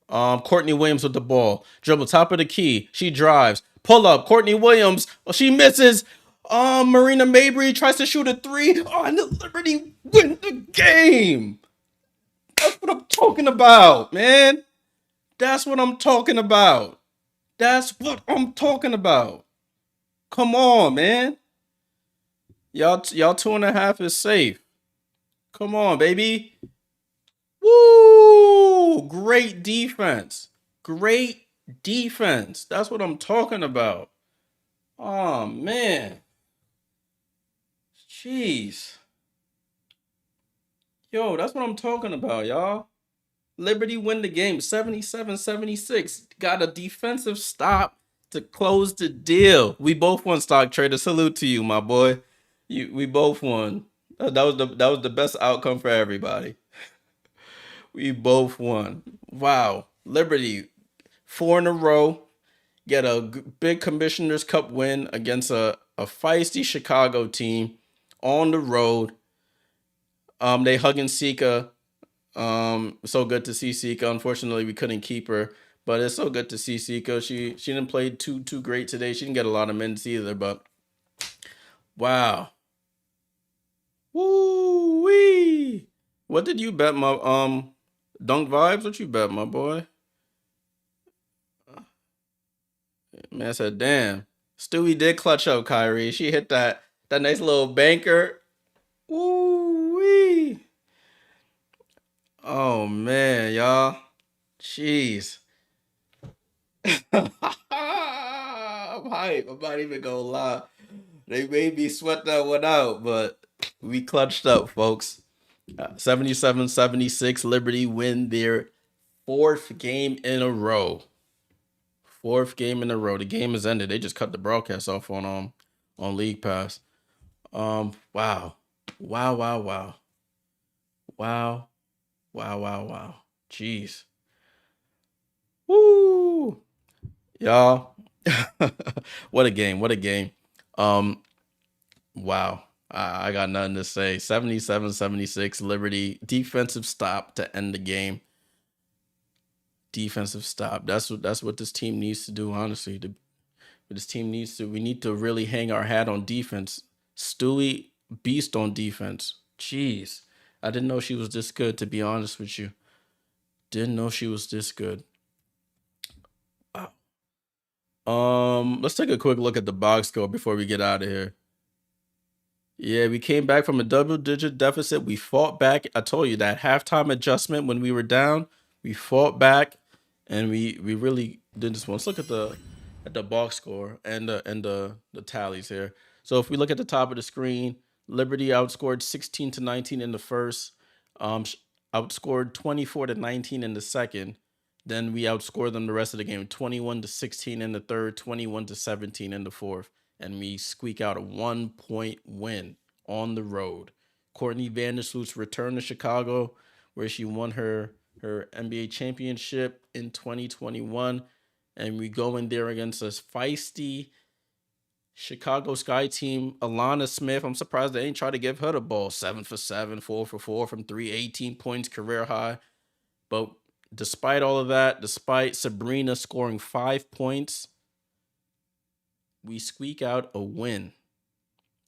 Courtney Williams with the ball. Dribble top of the key. She drives. Pull up. Courtney Williams. She misses. Marina Mabry tries to shoot a 3. Oh, and the Liberty win the game. That's what I'm talking about, man. That's what I'm talking about. That's what I'm talking about. Come on, man. Y'all 2.5 is safe. Come on, baby. Woo! Great defense. Great defense. That's what I'm talking about. Oh, man. Jeez. Yo, that's what I'm talking about, y'all. Liberty win the game 77-76. Got a defensive stop to close the deal. We both won, stock trader. Salute to you, my boy. We both won. That was the best outcome for everybody. We both won. Wow. Liberty 4 in a row. Get a big Commissioner's Cup win against a feisty Chicago team on the road. They hugging Sika. So good to see Sika. Unfortunately, we couldn't keep her, but it's so good to see Sika. She didn't play too great today. She didn't get a lot of minutes either, but wow. Woo wee. What did you bet, my dunk vibes? What you bet, my boy? Man, I said, damn. Stewie did clutch up Kyrie. She hit that nice little banker. Woo wee. Oh man, y'all. Jeez. I'm hype. I'm not even gonna lie. They made me sweat that one out, but we clutched up, folks. 77-76, Liberty win their fourth game in a row. Fourth game in a row. The game is ended. They just cut the broadcast off on League Pass. Wow. Wow, wow, wow. Wow. Wow, wow, wow. Jeez. Woo! Y'all. What a game. What a game. Um, wow. I got nothing to say. 77-76, Liberty. Defensive stop to end the game. Defensive stop. That's what this team needs to do, honestly. This team needs to we need to really hang our hat on defense. Stewie, beast on defense. Jeez. I didn't know she was this good, to be honest with you. Didn't know she was this good. Wow. Let's take a quick look at the box score before we get out of here. Yeah, we came back from a double-digit deficit. We fought back. I told you that halftime adjustment when we were down, we fought back, and we really did this one. Let's look at the box score and the tallies here. So if we look at the top of the screen, Liberty outscored 16-19 in the first, um, sh- outscored 24-19 in the second. Then we outscored them the rest of the game, 21-16 in the third, 21-17 in the fourth, and we squeak out a 1 point win on the road. Courtney Vandersloot's return to Chicago, where she won her NBA championship in 2021, and we go in there against a feisty Chicago Sky team. Alana Smith, I'm surprised they ain't try to give her the ball. 7 for 7, 4 for 4 from three, 18 points, career high. But despite all of that, despite Sabrina scoring 5 points, we squeak out a win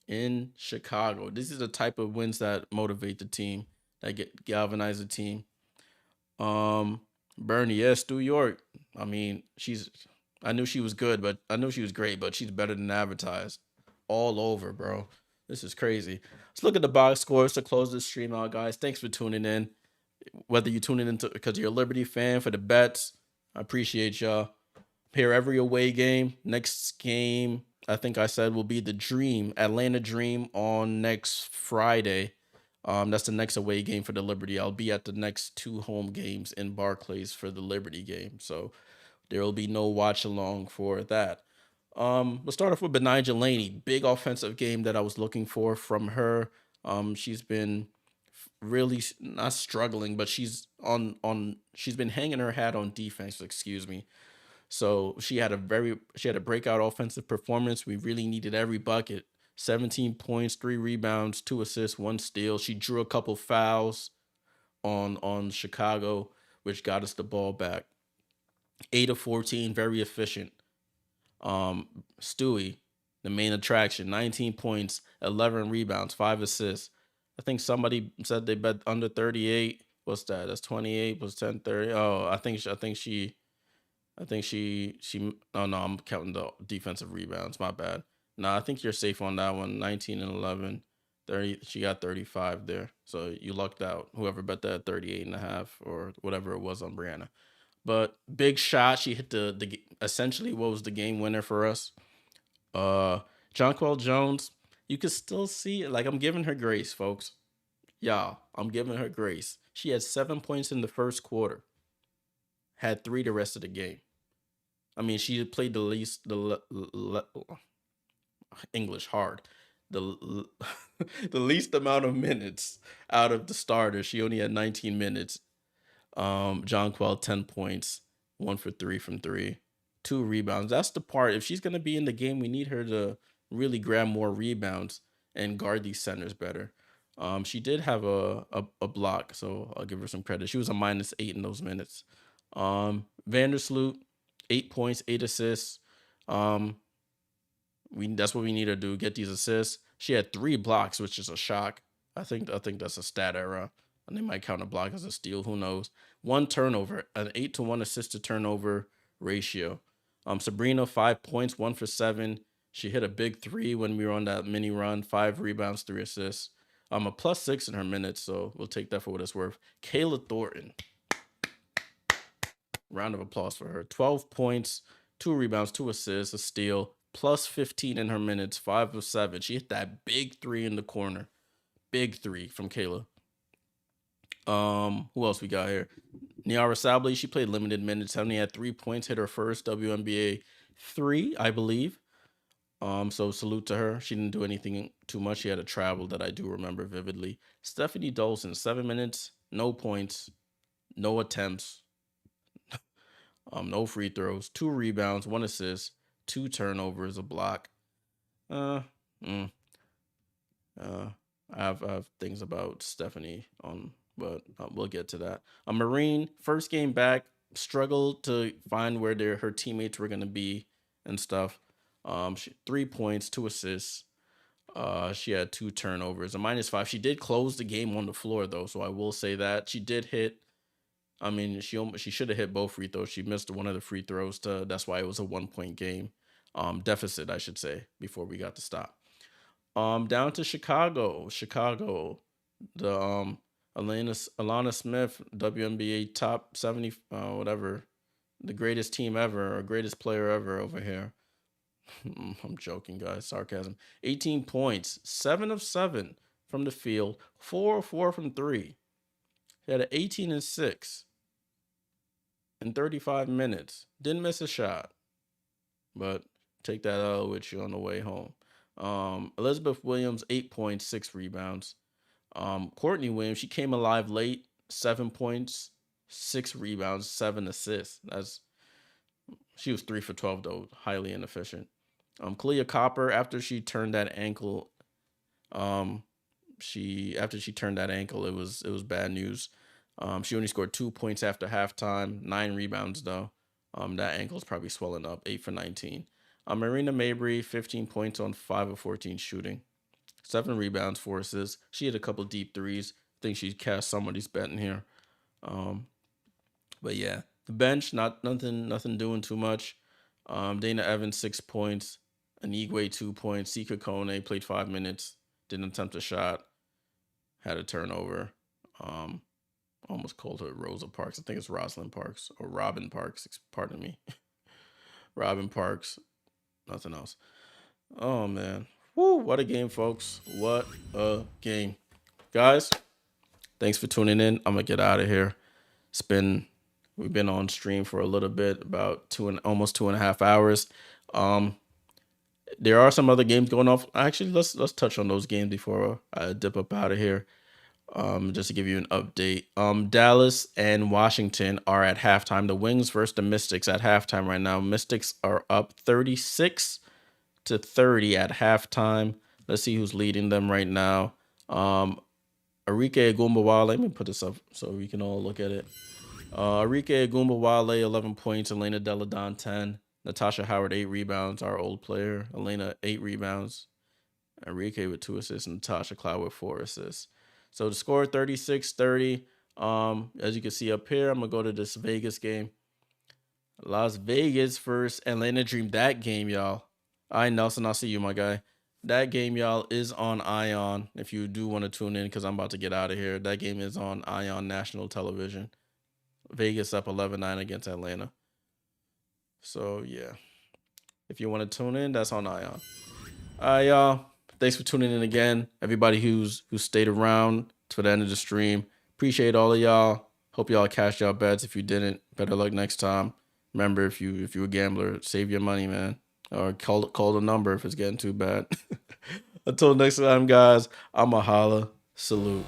in Chicago. This is the type of wins that motivate the team, that get galvanize the team. Um, Bernie, yes, New York. I mean, I knew she was good, but I knew she was great, but she's better than advertised. All over, bro. This is crazy. Let's look at the box scores to close this stream out, guys. Thanks for tuning in. Whether you're tuning in because you're a Liberty fan for the bets, I appreciate y'all. Here every away game. Next game, I think I said will be the Dream, Atlanta Dream on next Friday. That's the next away game for the Liberty. I'll be at the next two home games in Barclays for the Liberty game. So there will be no watch along for that. Let's start off with Benija Laney. Big offensive game that I was looking for from her. She's been really not struggling, but she's been hanging her hat on defense, excuse me. So she had a breakout offensive performance. We really needed every bucket. 17 points, 3 rebounds, 2 assists, 1 steal. She drew a couple fouls on Chicago, which got us the ball back. 8 of 14, very efficient. Stewie, the main attraction, 19 points, 11 rebounds, 5 assists. I think somebody said they bet under 38. What's that? That's 28 plus 10, 30. Oh, oh no, I'm counting the defensive rebounds. My bad. No, I think you're safe on that one. 19 and 11. 30, she got 35 there. So you lucked out. Whoever bet that 38 and a half or whatever it was on Breanna. But big shot. She hit the essentially what was the game winner for us. Jonquel Jones, you can still see it. Like, I'm giving her grace, folks. Y'all, I'm giving her grace. She had 7 points in the first quarter. Had 3 the rest of the game. I mean, she played the least English hard. The the least amount of minutes out of the starters. She only had 19 minutes. Jonquel 10 points, 1 for 3 from 3, 2 rebounds. That's the part. If she's gonna be in the game, we need her to really grab more rebounds and guard these centers better. She did have a block, so I'll give her some credit. She was a -8 in those minutes. Vandersloot, 8 points, 8 assists. Um, that's what we need to do, get these assists. She had 3 blocks, which is a shock. I think that's a stat error. And they might count a block as a steal. Who knows? 1 turnover, an 8-to-1 assist to turnover ratio. Sabrina, 5 points, 1 for 7. She hit a big 3 when we were on that mini run. 5 rebounds, 3 assists. A +6 in her minutes, so we'll take that for what it's worth. Kayla Thornton, round of applause for her. 12 points, 2 rebounds, 2 assists, a steal, +15 in her minutes, 5 of 7. She hit that big 3 in the corner. Big 3 from Kayla. Who else we got here? Niara Sabley, she played limited minutes, only had 3 points, hit her first WNBA 3, I believe. So salute to her. She didn't do anything too much. She had a travel that I do remember vividly. Stephanie Dolson, 7 minutes, no points, no attempts, no free throws, 2 rebounds, 1 assist, 2 turnovers, a block. Uh, mm, I have things about Stephanie but we'll get to that. A Marine, first game back, struggled to find where her teammates were gonna be and stuff. 3 points, 2 assists. She had 2 turnovers, a -5. She did close the game on the floor though, so I will say that she did hit. I mean, she should have hit both free throws. She missed one of the free throws. That's why it was a 1 point game, deficit, I should say, before we got to stop. Down to Chicago. The Alana Smith, WNBA top 70, whatever, the greatest team ever or greatest player ever over here. I'm joking, guys. Sarcasm. 18 points, 7 of 7 from the field, 4 of 4 from 3. He had an 18 and 6 in 35 minutes. Didn't miss a shot, but take that out with you on the way home. Elizabeth Williams, 8 points, 6 rebounds. Courtney Williams, she came alive late, 7 points, 6 rebounds, 7 assists. She was 3 for 12 though, highly inefficient. Kalia Copper, after she turned that ankle, it was bad news. She only scored 2 points after halftime, 9 rebounds though. That ankle's probably swelling up, 8 for 19. Marina Mabry, 15 points on 5 of 14 shooting, 7 rebounds, 4 assists. She hit a couple deep threes. I think she cashed somebody's bet in here. But yeah, the bench, nothing doing too much. Dana Evans, 6 points. Anigwe, 2 points. Sika Kone played 5 minutes. Didn't attempt a shot. Had a turnover. Almost called her Rosa Parks. I think it's Rosalind Parks or Robin Parks. Pardon me. Robin Parks. Nothing else. Oh, man. Woo, what a game, folks. What a game. Guys, thanks for tuning in. I'm going to get out of here. We've been on stream for a little bit, about almost 2.5 hours. There are some other games going off. Actually, let's touch on those games before I dip up out of here. Just to give you an update. Dallas and Washington are at halftime. The Wings versus the Mystics at halftime right now. Mystics are up 36-30 at halftime. Let's see who's leading them right now. Arike Agumbawale. Let me put this up so we can all look at it. Arike Agumbawale, 11 points. Elena Deladon, 10. Natasha Howard, 8 rebounds. Our old player. Elena, 8 rebounds. Arike with 2 assists. And Natasha Cloud with 4 assists. So the score 36-30. As you can see up here, I'm going to go to this Vegas game. Las Vegas versus Atlanta Dream. That game, y'all. All right, Nelson, I'll see you, my guy. That game, y'all, is on ION. If you do want to tune in, because I'm about to get out of here. That game is on ION National Television. Vegas up 11-9 against Atlanta. So, yeah. If you want to tune in, that's on ION. All right, y'all. Thanks for tuning in again. Everybody who stayed around to the end of the stream. Appreciate all of y'all. Hope y'all cashed y'all bets. If you didn't, better luck next time. Remember, if you're a gambler, save your money, man. Or call the number if it's getting too bad. Until next time, guys, I'm a holla. Salute.